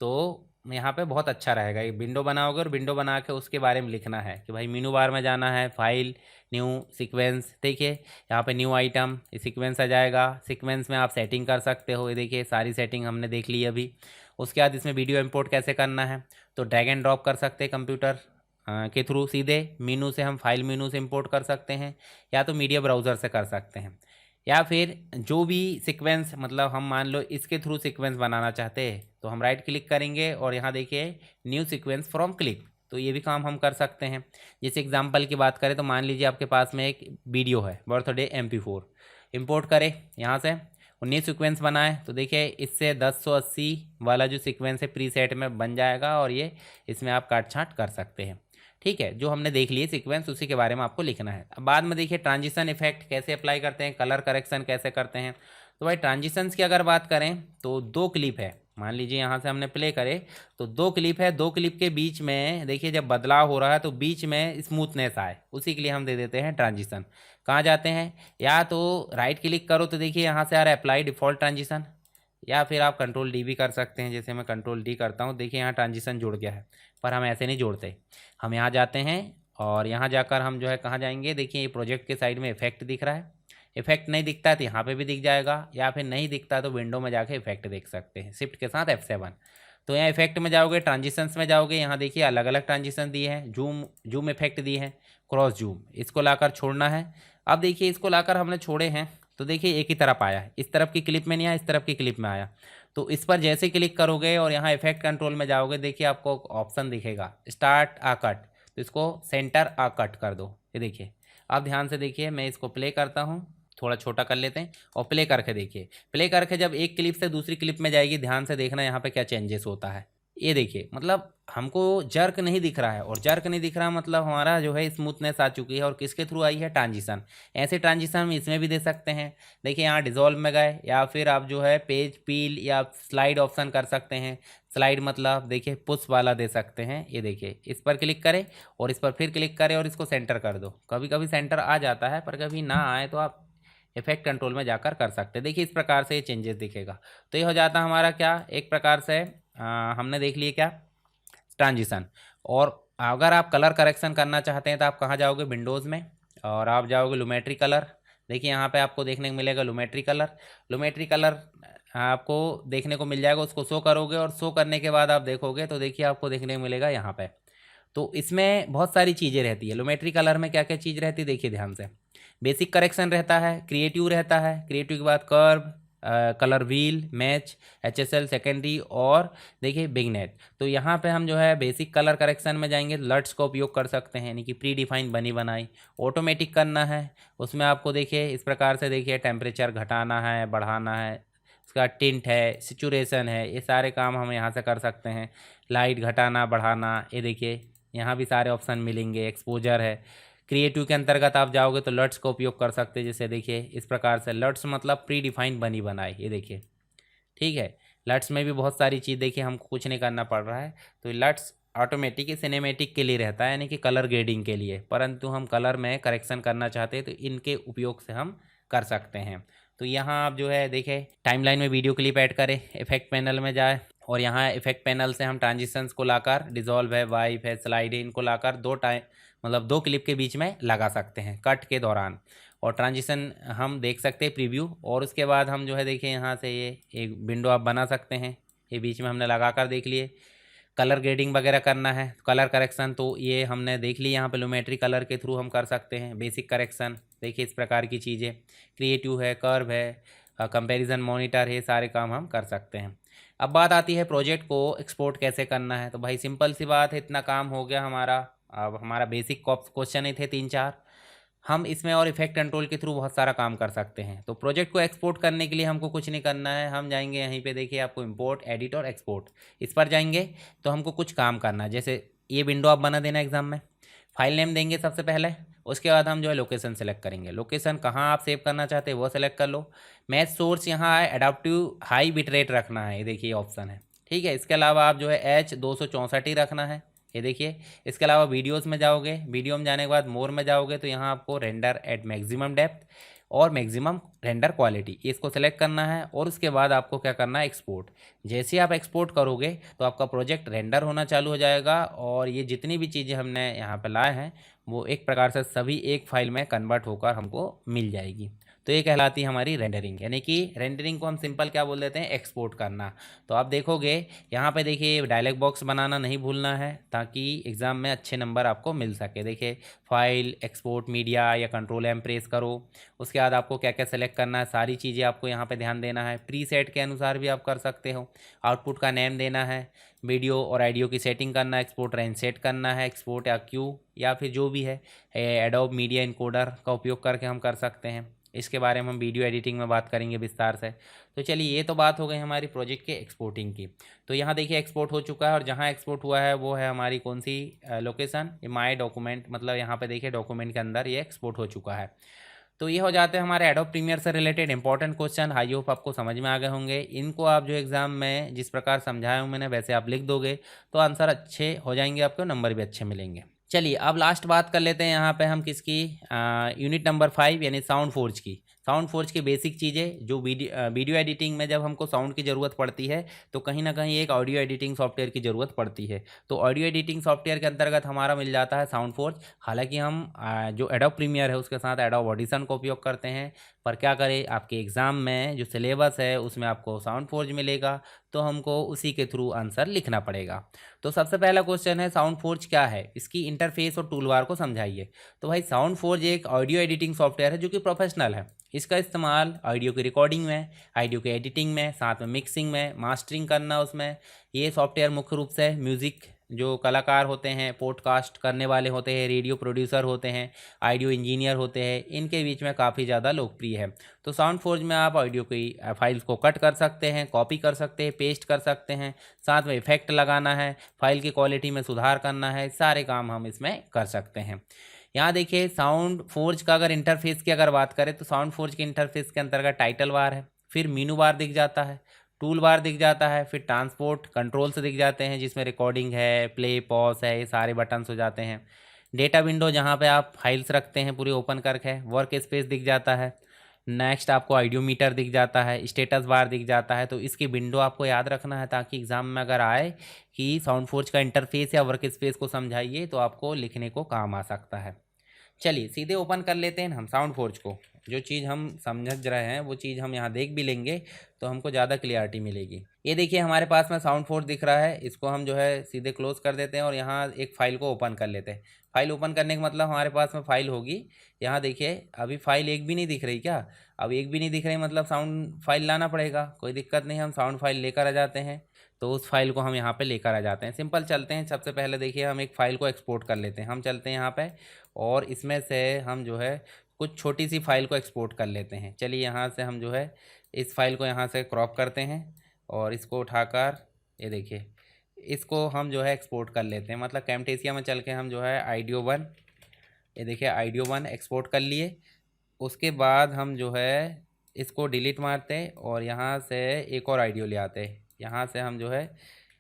तो यहाँ पे बहुत अच्छा रहेगा। ये विंडो बनाओगे और विंडो बना के उसके बारे में लिखना है कि भाई मेनू बार में जाना है, फाइल, न्यू सीक्वेंस, देखिए यहाँ पे न्यू आइटम, ये सीक्वेंस आ जाएगा। सीक्वेंस में आप सेटिंग कर सकते हो, ये देखिए सारी सेटिंग हमने देख ली अभी। उसके बाद इसमें वीडियो इंपोर्ट कैसे करना है तो ड्रैग एंड ड्रॉप कर सकते हैं कंप्यूटर के थ्रू, सीधे मेनू से हम फाइल मेनू से इंपोर्ट कर सकते हैं या तो मीडिया ब्राउज़र से कर सकते हैं, या फिर जो भी सीक्वेंस मतलब हम मान लो इसके थ्रू सीक्वेंस बनाना चाहते हैं तो हम राइट क्लिक करेंगे और यहाँ देखिए न्यू सीक्वेंस फ्रॉम क्लिप, तो ये भी काम हम कर सकते हैं। जैसे एग्जांपल की बात करें तो मान लीजिए आपके पास में एक वीडियो है बर्थडे MP4, इंपोर्ट करें यहाँ से और न्यू सीक्वेंस बनाए तो देखिए इससे 1080 वाला जो सीक्वेंस है प्री सेट में बन जाएगा और ये इसमें आप काट छाँट कर सकते हैं, ठीक है। जो हमने देख लिए सीक्वेंस उसी के बारे में आपको लिखना है। अब बाद में देखिए ट्रांजिशन इफेक्ट कैसे अप्लाई करते हैं, कलर करेक्शन कैसे करते हैं। तो भाई ट्रांजिशंस की अगर बात करें तो 2 क्लिप है, मान लीजिए यहाँ से हमने प्ले करे तो 2 क्लिप है, 2 क्लिप के बीच में देखिए जब बदलाव हो रहा है तो बीच में स्मूथनेस आए, उसी के लिए हम दे देते हैं ट्रांजिशन। कहाँ जाते हैं, या तो राइट क्लिक करो तो देखिए यहाँ से आ रहा है अप्लाई डिफ़ॉल्ट ट्रांजिशन, या फिर आप कंट्रोल डी भी कर सकते हैं। जैसे मैं कंट्रोल डी करता हूँ, देखिए यहाँ ट्रांजिशन जुड़ गया है, पर हम ऐसे नहीं जोड़ते। हम यहाँ जाते हैं और यहाँ जाकर हम जो है कहाँ जाएंगे, देखिए ये प्रोजेक्ट के साइड में इफेक्ट दिख रहा है, इफेक्ट नहीं दिखता है तो यहाँ पे भी दिख जाएगा, या फिर नहीं दिखता तो विंडो में जाके इफेक्ट देख सकते हैं शिफ्ट के साथ F7। तो यहाँ इफेक्ट में जाओगे, ट्रांजिशंस में जाओगे, यहाँ देखिए अलग अलग ट्रांजिशन दिए हैं, जूम इफेक्ट दिए हैं, क्रॉस जूम, इसको लाकर छोड़ना है। अब देखिए इसको लाकर हमने छोड़े हैं तो देखिए एक ही तरफ आया है, इस तरफ की क्लिप में नहीं आया, इस तरफ की क्लिप में आया। तो इस पर जैसे क्लिक करोगे और यहाँ इफेक्ट कंट्रोल में जाओगे, देखिए आपको ऑप्शन दिखेगा स्टार्ट आ कट, तो इसको सेंटर आ कट कर दो। ये देखिए आप ध्यान से देखिए, मैं इसको प्ले करता हूँ, थोड़ा छोटा कर लेते हैं और प्ले करके देखिए। प्ले करके जब एक क्लिप से दूसरी क्लिप में जाएगी, ध्यान से देखना यहाँ पे क्या चेंजेस होता है। ये देखिए मतलब हमको जर्क नहीं दिख रहा है, और जर्क नहीं दिख रहा मतलब हमारा जो है स्मूथनेस आ चुकी है, और किसके थ्रू आई है, ट्रांजिशन। ऐसे ट्रांजिशन हम इसमें भी दे सकते हैं। देखिए यहाँ डिज़ोल्व में गए, या फिर आप जो है पेज पील या स्लाइड ऑप्शन कर सकते हैं। स्लाइड मतलब देखिए पुश वाला दे सकते हैं। ये देखिए इस पर क्लिक करें और इस पर फिर क्लिक करें और इसको सेंटर कर दो। कभी कभी सेंटर आ जाता है, पर कभी ना आए तो आप इफेक्ट कंट्रोल में जाकर कर सकते हैं। देखिए इस प्रकार से ये चेंजेस दिखेगा। तो ये हो जाता हमारा क्या, एक प्रकार से हमने देख लिए क्या, ट्रांजिशन। और अगर आप कलर करेक्शन करना चाहते हैं तो आप कहाँ जाओगे, विंडोज़ में, और आप जाओगे लूमेट्री कलर। देखिए यहाँ पे आपको देखने को मिलेगा लूमेट्री कलर। लूमेट्री कलर आपको देखने को मिल जाएगा, उसको शो करोगे और शो करने के बाद आप देखोगे तो देखिए आपको देखने को मिलेगा यहाँ पे। तो इसमें बहुत सारी चीज़ें रहती है। लूमेट्री कलर में क्या क्या चीज़ रहती है देखिए ध्यान से। बेसिक करेक्शन रहता है, क्रिएटिव रहता है, क्रिएटिव के बाद curve, colour wheel, match, HSL secondary और देखिए बिग नेट। तो यहाँ पे हम जो है बेसिक कलर करेक्शन में जाएंगे, लट्स का उपयोग कर सकते हैं, यानी कि प्री डिफाइन बनी बनाई। ऑटोमेटिक करना है उसमें आपको देखिए इस प्रकार से, देखिए टेम्परेचर घटाना है, बढ़ाना है, इसका टिंट है, सिचुरेशन है, ये सारे काम हम यहाँ से कर सकते हैं। लाइट घटाना बढ़ाना, ये देखिए यहाँ भी सारे ऑप्शन मिलेंगे। एक्सपोजर है। क्रिएटिव के अंतर्गत आप जाओगे तो लट्स का उपयोग कर सकते हैं, जैसे देखिए इस प्रकार से लट्स मतलब प्री डिफाइंड बनी बनाई, ये देखिए ठीक है। लट्स में भी बहुत सारी चीज़ देखिए हमको कुछ नहीं करना पड़ रहा है। तो लट्स ऑटोमेटिक सिनेमेटिक के लिए रहता है, यानी कि कलर ग्रेडिंग के लिए, परंतु हम कलर में करेक्शन करना चाहते हैं तो इनके उपयोग से हम कर सकते हैं। तो यहाँ आप जो है देखें टाइमलाइन में वीडियो क्लिप ऐड करें, इफेक्ट पैनल में जाए और यहाँ इफेक्ट पैनल से हम ट्रांजिशंस को लाकर, डिज़ोल्व है, वाइप है, स्लाइड है, इनको लाकर दो टाइम मतलब दो क्लिप के बीच में लगा सकते हैं कट के दौरान। और ट्रांजिशन हम देख सकते हैं प्रीव्यू। और उसके बाद हम जो है देखिए यहाँ से ये एक विंडो आप बना सकते हैं, ये बीच में हमने लगा कर देख लिए। कलर ग्रेडिंग वगैरह करना है, कलर करेक्शन, तो ये हमने देख ली। यहाँ पे लूमेट्री कलर के थ्रू हम कर सकते हैं। बेसिक करेक्शन देखिए इस प्रकार की चीज़ें, क्रिएटिव है, कर्व है, कंपैरिजन मॉनिटर है, सारे काम हम कर सकते हैं। अब बात आती है प्रोजेक्ट को एक्सपोर्ट कैसे करना है। तो भाई सिंपल सी बात है, इतना काम हो गया हमारा। अब हमारा बेसिक क्वेश्चन ही थे 3-4, हम इसमें और इफेक्ट कंट्रोल के थ्रू बहुत सारा काम कर सकते हैं। तो प्रोजेक्ट को एक्सपोर्ट करने के लिए हमको कुछ नहीं करना है, हम जाएंगे यहीं पे देखिए आपको इंपोर्ट, एडिट और एक्सपोर्ट, इस पर जाएंगे तो हमको कुछ काम करना है। जैसे ये विंडो आप बना देना एग्जाम में, फाइल नेम देंगे सबसे पहले, उसके बाद हम जो है लोकेशन सेलेक्ट करेंगे। लोकेशन कहाँ आप सेव करना चाहते हैं वो सेलेक्ट कर लो। मैच सोर्स यहाँ है, एडाप्टिव हाई बिट रेट रखना है, ये देखिए ऑप्शन है, ठीक है। इसके अलावा आप जो है H264 ही रखना है, ये देखिए। इसके अलावा वीडियोस में जाओगे, वीडियो में जाने के बाद मोर में जाओगे तो यहाँ आपको रेंडर एट मैक्सिमम डेप्थ और मैक्सिमम रेंडर क्वालिटी, इसको सेलेक्ट करना है। और उसके बाद आपको क्या करना है, एक्सपोर्ट। जैसे आप एक्सपोर्ट करोगे तो आपका प्रोजेक्ट रेंडर होना चालू हो जाएगा और ये जितनी भी चीज़ें हमने यहाँ पे लाए हैं वो एक प्रकार से सभी एक फाइल में कन्वर्ट होकर हमको मिल जाएगी। तो ये कहलाती है हमारी रेंडरिंग, यानी कि रेंडरिंग को हम सिंपल क्या बोल देते हैं, एक्सपोर्ट करना। तो आप देखोगे यहाँ पे देखिए डायलॉग बॉक्स बनाना नहीं भूलना है ताकि एग्ज़ाम में अच्छे नंबर आपको मिल सके। देखिए फाइल, एक्सपोर्ट मीडिया या कंट्रोल एम प्रेस करो। उसके बाद आपको क्या क्या सेलेक्ट करना है, सारी चीज़ें आपको यहाँ पे ध्यान देना है। प्री सेट के अनुसार भी आप कर सकते हो। आउटपुट का नेम देना है, वीडियो और ऑडियो की सेटिंग करना है, एक्सपोर्ट रेंज सेट करना है, एक्सपोर्ट या क्यू या फिर जो भी है एडोब मीडिया इनकोडर का उपयोग करके हम कर सकते हैं। इसके बारे में हम वीडियो एडिटिंग में बात करेंगे विस्तार से। तो चलिए ये तो बात हो गई हमारी प्रोजेक्ट के एक्सपोर्टिंग की। तो यहाँ देखिए एक्सपोर्ट हो चुका है और जहाँ एक्सपोर्ट हुआ है वो है हमारी कौन सी लोकेशन, ये माय डॉक्यूमेंट, मतलब यहाँ पे देखिए डॉक्यूमेंट के अंदर ये एक्सपोर्ट हो चुका है। तो ये हो जाते हैं हमारे एडोब प्रीमियर से related important question. I hope आपको समझ में आ गए होंगे। इनको आप जो एग्ज़ाम में जिस प्रकार समझाया हूँ मैंने वैसे आप लिख दोगे तो आंसर अच्छे हो जाएंगे, आपको नंबर भी अच्छे मिलेंगे। चलिए अब लास्ट बात कर लेते हैं यहाँ पे हम किसकी, यूनिट नंबर 5 यानी साउंड फोर्ज की। साउंड फोर्ज की बेसिक चीज़ें जो वीडियो एडिटिंग में जब हमको साउंड की ज़रूरत पड़ती है तो कहीं ना कहीं एक ऑडियो एडिटिंग सॉफ्टवेयर की ज़रूरत पड़ती है। तो ऑडियो एडिटिंग सॉफ्टवेयर के अंतर्गत हमारा मिल जाता है साउंड फोर्ज। हालांकि हम जो एडोब प्रीमियर है उसके साथ एडोब ऑडिशन का उपयोग करते हैं, पर क्या करें आपके एग्ज़ाम में जो सिलेबस है उसमें आपको साउंड फोर्ज मिलेगा तो हमको उसी के थ्रू आंसर लिखना पड़ेगा। तो सबसे पहला क्वेश्चन है साउंड फोर्ज क्या है, इसकी इंटरफेस और टूलबार को समझाइए। तो भाई साउंड फोर्ज एक ऑडियो एडिटिंग सॉफ्टवेयर है जो कि प्रोफेशनल है। इसका इस्तेमाल ऑडियो की रिकॉर्डिंग में, ऑडियो की एडिटिंग में, साथ में मिक्सिंग में, मास्टरिंग करना उसमें। ये सॉफ्टवेयर मुख्य रूप से म्यूज़िक जो कलाकार होते हैं, पॉडकास्ट करने वाले होते हैं, रेडियो प्रोड्यूसर होते हैं, ऑडियो इंजीनियर होते हैं, इनके बीच में काफ़ी ज़्यादा लोकप्रिय है। तो साउंड फोर्ज में आप ऑडियो की फाइल्स को कट कर सकते हैं, कॉपी कर सकते हैं, पेस्ट कर सकते हैं, साथ में इफेक्ट लगाना है, फाइल की क्वालिटी में सुधार करना है, सारे काम हम इसमें कर सकते हैं। यहाँ देखिए साउंड फोर्ज का अगर इंटरफेस की अगर बात करें तो साउंड फोर्ज के इंटरफेस के अंतर्गत टाइटल बार है, फिर मीनू बार दिख जाता है, टूल बार दिख जाता है, फिर ट्रांसपोर्ट कंट्रोल्स दिख जाते हैं जिसमें रिकॉर्डिंग है, प्ले पॉज है, ये सारे बटन्स हो जाते हैं। डेटा विंडो जहाँ पे आप फाइल्स रखते हैं पूरी ओपन करके, वर्क स्पेस दिख जाता है। नेक्स्ट आपको आइडियोमीटर दिख जाता है, स्टेटस बार दिख जाता है। तो इसकी विंडो आपको याद रखना है ताकि एग्जाम में अगर आए कि साउंड फोर्ज का इंटरफेस या वर्क स्पेस को समझाइए तो आपको लिखने को काम आ सकता है। चलिए सीधे ओपन कर लेते हैं हम साउंड फोर्ज को। जो चीज़ हम समझ रहे हैं वो चीज़ हम यहाँ देख भी लेंगे तो हमको ज़्यादा क्लियरिटी मिलेगी। ये देखिए हमारे पास में साउंड फोर्ज दिख रहा है, इसको हम जो है सीधे क्लोज कर देते हैं और यहाँ एक फ़ाइल को ओपन कर लेते हैं। फाइल ओपन करने का मतलब हमारे पास में फ़ाइल होगी। यहाँ देखिए अभी फ़ाइल एक भी नहीं दिख रही क्या? अब एक भी नहीं दिख रही मतलब साउंड फाइल लाना पड़ेगा। कोई दिक्कत नहीं, हम साउंड फाइल लेकर आ जाते हैं। तो उस फाइल को हम यहाँ पे लेकर आ जाते हैं। सिंपल चलते हैं, सबसे पहले देखिए हम एक फ़ाइल को एक्सपोर्ट कर लेते हैं। हम चलते हैं यहाँ पे और इसमें से हम जो है कुछ छोटी सी फाइल को एक्सपोर्ट कर लेते हैं। चलिए यहाँ से हम जो है इस फाइल को यहाँ से क्रॉप करते हैं और इसको उठाकर ये देखिए इसको हम जो है एक्सपोर्ट कर लेते हैं। मतलब कैमटेसिया में चल के हम जो है आइडियो वन, ये देखिए आइडियो वन एक्सपोर्ट कर लिए। उसके बाद हम जो है इसको डिलीट मारते हैं और यहाँ से एक और आइडियो ले आते हैं। यहाँ से हम जो है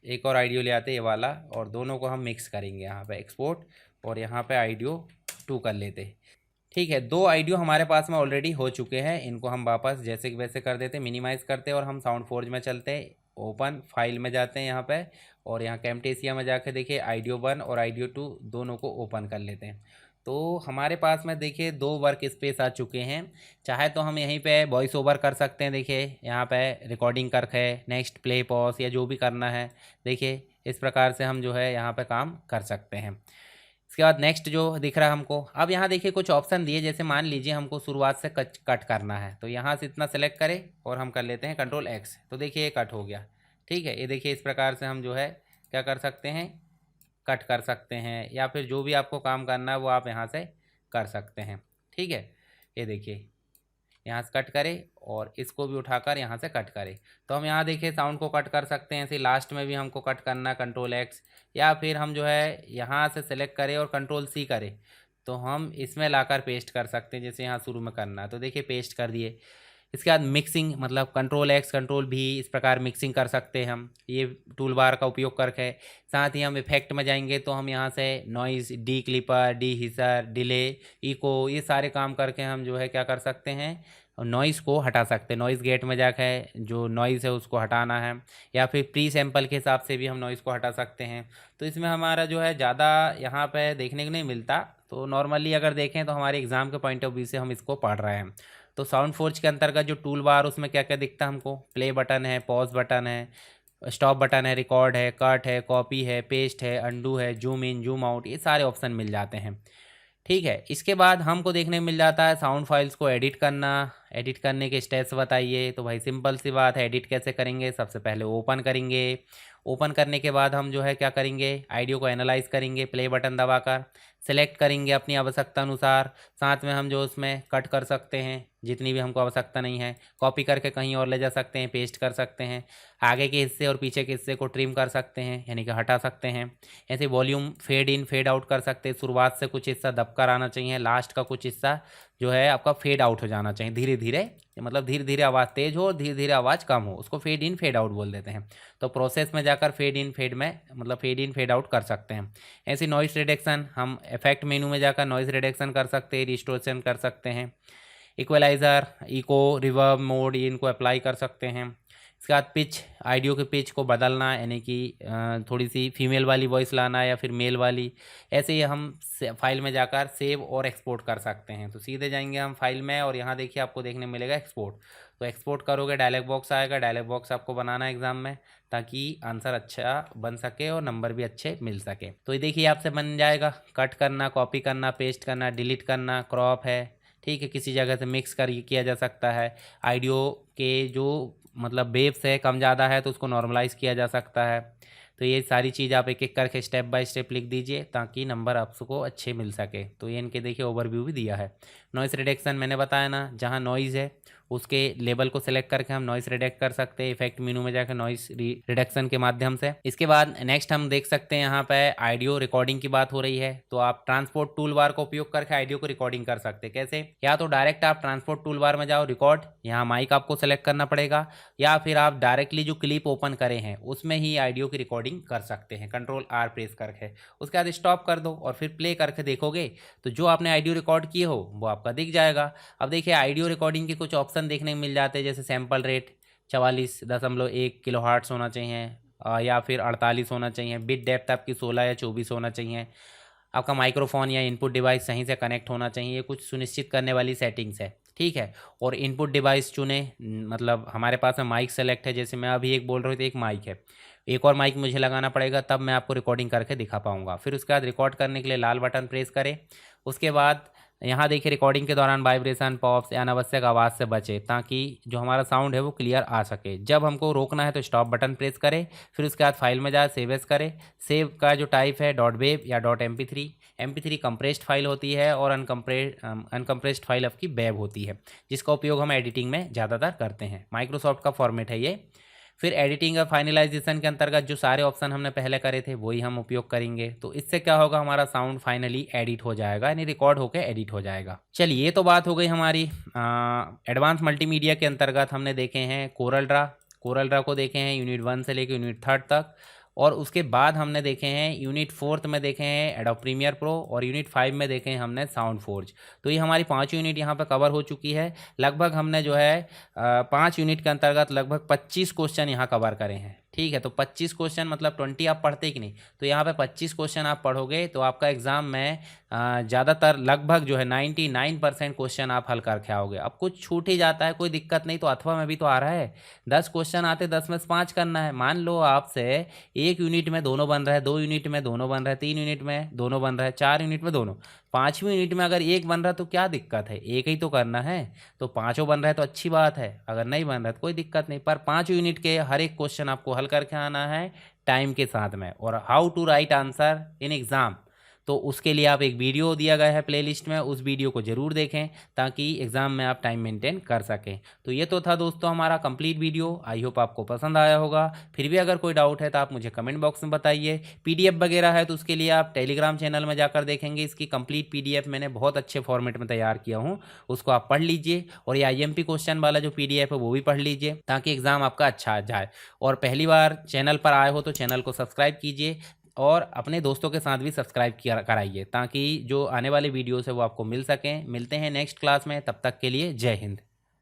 एक और आइडियो ले आते हैं ये वाला, और दोनों को हम मिक्स करेंगे यहाँ पे एक्सपोर्ट, और यहाँ पे आइडियो टू कर लेते हैं। ठीक है, दो आइडियो हमारे पास में ऑलरेडी हो चुके हैं। इनको हम वापस जैसे कि वैसे कर देते हैं, मिनिमाइज़ करते हैं और हम साउंड फोर्ज में चलते हैं। ओपन फाइल में जाते हैं यहाँ पे और यहाँ कैमटेसिया में जाके देखिए आइडियो वन और आइडियो टू दोनों को ओपन कर लेते हैं। तो हमारे पास में देखिए दो वर्क स्पेस आ चुके हैं। चाहे तो हम यहीं पे वॉइस ओवर कर सकते हैं, देखिए यहाँ पे रिकॉर्डिंग करके नेक्स्ट प्ले पॉज या जो भी करना है, देखिए इस प्रकार से हम जो है यहाँ पे काम कर सकते हैं। इसके बाद नेक्स्ट जो दिख रहा है हमको, अब यहाँ देखिए कुछ ऑप्शन दिए, जैसे मान लीजिए हमको शुरुआत से कट करना है तो यहाँ से इतना सेलेक्ट करें और हम कर लेते हैं कंट्रोल एक्स, तो देखिए ये कट हो गया। ठीक है, ये देखिए इस प्रकार से हम जो है क्या कर सकते हैं, कट कर सकते हैं, या फिर जो भी आपको काम करना है वो आप यहाँ से कर सकते हैं। ठीक है, ये देखिए यहाँ से कट करें और इसको भी उठाकर यहाँ से कट करें। तो हम यहाँ देखिए साउंड को कट कर सकते हैं। ऐसे लास्ट में भी हमको कट करना कंट्रोल एक्स, या फिर हम जो है यहाँ से सेलेक्ट करें और कंट्रोल सी करें तो हम इसमें लाकर पेस्ट कर सकते हैं। जैसे यहाँ शुरू में करना है तो देखिए पेस्ट कर दिए। इसके बाद मिक्सिंग, मतलब कंट्रोल एक्स कंट्रोल भी, इस प्रकार मिक्सिंग कर सकते हैं हम ये टूल बार का उपयोग करके। साथ ही हम इफेक्ट में जाएंगे तो हम यहाँ से noise, de clipper, de hisser, delay, echo, ये सारे काम करके हम जो है क्या कर सकते हैं, नॉइज़ को हटा सकते हैं। नॉइज़ गेट में जाकर जो नॉइज़ है उसको हटाना है, या फिर प्री सैंपल के हिसाब से भी हम नॉइज़ को हटा सकते हैं। तो इसमें हमारा जो है ज़्यादा यहाँ पे देखने को नहीं मिलता। तो नॉर्मली अगर देखें तो हमारे एग्ज़ाम के पॉइंट ऑफ व्यू से हम इसको पढ़ रहे हैं। तो साउंड फोर्ज के अंतर्गत जो टूल बार उसमें क्या क्या दिखता है हमको, प्ले बटन है, पॉज बटन है, स्टॉप बटन है, रिकॉर्ड है, कट है, कॉपी है, पेस्ट है, अंडू है, जूम इन, जूम आउट, ये सारे ऑप्शन मिल जाते हैं। ठीक है, इसके बाद हमको देखने मिल जाता है साउंड फाइल्स को एडिट करना। एडिट करने के स्टेप्स बताइए। तो भाई सिंपल सी बात है, एडिट कैसे करेंगे, सबसे पहले ओपन करेंगे। ओपन करने के बाद हम जो है क्या करेंगे, आइडियो को एनालाइज करेंगे, प्ले बटन दबाकर सेलेक्ट करेंगे अपनी आवश्यकता अनुसार। साथ में हम जो उसमें कट कर सकते हैं जितनी भी हमको आवश्यकता नहीं है, कॉपी करके कहीं और ले जा सकते हैं, पेस्ट कर सकते हैं। आगे के हिस्से और पीछे के हिस्से को ट्रिम कर सकते हैं, यानी कि हटा सकते हैं। ऐसे volume fade in fade out कर सकते हैं। शुरुआत से कुछ हिस्सा दबकर आना चाहिए, लास्ट का कुछ हिस्सा जो है आपका फेड आउट हो जाना चाहिए धीरे धीरे, मतलब धीरे धीरे आवाज़ तेज़ हो, धीरे धीरे आवाज़ कम हो, उसको फेड इन फेड आउट बोल देते हैं। तो प्रोसेस में जाकर फेड इन फेड में मतलब फेड इन फेड आउट कर सकते हैं। ऐसे नॉइस रिडक्शन हम इफेक्ट मेनू में जाकर नॉइस रिडक्शन कर सकते हैं, रिस्टोरेशन कर सकते हैं। इक्वलाइज़र, इको, रिवर्ब मोड, इनको अप्लाई कर सकते हैं। इसके बाद पिच, आइडियो के पिच को बदलना, यानी कि थोड़ी सी फीमेल वाली वॉइस लाना या फिर मेल वाली, ऐसे ही हम फाइल में जाकर सेव और एक्सपोर्ट कर सकते हैं। तो सीधे जाएंगे हम फाइल में और यहाँ देखिए आपको देखने मिलेगा एक्सपोर्ट। तो एक्सपोर्ट करोगे डायलॉग बॉक्स आएगा, डायलॉग बॉक्स आपको बनाना है एग्जाम में ताकि आंसर अच्छा बन सके और नंबर भी अच्छे मिल सके। तो ये देखिए आपसे बन जाएगा, कट करना, कॉपी करना, पेस्ट करना, डिलीट करना, क्रॉप है, ठीक है, किसी जगह से मिक्स कर किया जा सकता है। आइडियो के जो मतलब वेव्स है कम ज़्यादा है तो उसको नॉर्मलाइज़ किया जा सकता है। तो ये सारी चीज़ आप एक एक करके स्टेप बाय स्टेप लिख दीजिए ताकि नंबर आपको अच्छे मिल सके। तो ये इनके देखिए ओवरव्यू भी दिया है। नॉइस रिडक्शन मैंने बताया ना, जहाँ नॉइज़ है उसके लेवल को सिलेक्ट करके हम नॉइस रिडक्ट कर सकते हैं इफेक्ट मेनू में जाकर नॉइस रिडक्शन के माध्यम से। इसके बाद नेक्स्ट हम देख सकते हैं यहाँ पे ऑडियो रिकॉर्डिंग की बात हो रही है, तो आप ट्रांसपोर्ट टूल बार का उपयोग करके ऑडियो को रिकॉर्डिंग कर सकते हैं। कैसे, या तो डायरेक्ट आप ट्रांसपोर्ट टूल बार में जाओ, रिकॉर्ड, यहाँ माइक आपको सेलेक्ट करना पड़ेगा, या फिर आप डायरेक्टली जो क्लिप ओपन करे हैं उसमें ही ऑडियो की रिकॉर्डिंग कर सकते हैं कंट्रोल आर प्रेस करके। उसके बाद स्टॉप कर दो और फिर प्ले करके देखोगे तो जो आपने ऑडियो रिकॉर्ड किए हो वो आपका दिख जाएगा। अब देखिए ऑडियो रिकॉर्डिंग के कुछ ऑप्शन देखने को मिल जाते हैं, जैसे सैंपल रेट 44.1 किलोहर्ट्ज़ होना चाहिए, या फिर 48 होना चाहिए। बिट डेप्थ आपकी 16 या 24 होना चाहिए। आपका माइक्रोफोन या इनपुट डिवाइस सही से कनेक्ट होना चाहिए, कुछ सुनिश्चित करने वाली सेटिंग्स है, ठीक है। और इनपुट डिवाइस चुने, मतलब हमारे पास में माइक सेलेक्ट है, जैसे मैं अभी एक बोल रहा हूँ तो एक माइक है, एक और माइक मुझे लगाना पड़ेगा तब मैं आपको रिकॉर्डिंग करके दिखा पाऊंगा। फिर उसके बाद रिकॉर्ड करने के लिए लाल बटन प्रेस करें। उसके बाद यहाँ देखिए रिकॉर्डिंग के दौरान वाइब्रेशन, पॉप्स या अनावश्यक आवाज़ से बचे ताकि जो हमारा साउंड है वो क्लियर आ सके। जब हमको रोकना है तो स्टॉप बटन प्रेस करें। फिर उसके बाद फाइल में जाए, सेव एज करें। सेव का जो टाइप है डॉट वेव या dot MP3। MP3 compressed file होती है और अनकम्प्रेस्ड फाइल आपकी वेब होती है, जिसका उपयोग हम एडिटिंग में ज़्यादातर करते हैं। माइक्रोसॉफ्ट का फॉर्मेट है ये। फिर एडिटिंग और फाइनलाइजेशन के अंतर्गत जो सारे ऑप्शन हमने पहले करे थे वही हम उपयोग करेंगे। तो इससे क्या होगा, हमारा साउंड फाइनली एडिट हो जाएगा, यानी रिकॉर्ड होकर एडिट हो जाएगा। चलिए ये तो बात हो गई हमारी एडवांस मल्टीमीडिया के अंतर्गत। हमने देखे हैं कोरल ड्रा को देखे हैं यूनिट 1 से लेकर यूनिट 3 तक। और उसके बाद हमने देखे हैं यूनिट 4 में देखे हैं एडोब प्रीमियर प्रो, और यूनिट 5 में देखे हैं हमने साउंड फोर्ज। तो ये हमारी 5 यूनिट यहाँ पर कवर हो चुकी है। लगभग हमने जो है 5 यूनिट के अंतर्गत लगभग 25 क्वेश्चन यहाँ कवर करे हैं, ठीक है। तो 25 क्वेश्चन मतलब 20 आप पढ़ते कि नहीं, तो यहाँ पे 25 क्वेश्चन आप पढ़ोगे तो आपका एग्ज़ाम में ज़्यादातर लगभग जो है 99% क्वेश्चन आप हल करके आओगे। अब कुछ छूट ही जाता है, कोई दिक्कत नहीं। तो अथवा में भी तो आ रहा है 10 क्वेश्चन आते, 10 में से 5 करना है। मान लो आपसे एक यूनिट में दोनों बन रहा है, 2 यूनिट में दोनों बन रहा है, 3 यूनिट में दोनों बन रहा है, 4 यूनिट में दोनों, 5वीं यूनिट में अगर एक बन रहा है तो क्या दिक्कत है, एक ही तो करना है। तो 5 बन रहा है तो अच्छी बात है, अगर नहीं बन रहा है तो कोई दिक्कत नहीं। पर 5 यूनिट के हर एक क्वेश्चन आपको हल करके आना है टाइम के साथ में। और how to write answer in exam, तो उसके लिए आप एक वीडियो दिया गया है प्लेलिस्ट में, उस वीडियो को ज़रूर देखें ताकि एग्ज़ाम में आप टाइम मेंटेन कर सकें। तो ये तो था दोस्तों हमारा कंप्लीट वीडियो। आई होप आपको पसंद आया होगा। फिर भी अगर कोई डाउट है तो आप मुझे कमेंट बॉक्स में बताइए। PDF वगैरह है तो उसके लिए आप टेलीग्राम चैनल में जाकर देखेंगे। इसकी कंप्लीट PDF मैंने बहुत अच्छे फॉर्मेट में तैयार किया हूँ, उसको आप पढ़ लीजिए। और ये IMP क्वेश्चन वाला जो PDF है वो भी पढ़ लीजिए ताकि एग्ज़ाम आपका अच्छा आ जाए। और पहली बार चैनल पर आए हो तो चैनल को सब्सक्राइब कीजिए और अपने दोस्तों के साथ भी सब्सक्राइब कराइए ताकि जो आने वाले वीडियोस है वो आपको मिल सकें। मिलते हैं नेक्स्ट क्लास में, तब तक के लिए जय हिंद।